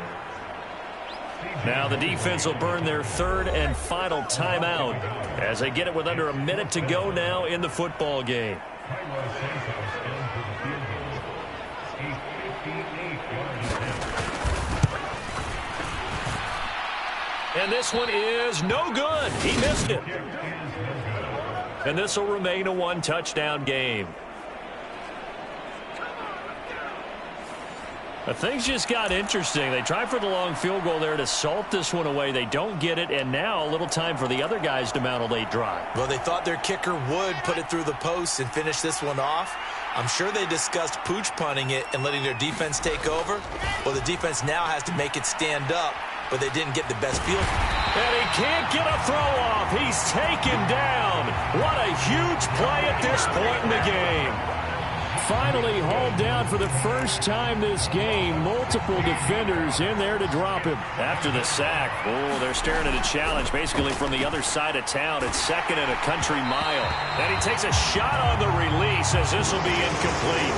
Now the defense will burn their third and final timeout as they get it with under a minute to go now in the football game. And this one is no good. He missed it. And this will remain a one-touchdown game. But things just got interesting. They tried for the long field goal there to salt this one away. They don't get it, and now a little time for the other guys to mount a late drive. Well, they thought their kicker would put it through the post and finish this one off. I'm sure they discussed pooch punting it and letting their defense take over. Well, the defense now has to make it stand up, but they didn't get the best field. And he can't get a throw off. He's taken down. What a huge play at this point in the game. Finally hauled down for the first time this game. Multiple defenders in there to drop him. After the sack, they're staring at a challenge basically from the other side of town. It's second and a country mile. And he takes a shot on the release as this will be incomplete.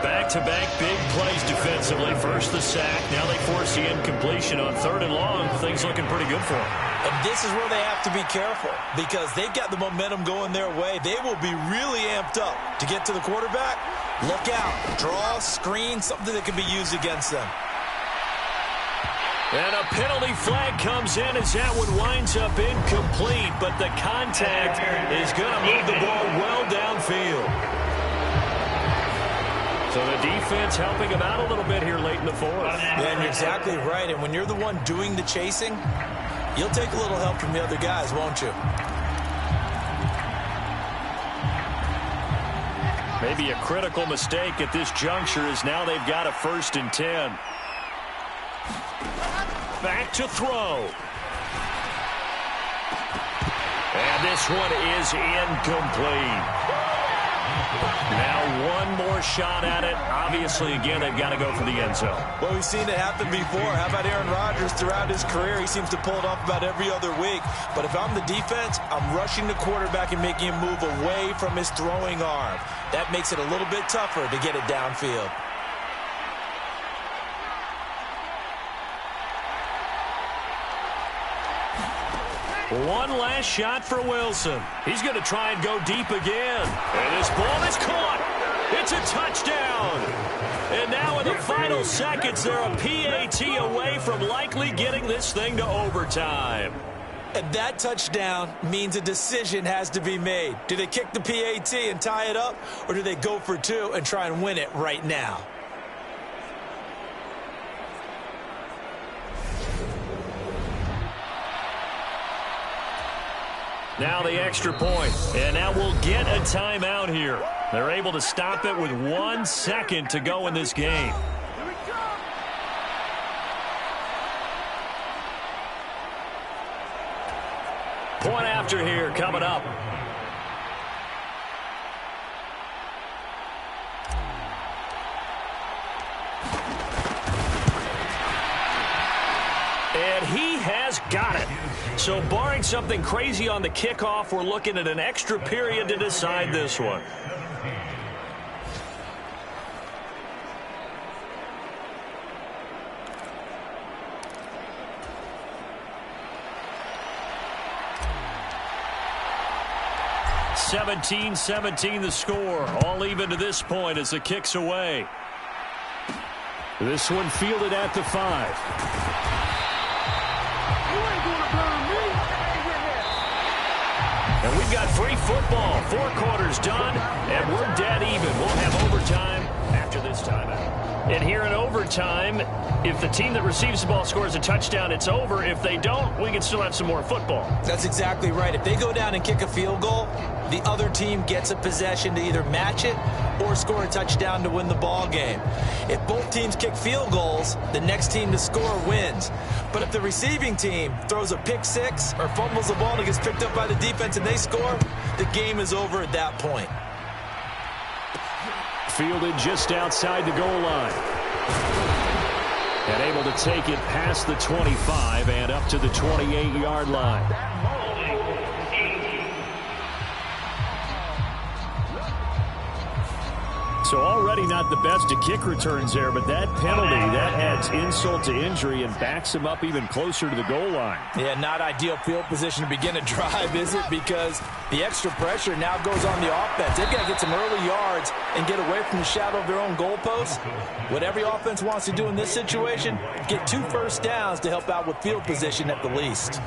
Back-to-back big plays defensively. First the sack. Now they force the incompletion on third and long. Things looking pretty good for them. And this is where they have to be careful because they've got the momentum going their way. They will be really amped up to get to the quarterback. Look out. Draw, screen, something that can be used against them. And a penalty flag comes in as that one winds up incomplete, but the contact is going to move the ball well downfield. So the defense helping him out a little bit here late in the fourth. Yeah, and you're exactly right. And when you're the one doing the chasing, you'll take a little help from the other guys, won't you? Maybe a critical mistake at this juncture as now they've got a 1st and 10. Back to throw. And this one is incomplete. Now one more shot at it. Obviously, again, they've got to go for the end zone. Well, we've seen it happen before. How about Aaron Rodgers throughout his career? He seems to pull it off about every other week. But if I'm the defense, I'm rushing the quarterback and making him move away from his throwing arm. That makes it a little bit tougher to get it downfield. One last shot for Wilson. He's going to try and go deep again. And this ball is caught. It's a touchdown. And now in the final seconds, they're a PAT away from likely getting this thing to overtime. And that touchdown means a decision has to be made. Do they kick the PAT and tie it up, or do they go for two and try and win it right now? Now the extra point, and now we'll get a timeout here. They're able to stop it with 1 second to go in this game. Point after here coming up. And he has got it. So barring something crazy on the kickoff, we're looking at an extra period to decide this one. (17-17) the score. All even to this point as the kick's away. This one fielded at the 5. And we've got free football. 4 quarters done, and we're dead even. We'll have overtime after this timeout. And here in overtime, if the team that receives the ball scores a touchdown, it's over. If they don't, we can still have some more football. That's exactly right. If they go down and kick a field goal, the other team gets a possession to either match it or score a touchdown to win the ball game. If both teams kick field goals, the next team to score wins. But if the receiving team throws a pick six or fumbles the ball and gets picked up by the defense and they score, the game is over at that point. Fielded just outside the goal line. And able to take it past the 25 and up to the 28-yard line. So already not the best to kick returns there, but that penalty, that adds insult to injury and backs him up even closer to the goal line. Yeah, not ideal field position to begin a drive, is it? Because the extra pressure now goes on the offense. They've got to get some early yards and get away from the shadow of their own goalposts. What every offense wants to do in this situation, get 2 first downs to help out with field position at the least.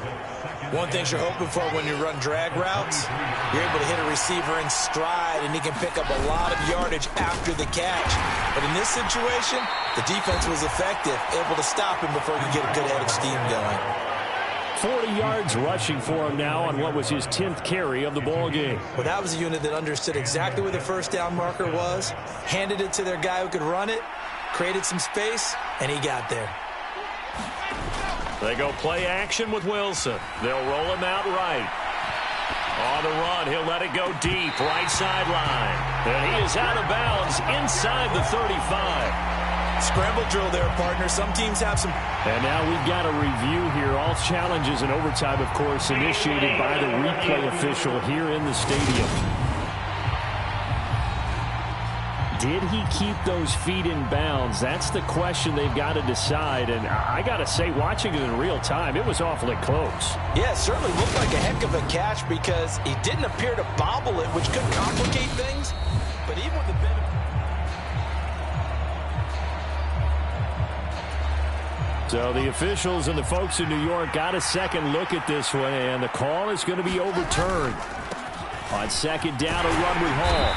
One thing you're hoping for when you run drag routes, you're able to hit a receiver in stride, and he can pick up a lot of yardage after the catch. But in this situation, the defense was effective, able to stop him before he could get a good head of steam going. 40 yards rushing for him now on what was his 10th carry of the ball game. Well, that was a unit that understood exactly where the first down marker was, handed it to their guy who could run it, created some space, and he got there. They go play action with Wilson. They'll roll him out right. On the run, he'll let it go deep, right sideline. And he is out of bounds inside the 35. Scramble drill there, partner. Some teams have some. And now we've got a review here. All challenges in overtime, of course, initiated by the replay official here in the stadium. Did he keep those feet in bounds? That's the question they've got to decide. And I got to say, watching it in real time, it was awfully close. Yeah, it certainly looked like a heck of a catch because he didn't appear to bobble it, which could complicate things. But even with the bit of... So the officials and the folks in New York got a second look at this one, and the call is going to be overturned. On second down, a run with Hall.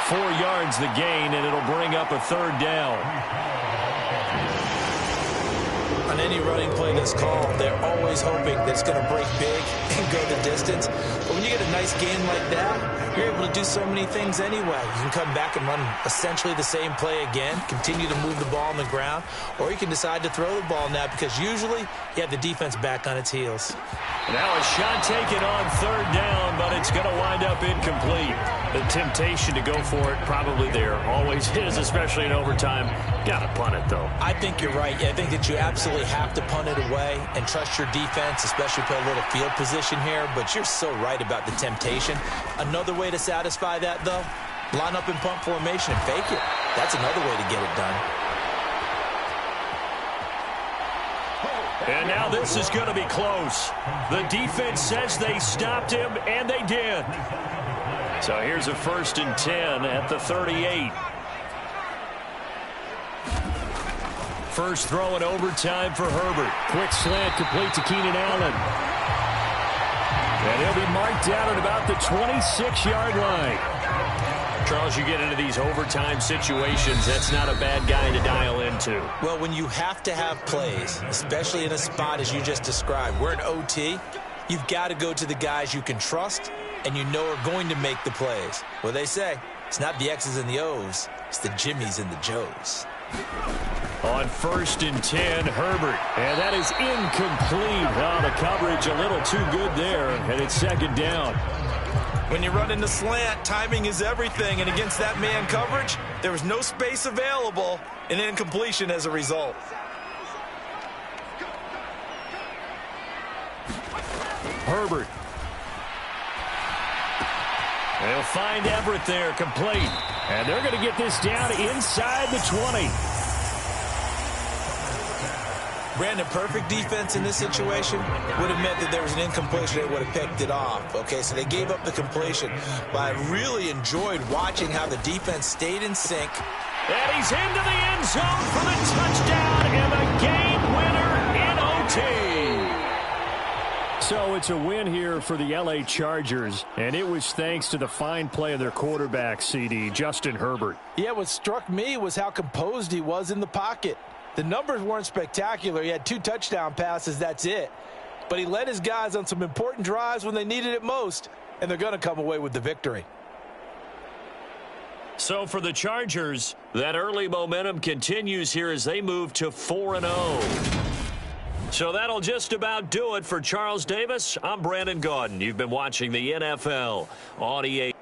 4 yards the gain, and it'll bring up a third down. On any running play that's called, they're always hoping that it's going to break big and go the distance. But when you get a nice gain like that, you're able to do so many things anyway. You can come back and run essentially the same play again, continue to move the ball on the ground, or you can decide to throw the ball now because usually you have the defense back on its heels. Now a shot taken on third down, but it's going to wind up incomplete. The temptation to go for it probably there. Always is, especially in overtime. Got to punt it, though. I think you're right. I think that you absolutely have to punt it away and trust your defense, especially play a little field position here. But you're so right about the temptation. Another way to satisfy that, though, line up in punt formation and fake it. That's another way to get it done. And now this is going to be close. The defense says they stopped him, and they did. So here's a 1st and 10 at the 38. First throw in overtime for Herbert. Quick slant complete to Keenan Allen. And he'll be marked down at about the 26-yard line. Charles, you get into these overtime situations, that's not a bad guy to dial into. Well, when you have to have plays, especially in a spot as you just described, we're in OT, you've got to go to the guys you can trust and you know are going to make the plays. Well, they say it's not the X's and the O's, it's the Jimmies and the Joes. On 1st and 10, Herbert. And that is incomplete. Oh, the coverage a little too good there, and it's second down. When you run in the slant, timing is everything, and against that man coverage, there was no space available, and incompletion as a result. Herbert. They'll find Everett there, complete. And they're going to get this down inside the 20. Brandon, perfect defense in this situation would have meant that there was an incompletion. They would have picked it off. Okay, so they gave up the completion. But I really enjoyed watching how the defense stayed in sync. And he's into the end zone for the touchdown and the game winner in OT. So it's a win here for the L.A. Chargers, and it was thanks to the fine play of their quarterback, CD, Justin Herbert. Yeah, what struck me was how composed he was in the pocket. The numbers weren't spectacular. He had 2 touchdown passes, that's it. But he led his guys on some important drives when they needed it most, and they're going to come away with the victory. So for the Chargers, that early momentum continues here as they move to 4-0. So that'll just about do it for Charles Davis. I'm Brandon Gaudin. You've been watching the NFL on EA.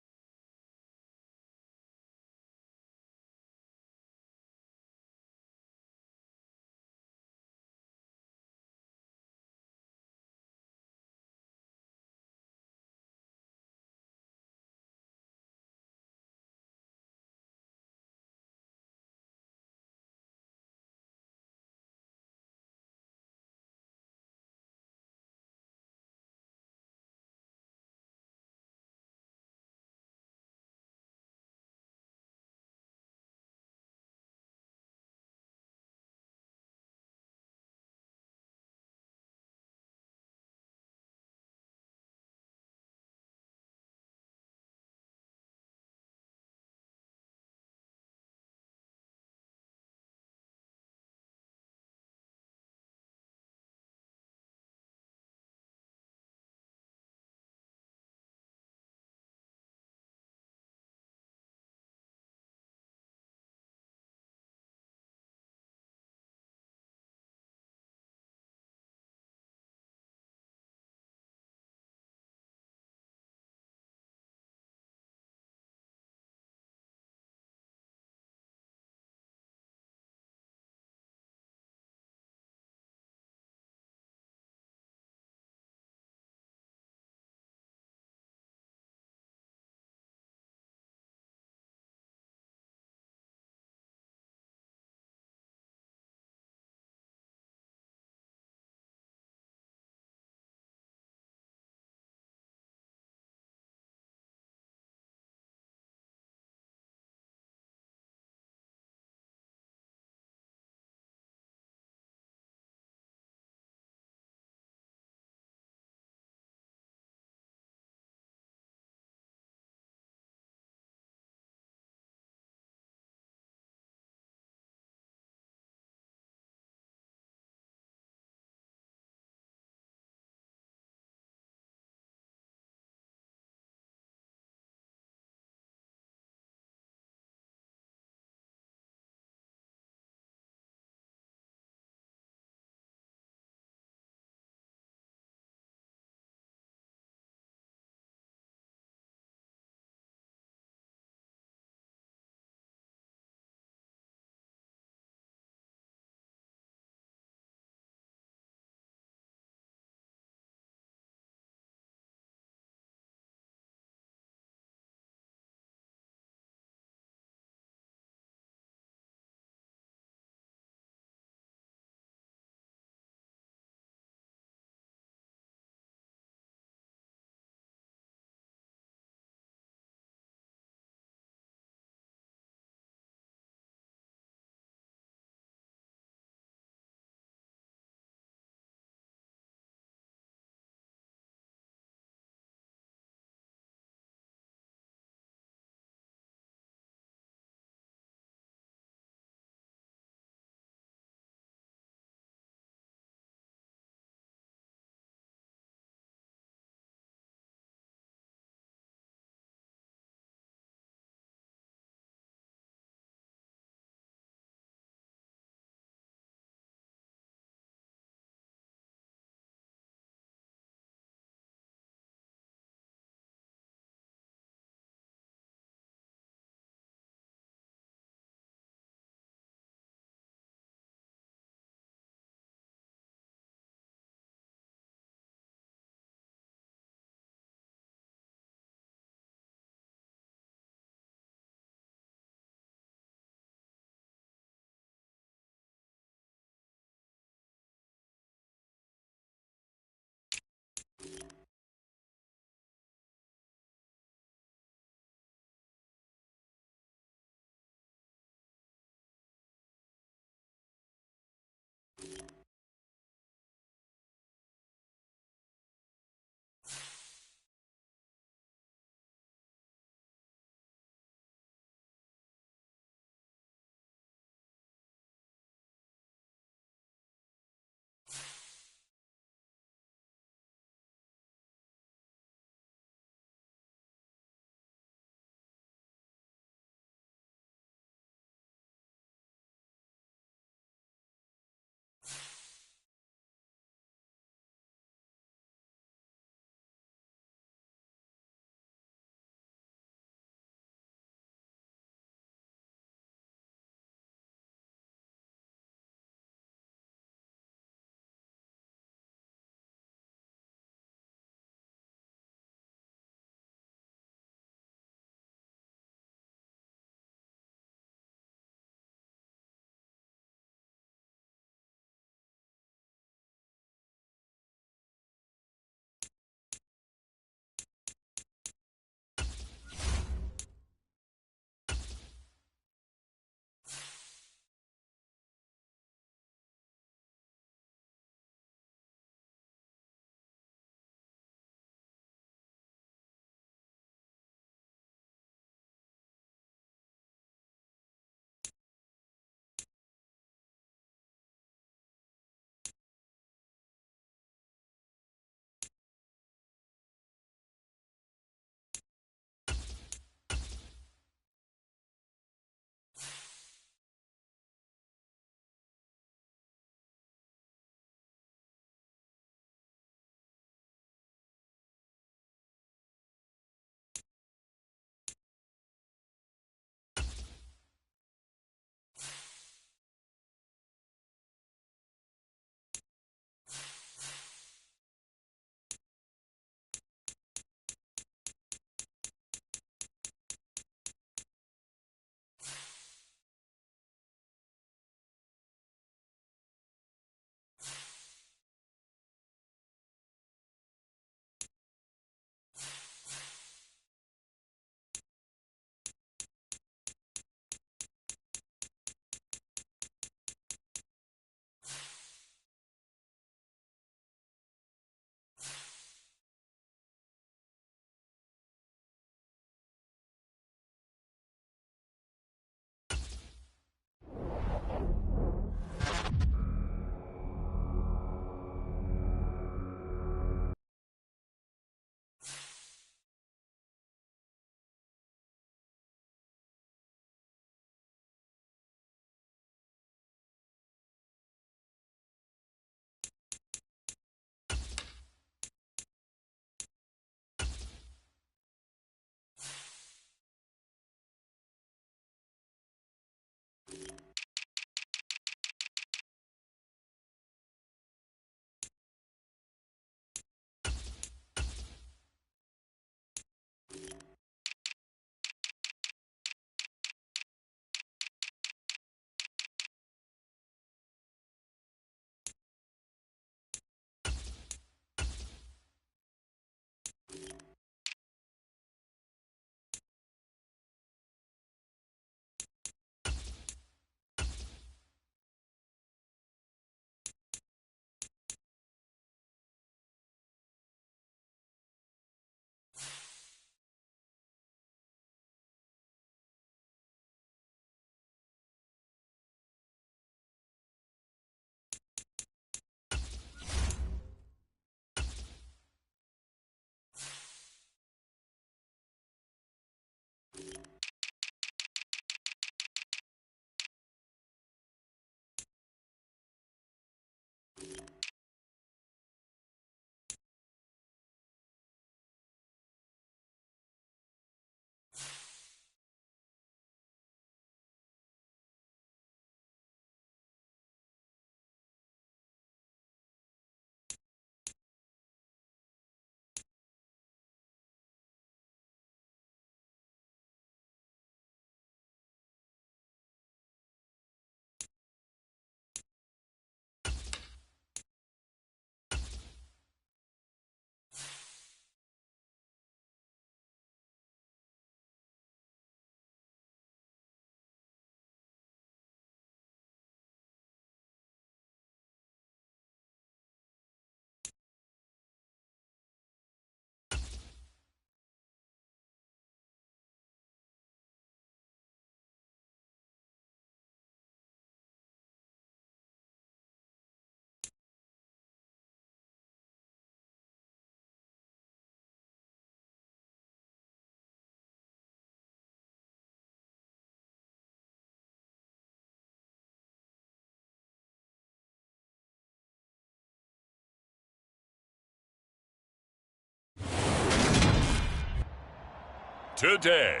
today.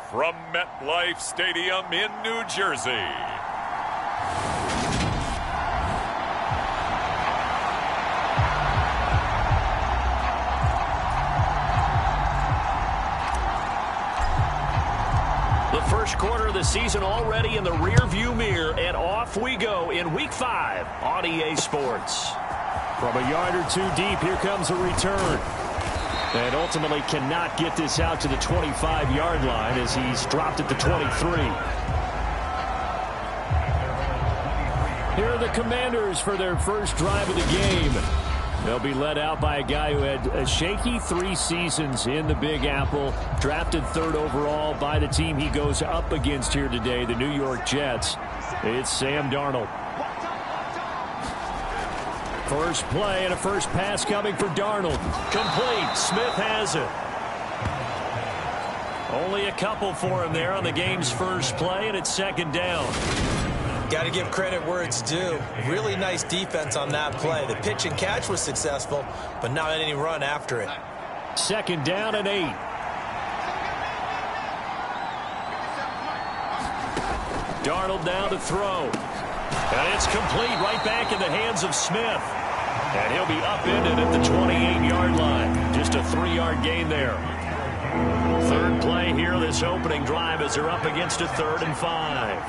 From MetLife Stadium in New Jersey, the first quarter of the season already in the rearview mirror, and off we go in Week 5 on EA Sports. From a yard or two deep, here comes a return. And ultimately cannot get this out to the 25-yard line as he's dropped at the 23. Here are the Commanders for their first drive of the game. They'll be led out by a guy who had a shaky 3 seasons in the Big Apple, drafted 3rd overall by the team he goes up against here today, the New York Jets. It's Sam Darnold. First play and a first pass coming for Darnold. Complete. Smith has it. Only a couple for him there on the game's first play, and it's 2nd down. Got to give credit where it's due. Really nice defense on that play. The pitch and catch was successful, but not any run after it. 2nd down and 8. Darnold now to throw. And it's complete right back in the hands of Smith. And he'll be upended at the 28-yard line. Just a 3-yard gain there. 3rd play here, this opening drive, as they're up against a 3rd and 5.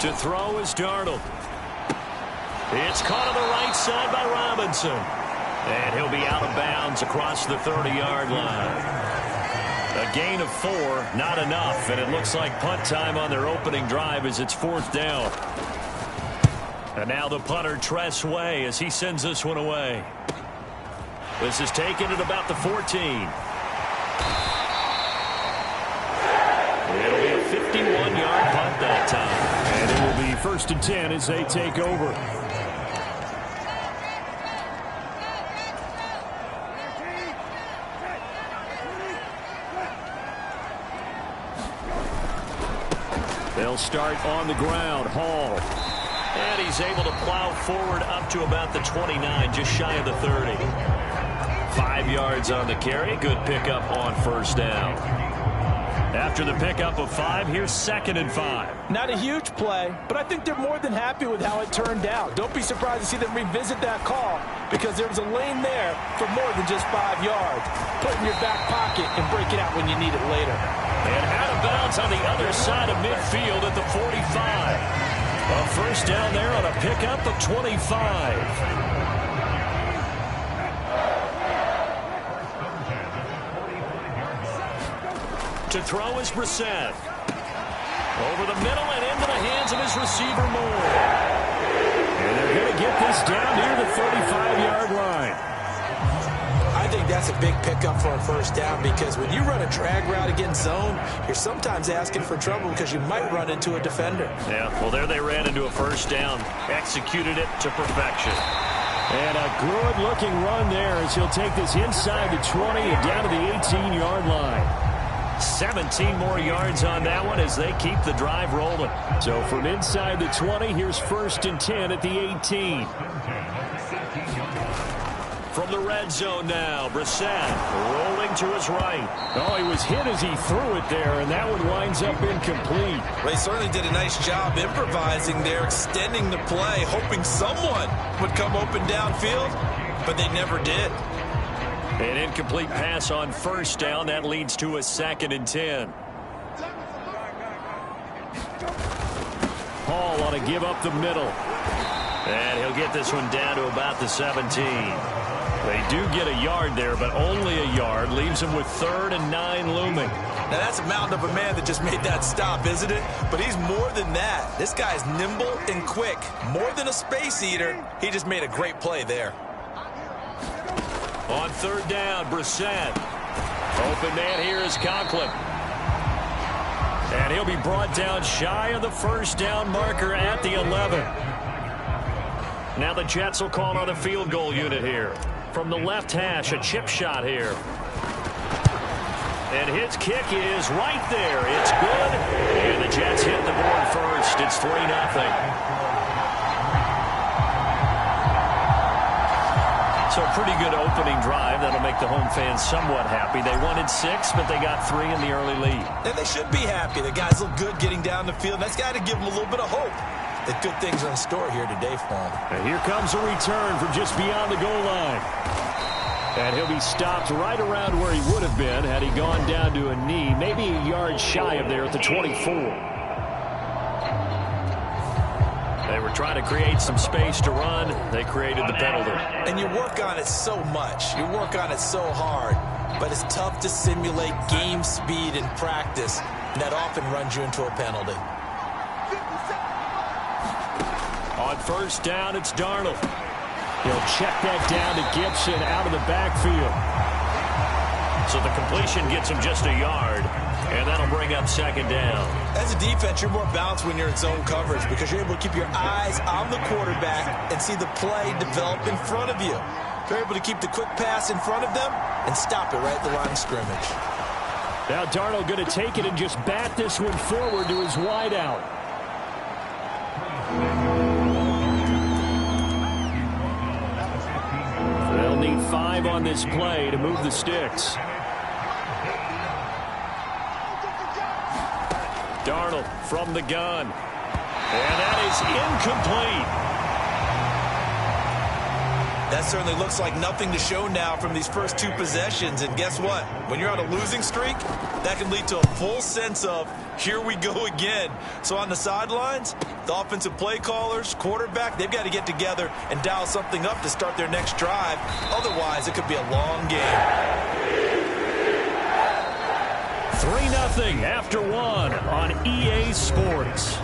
To throw is Darnold. It's caught on the right side by Robinson. And he'll be out of bounds across the 30-yard line. A gain of 4, not enough, and it looks like punt time on their opening drive as it's 4th down. And now the punter, Tress Way, as he sends this one away. This is taken at about the 14. It'll be a 51-yard punt that time. And it will be 1st and 10 as they take over. They'll start on the ground. Hall. And he's able to plow forward up to about the 29, just shy of the 30. 5 yards on the carry. Good pickup on 1st down. After the pickup of 5, here's 2nd and 5. Not a huge play, but I think they're more than happy with how it turned out. Don't be surprised to see them revisit that call because there was a lane there for more than just 5 yards. Put it in your back pocket and break it out when you need it later. And out of bounds on the other side of midfield at the 45. A 1st down there on a pickup of 25. To throw is Brissett. Over the middle and into the hands of his receiver Moore. And they're going to get this down near the 35-yard line. I think that's a big pickup for a 1st down because when you run a drag route against zone, you're sometimes asking for trouble because you might run into a defender. Yeah, well, there they ran into a 1st down. Executed it to perfection. And a good-looking run there as he'll take this inside the 20 and down to the 18-yard line. 17 more yards on that one as they keep the drive rolling. So from inside the 20, here's 1st and 10 at the 18. From the red zone now, Brissett rolling to his right. Oh, he was hit as he threw it there, and that one winds up incomplete. Well, he certainly did a nice job improvising there, extending the play, hoping someone would come open downfield, but they never did. An incomplete pass on 1st down. That leads to a 2nd and 10. Hall ought to give up the middle. And he'll get this one down to about the 17. They do get a yard there, but only a yard. Leaves him with 3rd and 9 looming. Now, that's a mountain of a man that just made that stop, isn't it? But he's more than that. This guy's nimble and quick. More than a space eater. He just made a great play there. On 3rd down, Brissett. Open man here is Conklin. And he'll be brought down shy of the 1st down marker at the 11. Now the Jets will call on the field goal unit here. From the left hash, a chip shot here. And his kick is right there. It's good. And the Jets hit the board first. It's 3-0. So a pretty good opening drive. That'll make the home fans somewhat happy. They wanted 6, but they got 3 in the early lead. And they should be happy. The guys look good getting down the field. That's got to give them a little bit of hope that good things are in store here today for them. And here comes a return from just beyond the goal line. And he'll be stopped right around where he would have been had he gone down to a knee, maybe a yard shy of there at the 24. They were trying to create some space to run. They created the penalty. And you work on it so much. You work on it so hard. But it's tough to simulate game speed in practice. And that often runs you into a penalty. On first down, it's Darnold. He'll check that down to Gibson out of the backfield. So the completion gets him just a yard, and that'll bring up second down. As a defense, you're more balanced when you're in zone coverage because you're able to keep your eyes on the quarterback and see the play develop in front of you. You're able to keep the quick pass in front of them and stop it right at the line of scrimmage. Now Darnold going to take it and just bat this one forward to his wideout. They'll need 5 on this play to move the sticks. Darnold from the gun. And that is incomplete. That certainly looks like nothing to show now from these first 2 possessions. And guess what? When you're on a losing streak, that can lead to a full sense of, here we go again. So on the sidelines, the offensive play callers, quarterback, they've got to get together and dial something up to start their next drive. Otherwise, it could be a long game. 3-0 after 1 on EA Sports.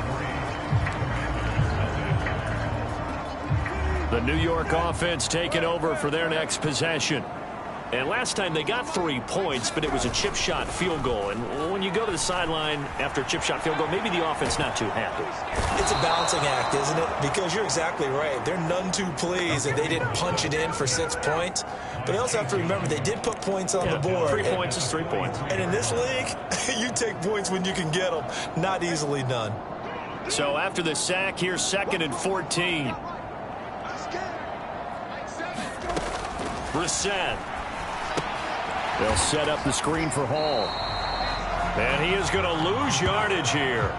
The New York offense taking over for their next possession. And last time they got 3 points, but it was a chip shot field goal. And when you go to the sideline after a chip shot field goal, maybe the offense not too happy. It's a balancing act, isn't it? Because you're exactly right. They're none too pleased that they didn't punch it in for 6 points. But they also have to remember they did put points on the board. 3 points is 3 points. And in this league, you take points when you can get them. Not easily done. So after the sack, here's 2nd and 14. Brissett. They'll set up the screen for Hall. And he is going to lose yardage here.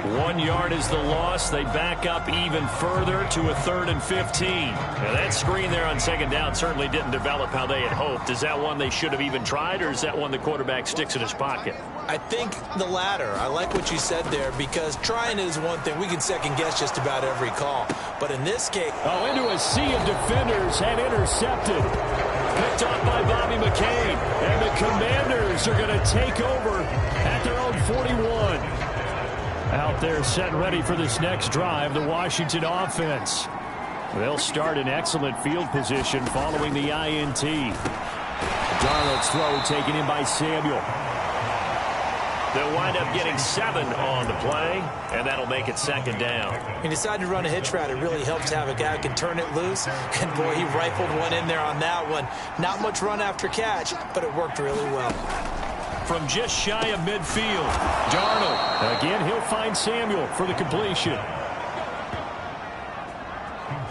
1 yard is the loss. They back up even further to a 3rd and 15. Now that screen there on 2nd down certainly didn't develop how they had hoped. Is that one they should have even tried, or is that one the quarterback sticks in his pocket? I think the latter. I like what you said there, because trying is one thing. We can second guess just about every call. But in this case... Oh, into a sea of defenders and intercepted. Picked off by Bobby McCain. And the Commanders are going to take over at their own 41. Out there set and ready for this next drive, the Washington offense. They'll start in excellent field position following the INT. Darnold's throw taken in by Samuel. They'll wind up getting 7 on the play, and that'll make it 2nd down. He decided to run a hitch route. It really helps to have a guy who can turn it loose. And, boy, he rifled one in there on that one. Not much run after catch, but it worked really well. From just shy of midfield, Darnold. Again, he'll find Samuel for the completion.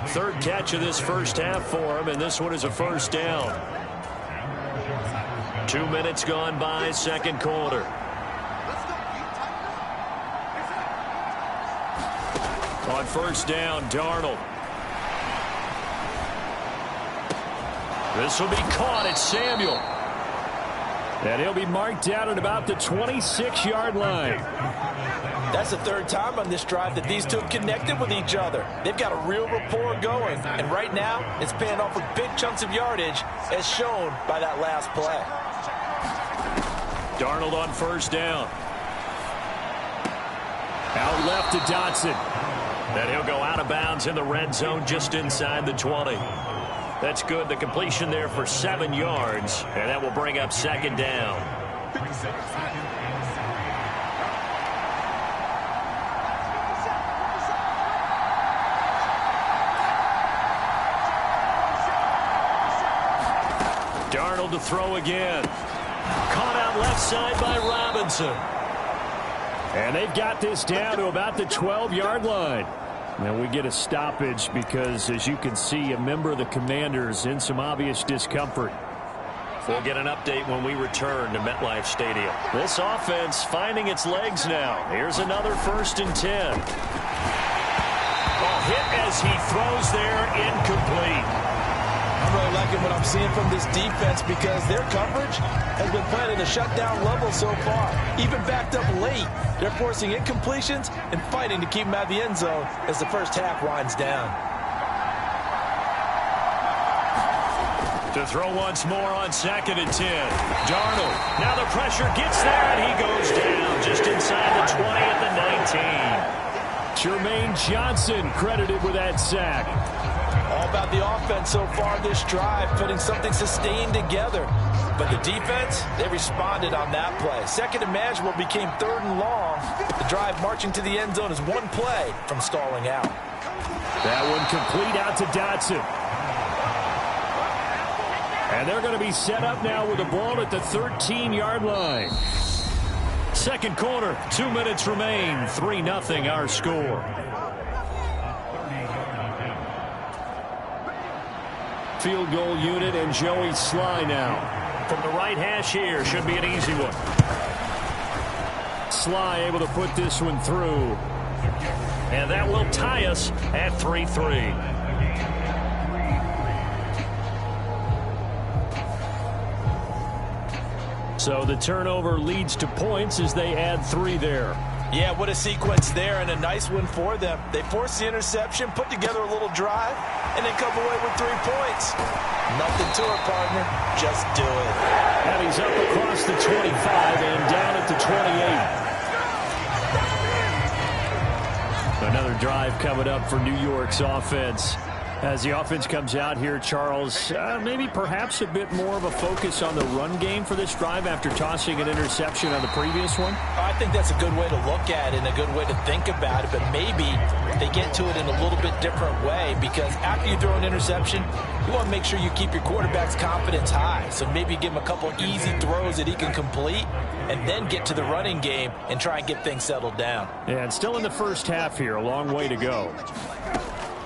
3rd catch of this first half for him, and this one is a 1st down. 2 minutes gone by, 2nd quarter. On 1st down, Darnold. This will be caught at Samuel. And he'll be marked down at about the 26-yard line. That's the 3rd time on this drive that these two have connected with each other. They've got a real rapport going. And right now, it's paying off with big chunks of yardage, as shown by that last play. Darnold on 1st down. Out left to Dotson. And he'll go out of bounds in the red zone just inside the 20. That's good. The completion there for 7 yards. And that will bring up 2nd down. Darnold to throw again. Caught out left side by Robinson. And they've got this down to about the 12-yard line. And we get a stoppage because, as you can see, a member of the Commanders in some obvious discomfort. We'll get an update when we return to MetLife Stadium. This offense finding its legs now. Here's another 1st and 10. A hit as he throws there, incomplete. I'm really liking what I'm seeing from this defense because their coverage has been playing at a shutdown level so far. Even backed up late, they're forcing incompletions and fighting to keep them out of the end zone as the first half winds down. To throw once more on 2nd and 10. Darnold. Now the pressure gets there, and he goes down just inside the 20 at the 19. Jermaine Johnson credited with that sack. All about the offense so far this drive, putting something sustained together. But the defense, they responded on that play. 2nd and manageable became 3rd and long. The drive marching to the end zone is one play from stalling out. That one complete out to Dotson. And they're going to be set up now with the ball at the 13-yard line. Second quarter, 2 minutes remain. 3-0 our score. Field goal unit and Joey Sly now. From the right hash here, should be an easy one. Sly able to put this one through. And that will tie us at 3-3. So the turnover leads to points as they add 3 there. Yeah, what a sequence there, and a nice one for them. They forced the interception, put together a little drive, and then come away with 3 points. Nothing to it, partner. Just do it. And he's up across the 25 and down at the 28. Another drive coming up for New York's offense. As the offense comes out here, Charles, maybe perhaps a bit more of a focus on the run game for this drive after tossing an interception on the previous one? I think that's a good way to look at it and a good way to think about it, but maybe they get to it in a little bit different way because after you throw an interception, you want to make sure you keep your quarterback's confidence high. So maybe give him a couple easy throws that he can complete and then get to the running game and try and get things settled down. Yeah, and still in the first half here, a long way to go.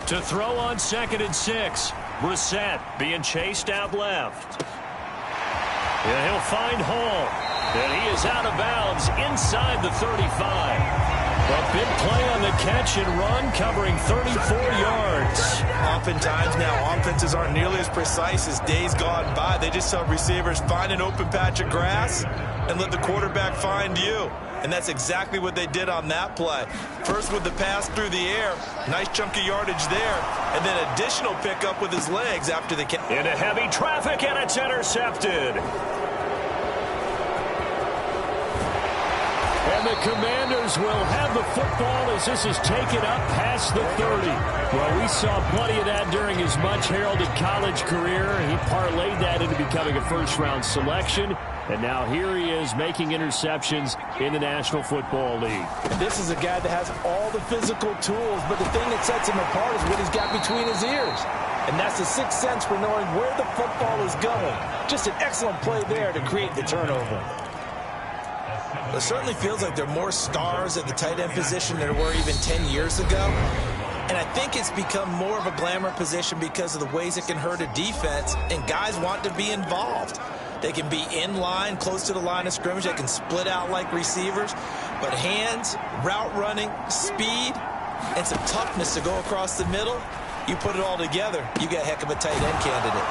To throw on 2nd and 6. Brissett being chased out left. And he'll find Hall. And he is out of bounds inside the 35. A big play on the catch and run covering 34 yards. Oftentimes now offenses aren't nearly as precise as days gone by. They just have receivers find an open patch of grass and let the quarterback find you. And that's exactly what they did on that play. First with the pass through the air, nice chunky yardage there, and then additional pickup with his legs after the catch. Into heavy traffic, and it's intercepted. And the Commanders will have the football as this is taken up past the 30. Well, we saw plenty of that during his much-heralded college career. He parlayed that into becoming a first-round selection. And now here he is making interceptions in the National Football League. This is a guy that has all the physical tools, but the thing that sets him apart is what he's got between his ears. And that's the sixth sense for knowing where the football is going. Just an excellent play there to create the turnover. It certainly feels like there are more stars at the tight end position than there were even 10 years ago. And I think it's become more of a glamour position because of the ways it can hurt a defense, and guys want to be involved. They can be in line, close to the line of scrimmage. They can split out like receivers. But hands, route running, speed, and some toughness to go across the middle, you put it all together, you got a heck of a tight end candidate.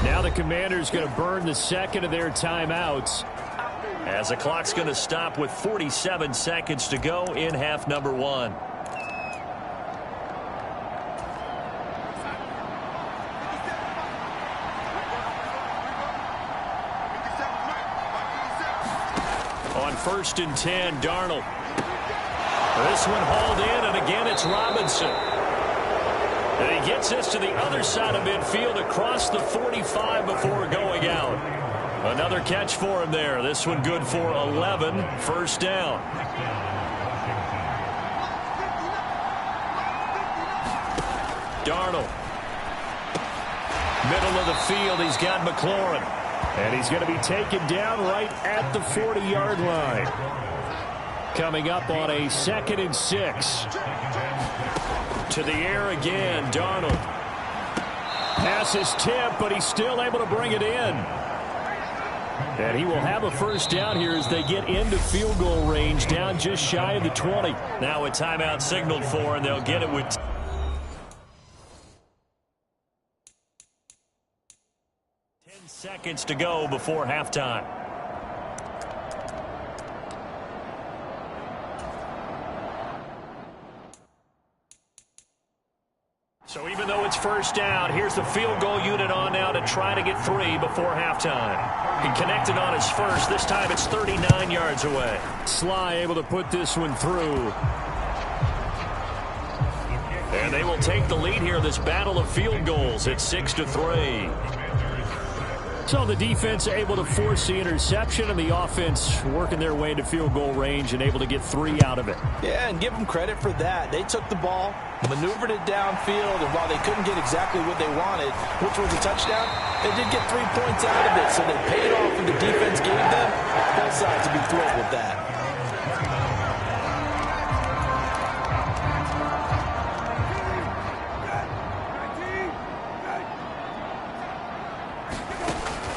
Now the Commanders going to burn the second of their timeouts. As the clock's going to stop with 47 seconds to go in half number 1. On 1st and 10, Darnold. This one hauled in, and again it's Robinson. And he gets this to the other side of midfield across the 45 before going out. Another catch for him there. This one good for 11. First down. Darnold. Middle of the field, he's got McLaurin. And he's going to be taken down right at the 40-yard line. Coming up on a 2nd and 6. To the air again, Darnold. Pass is tipped, but he's still able to bring it in. And he will have a first down here as they get into field goal range, down just shy of the 20. Now a timeout signaled for, and they'll get it with 10 seconds to go before halftime. So even though it's first down, here's the field goal unit on now to try to get 3 before halftime. He connected on his first. This time it's 39 yards away. Sly able to put this one through. And they will take the lead here in this battle of field goals at 6-3. So the defense able to force the interception, and the offense working their way into field goal range and able to get 3 out of it. Yeah, and give them credit for that. They took the ball, maneuvered it downfield, and while they couldn't get exactly what they wanted, which was a touchdown, they did get 3 points out of it. So they paid off what the defense gave them. Both sides to be thrilled with that.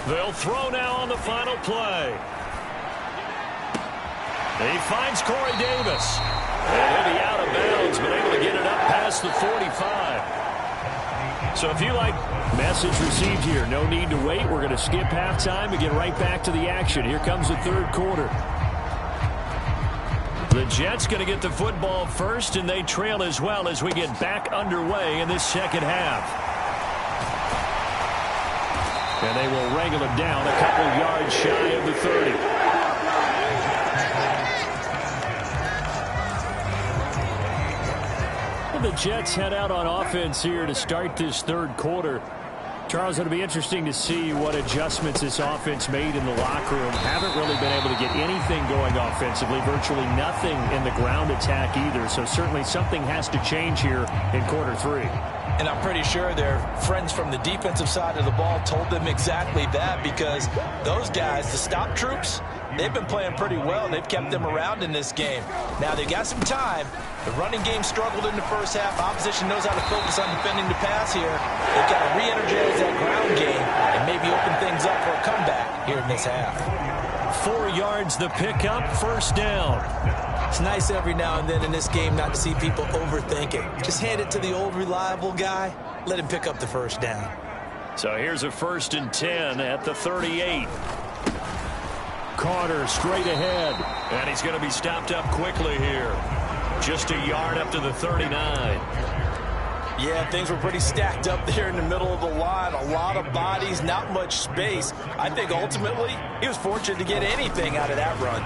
They'll throw now on the final play. He finds Corey Davis. And he'll be out of bounds, but able to get it up past the 45. So if you like... Message received here. No need to wait. We're going to skip halftime and get right back to the action. Here comes the third quarter. The Jets going to get the football first, and they trail as well as we get back underway in this second half. And they will wrangle him down a couple yards shy of the 30. And the Jets head out on offense here to start this third quarter. Charles, it'll be interesting to see what adjustments this offense made in the locker room. Haven't really been able to get anything going offensively. Virtually nothing in the ground attack either. So certainly something has to change here in quarter 3. And I'm pretty sure their friends from the defensive side of the ball told them exactly that, because those guys, the stop troops, they've been playing pretty well. They've kept them around in this game. Now, they got some time. The running game struggled in the first half. Opposition knows how to focus on defending the pass here. They've got to re-energize that ground game and maybe open things up for a comeback here in this half. 4 yards the pickup, first down. It's nice every now and then in this game not to see people overthink it. Just hand it to the old reliable guy. Let him pick up the first down. So here's a 1st and 10 at the 38. Carter straight ahead. And he's going to be stopped up quickly here. Just a yard up to the 39. Yeah, things were pretty stacked up there in the middle of the line. A lot of bodies, not much space. I think ultimately he was fortunate to get anything out of that run.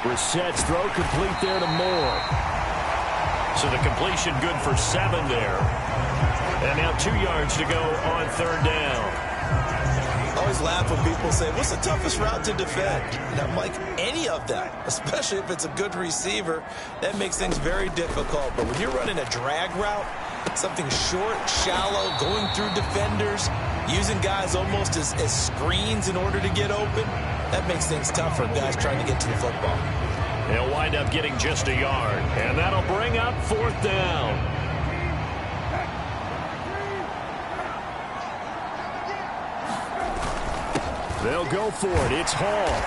Brissett's throw complete there to Moore. So the completion good for 7 there. And now 2 yards to go on 3rd down. I always laugh when people say, what's the toughest route to defend? And I'm like, any of them, especially if it's a good receiver, that makes things very difficult. But when you're running a drag route, something short, shallow, going through defenders, using guys almost as screens in order to get open, that makes things tough for guys trying to get to the football. They'll wind up getting just a yard. And that'll bring up 4th down. They'll go for it. It's Hall.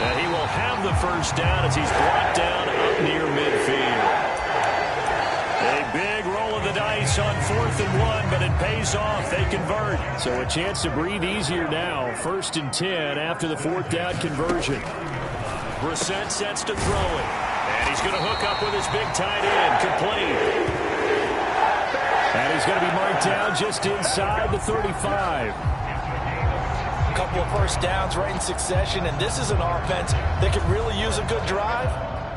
And he will have the first down as he's brought down up near midfield. A big roll of the dice on 4th and 1, but it pays off. They convert. So a chance to breathe easier now. 1st and 10 after the 4th down conversion. Brissett sets to throw it. And he's going to hook up with his big tight end. Complete. And he's going to be marked down just inside the 35. Couple of first downs right in succession, and this is an offense that could really use a good drive,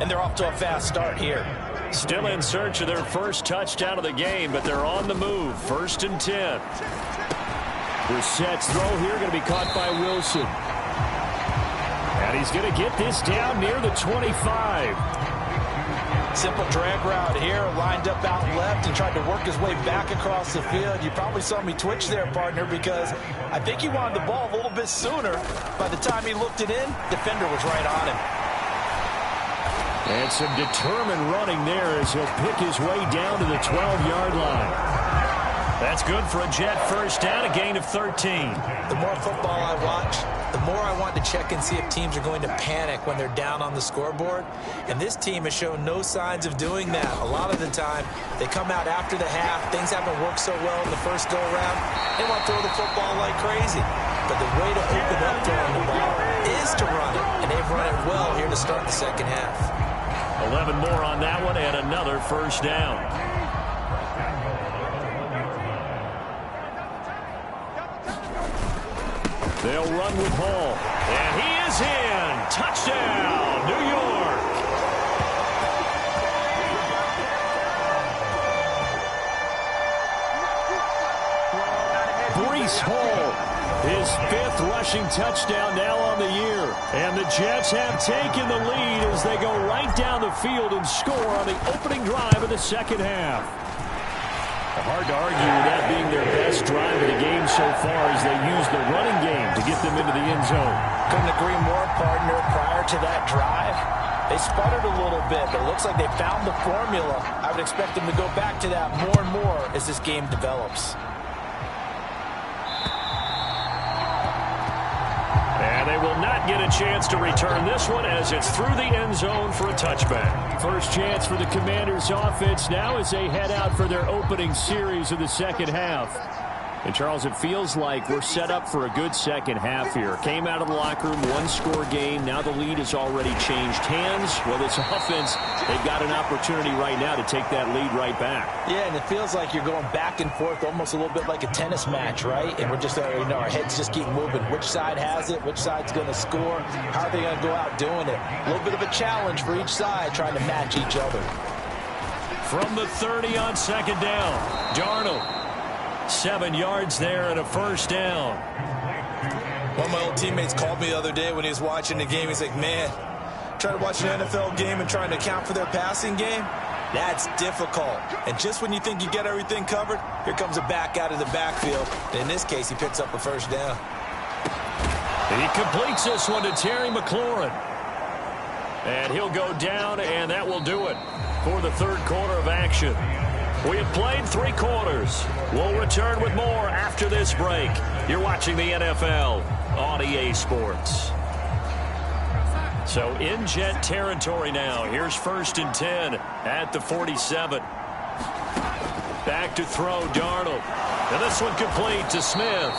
and they're off to a fast start here. Still in search of their first touchdown of the game, but they're on the move. 1st and 10. Brissett's throw here going to be caught by Wilson. And he's going to get this down near the 25. Simple drag route here, lined up out left and tried to work his way back across the field. You probably saw me twitch there, partner, because I think he wanted the ball a little bit sooner. By the time he looked it in, defender was right on him. And some determined running there as he'll pick his way down to the 12-yard line. That's good for a Jet first down, a gain of 13. The more football I watch, the more I want to check and see if teams are going to panic when they're down on the scoreboard. And this team has shown no signs of doing that. A lot of the time, they come out after the half. Things haven't worked so well in the first go-around. They want to throw the football like crazy. But the way to open up throwing the ball is to run it. And they've run it well here to start the second half. 11 more on that one and another first down. They'll run with Hall. And he is in. Touchdown, New York. Breece Hall, his 5th rushing touchdown now on the year. And the Jets have taken the lead as they go right down the field and score on the opening drive of the second half. Hard to argue with that being their best drive of the game so far as they use the running game to get them into the end zone. Couldn't agree more, partner. Prior to that drive, they sputtered a little bit, but it looks like they found the formula. I would expect them to go back to that more and more as this game develops. And they will not get a chance to return this one as it's through the end zone for a touchback. First chance for the Commanders' offense now as they head out for their opening series of the second half. And, Charles, it feels like we're set up for a good second half here. Came out of the locker room, one-score game. Now the lead has already changed hands. Well, this offense, they've got an opportunity right now to take that lead right back. Yeah, and it feels like you're going back and forth almost a little bit like a tennis match, right? And we're just, our heads just keep moving. Which side has it? Which side's going to score? How are they going to go out doing it? A little bit of a challenge for each side trying to match each other. From the 30 on second down, Darnold. 7 yards there and a first down. One of my old teammates called me the other day when he was watching the game. He's like, man, trying to watch an NFL game and trying to account for their passing game, that's difficult. And just when you think you get everything covered, here comes a back out of the backfield. And in this case, he picks up a first down. He completes this one to Terry McLaurin. And he'll go down, and that will do it for the third quarter of action. We have played 3 quarters. We'll return with more after this break. You're watching the NFL on EA Sports. So in Jet territory now. Here's 1st and 10 at the 47. Back to throw, Darnold. And this one complete to Smith.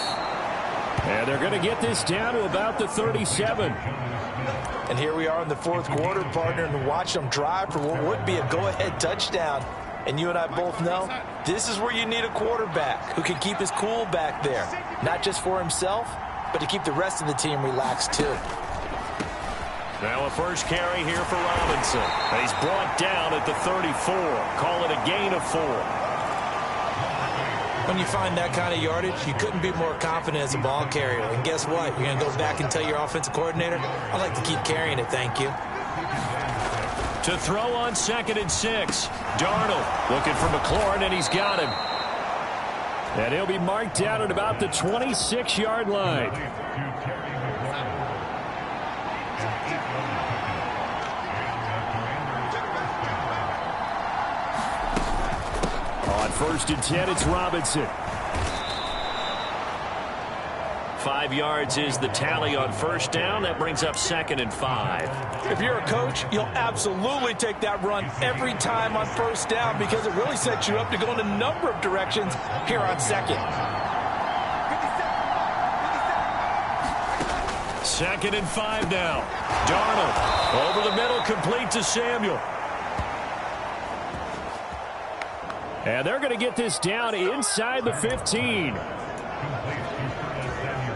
And they're going to get this down to about the 37. And here we are in the 4th quarter, partner, and watch them drive for what would be a go-ahead touchdown. And you and I both know this is where you need a quarterback who can keep his cool back there. Not just for himself, but to keep the rest of the team relaxed too. Now a first carry here for Robinson. And he's brought down at the 34. Call it a gain of 4. When you find that kind of yardage, you couldn't be more confident as a ball carrier. And guess what? You're going to go back and tell your offensive coordinator, I'd like to keep carrying it, thank you. To throw on 2nd and 6. Darnold looking for McLaurin, and he's got him. And he'll be marked down at about the 26-yard line. On 1st and 10, it's Robinson. 5 yards is the tally on first down. That brings up 2nd and 5. If you're a coach, you'll absolutely take that run every time on first down because it really sets you up to go in a number of directions here on 2nd. 2nd and 5 now. Darnold over the middle, complete to Samuel. And they're going to get this down inside the 15.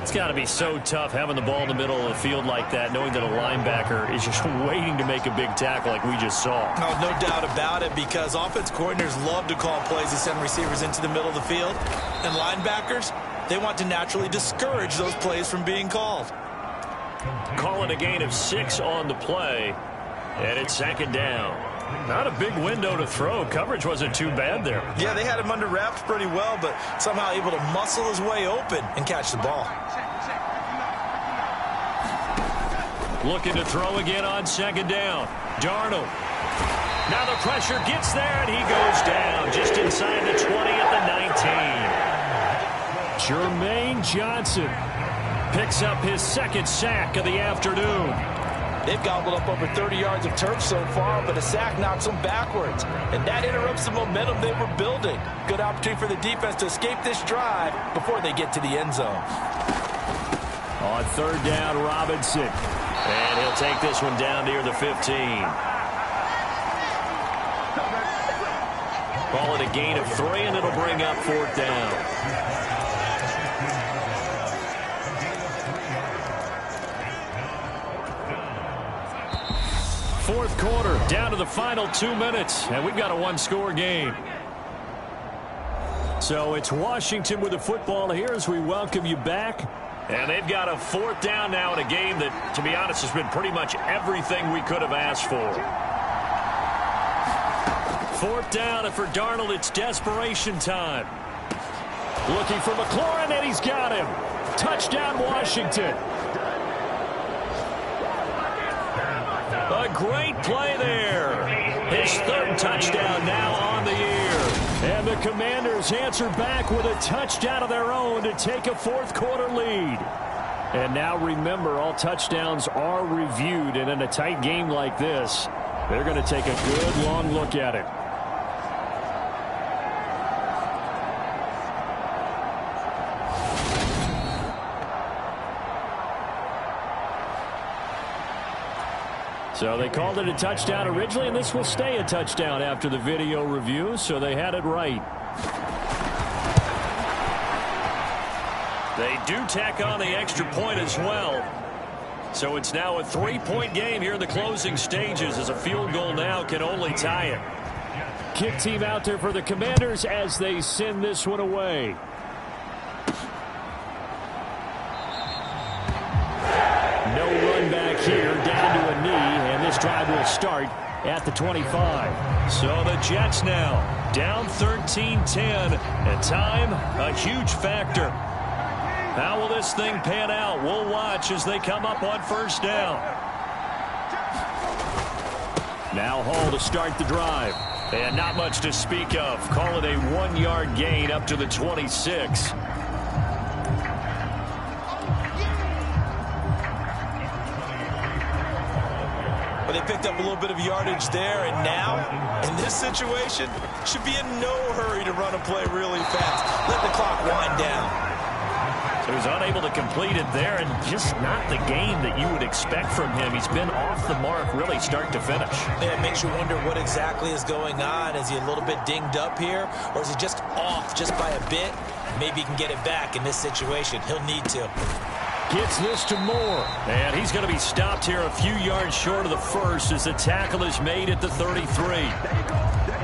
It's got to be so tough having the ball in the middle of the field like that, knowing that a linebacker is just waiting to make a big tackle like we just saw. Oh, no doubt about it, because offense coordinators love to call plays to send receivers into the middle of the field. And linebackers, they want to naturally discourage those plays from being called. Calling a gain of 6 on the play, and it's 2nd down. Not a big window to throw. Coverage wasn't too bad there. Yeah, they had him under wraps pretty well, but somehow able to muscle his way open and catch the ball. Looking to throw again on second down. Darnold. Now the pressure gets there, and he goes down just inside the 20 at the 19. Jermaine Johnson picks up his second sack of the afternoon. They've gobbled up over 30 yards of turf so far, but a sack knocks them backwards. And that interrupts the momentum they were building. Good opportunity for the defense to escape this drive before they get to the end zone. On third down, Robinson. And he'll take this one down near the 15. Call it a gain of 3, and it'll bring up fourth down. Fourth quarter, down to the final 2 minutes, and we've got a one-score game. So it's Washington with the football here as we welcome you back. And they've got a fourth down now in a game that, to be honest, has been pretty much everything we could have asked for. Fourth down, and for Darnold, it's desperation time. Looking for McLaurin, and he's got him. Touchdown, Washington. A great play there. His third touchdown now on the year. And the Commanders answer back with a touchdown of their own to take a fourth quarter lead. And now remember, all touchdowns are reviewed. And in a tight game like this, they're going to take a good long look at it. So they called it a touchdown originally, and this will stay a touchdown after the video review, so they had it right. They do tack on the extra point as well. So it's now a 3-point game here in the closing stages, as a field goal now can only tie it. Kick team out there for the Commanders as they send this one away. No run back here, down to a knee, and this drive will start at the 25. So the Jets now down 13-10, and time a huge factor. How will this thing pan out? We'll watch as they come up on first down. Now Hall to start the drive, and not much to speak of. Call it a 1-yard gain up to the 26. They picked up a little bit of yardage there, and now, in this situation, should be in no hurry to run a play really fast. Let the clock wind down. So he's unable to complete it there, and just not the game that you would expect from him. He's been off the mark really start to finish. Yeah, it makes you wonder what exactly is going on. Is he a little bit dinged up here, or is he just off just by a bit? Maybe he can get it back in this situation. He'll need to. Gets this to Moore. And he's going to be stopped here a few yards short of the first as the tackle is made at the 33.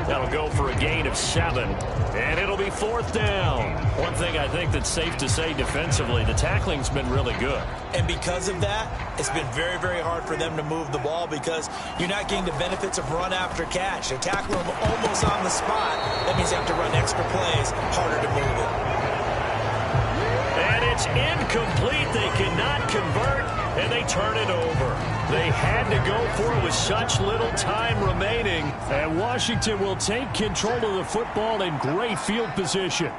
That'll go for a gain of 7. And it'll be fourth down. One thing I think that's safe to say defensively, the tackling's been really good. And because of that, it's been very, very hard for them to move the ball because you're not getting the benefits of run after catch. They're tackling them almost on the spot. That means you have to run extra plays, harder to move it. It's incomplete. They cannot convert, and they turn it over. They had to go for it with such little time remaining, and Washington will take control of the football in great field position.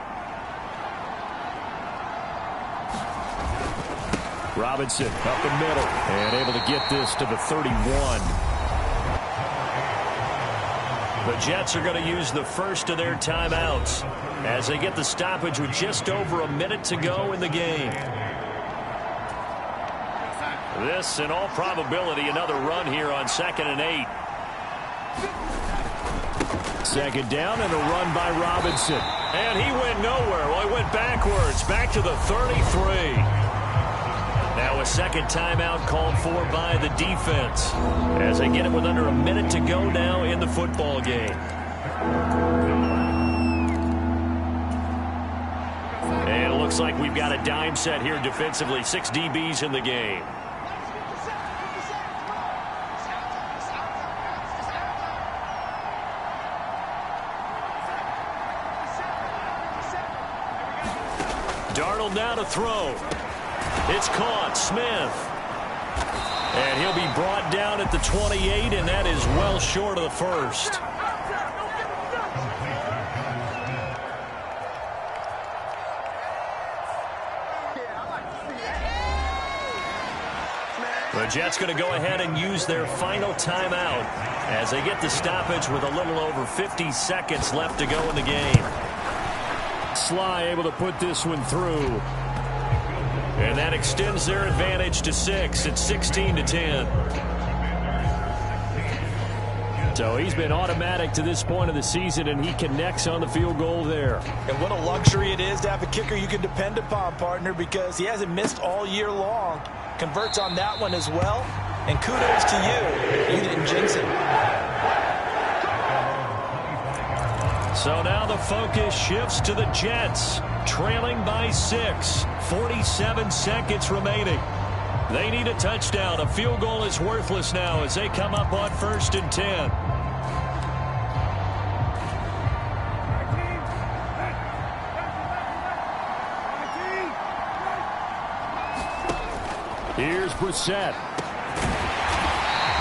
Robinson up the middle and able to get this to the 31. The Jets are going to use the first of their timeouts as they get the stoppage with just over a minute to go in the game. This, in all probability, another run here on 2nd and 8. Second down and a run by Robinson. And he went nowhere. Well, he went backwards, back to the 33. Now a second timeout called for by the defense as they get it with under a minute to go now in the football game. And it looks like we've got a dime set here defensively. 6 DBs in the game. Darnold now to throw. It's caught. Smith. And he'll be brought down at the 28, and that is well short of the first. The Jets going to go ahead and use their final timeout as they get the stoppage with a little over 50 seconds left to go in the game. Sly able to put this one through. And that extends their advantage to 6. It's 16-10. So he's been automatic to this point of the season, and he connects on the field goal there. And what a luxury it is to have a kicker you can depend upon, partner, because he hasn't missed all year long. Converts on that one as well. And kudos to you. You didn't jinx him. So now the focus shifts to the Jets, trailing by 6. 47 seconds remaining. They need a touchdown. A field goal is worthless now as they come up on 1st and 10. Here's Brissett.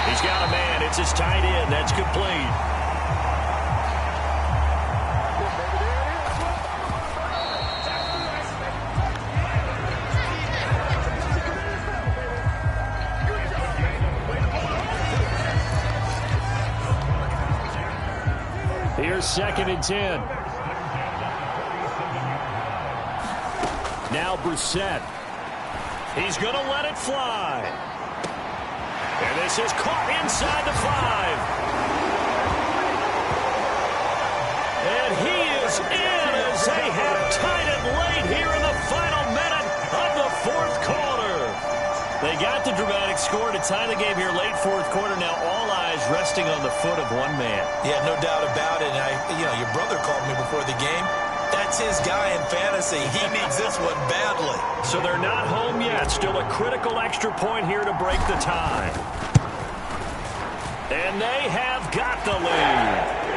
He's got a man. It's his tight end. That's complete. Here's 2nd and 10. Now Brissett. He's going to let it fly. And this is caught inside the 5. And he is in as they have tied it late here in the final minute of the 4th quarter. They got the dramatic score to tie the game here late 4th quarter. Now all eyes resting on the foot of one man. Yeah, no doubt about it. And your brother called me before the game. That's his guy in fantasy. He needs this one badly. So they're not home yet. Still a critical extra point here to break the tie. And they have got the lead.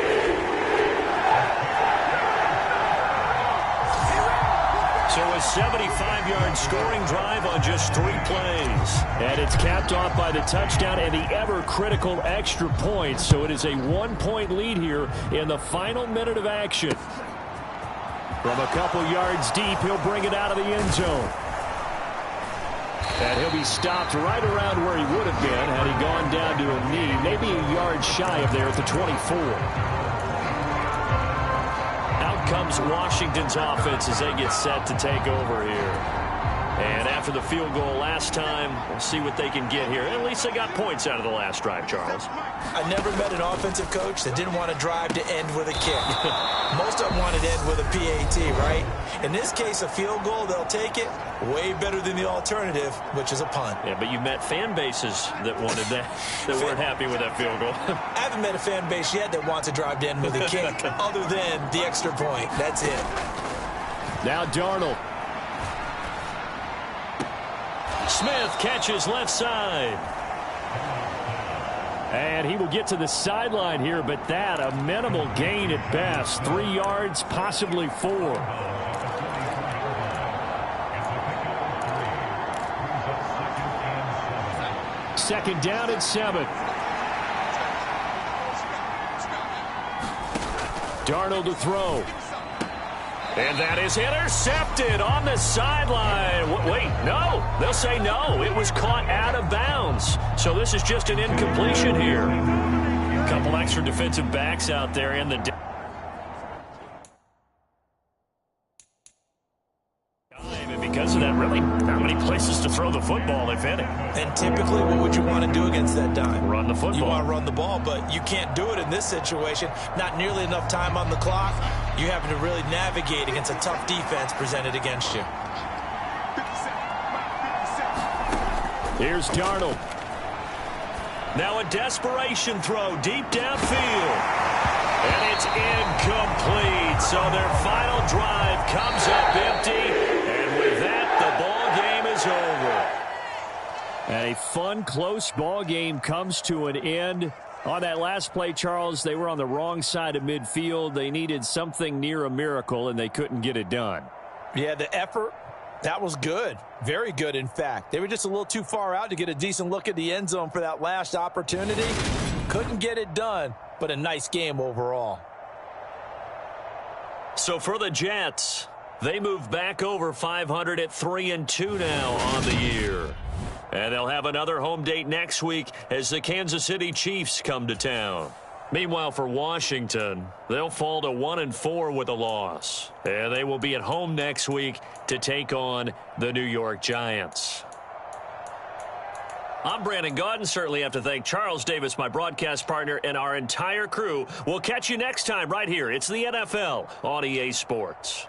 So a 75-yard scoring drive on just 3 plays. And it's capped off by the touchdown and the ever-critical extra point. So it is a 1-point lead here in the final minute of action. From a couple yards deep, he'll bring it out of the end zone. And he'll be stopped right around where he would have been had he gone down to a knee, maybe a yard shy of there at the 24. Out comes Washington's offense as they get set to take over here. And after the field goal last time, we'll see what they can get here. At least they got points out of the last drive, Charles. I never met an offensive coach that didn't want to drive to end with a kick. Most of them wanted to end with a PAT, right? In this case, a field goal, they'll take it. Way better than the alternative, which is a punt. Yeah, but you've met fan bases that wanted that, that weren't happy with that field goal. I haven't met a fan base yet that wants to drive to end with a kick, other than the extra point. That's it. Now Darnold. Smith catches left side. And he will get to the sideline here, but that a minimal gain at best. 3 yards, possibly 4. Second down and 7. Darnold to throw. And that is intercepted on the sideline. Wait, no. They'll say no. It was caught out of bounds. So this is just an incompletion here. A couple extra defensive backs out there in the and because of that, really not many places to throw the football, if any. And typically, what would you want to do against that dime? Run the football. You want to run the ball, but you can't do it in this situation. Not nearly enough time on the clock. You having to really navigate against a tough defense presented against you. Here's Darnold. Now a desperation throw deep downfield. And it's incomplete. So their final drive comes up empty. And with that, the ball game is over. And a fun, close ball game comes to an end. On that last play, Charles, they were on the wrong side of midfield. They needed something near a miracle, and they couldn't get it done. Yeah, the effort That was good. Very good, in fact. They were just a little too far out to get a decent look at the end zone for that last opportunity. Couldn't get it done, but a nice game overall. So for the Jets, they move back over 500 at 3-2 now on the year. And they'll have another home date next week as the Kansas City Chiefs come to town. Meanwhile, for Washington, they'll fall to 1-4 with a loss. And they will be at home next week to take on the New York Giants. I'm Brandon Gaudin. Certainly have to thank Charles Davis, my broadcast partner, and our entire crew. We'll catch you next time right here. It's the NFL on EA Sports.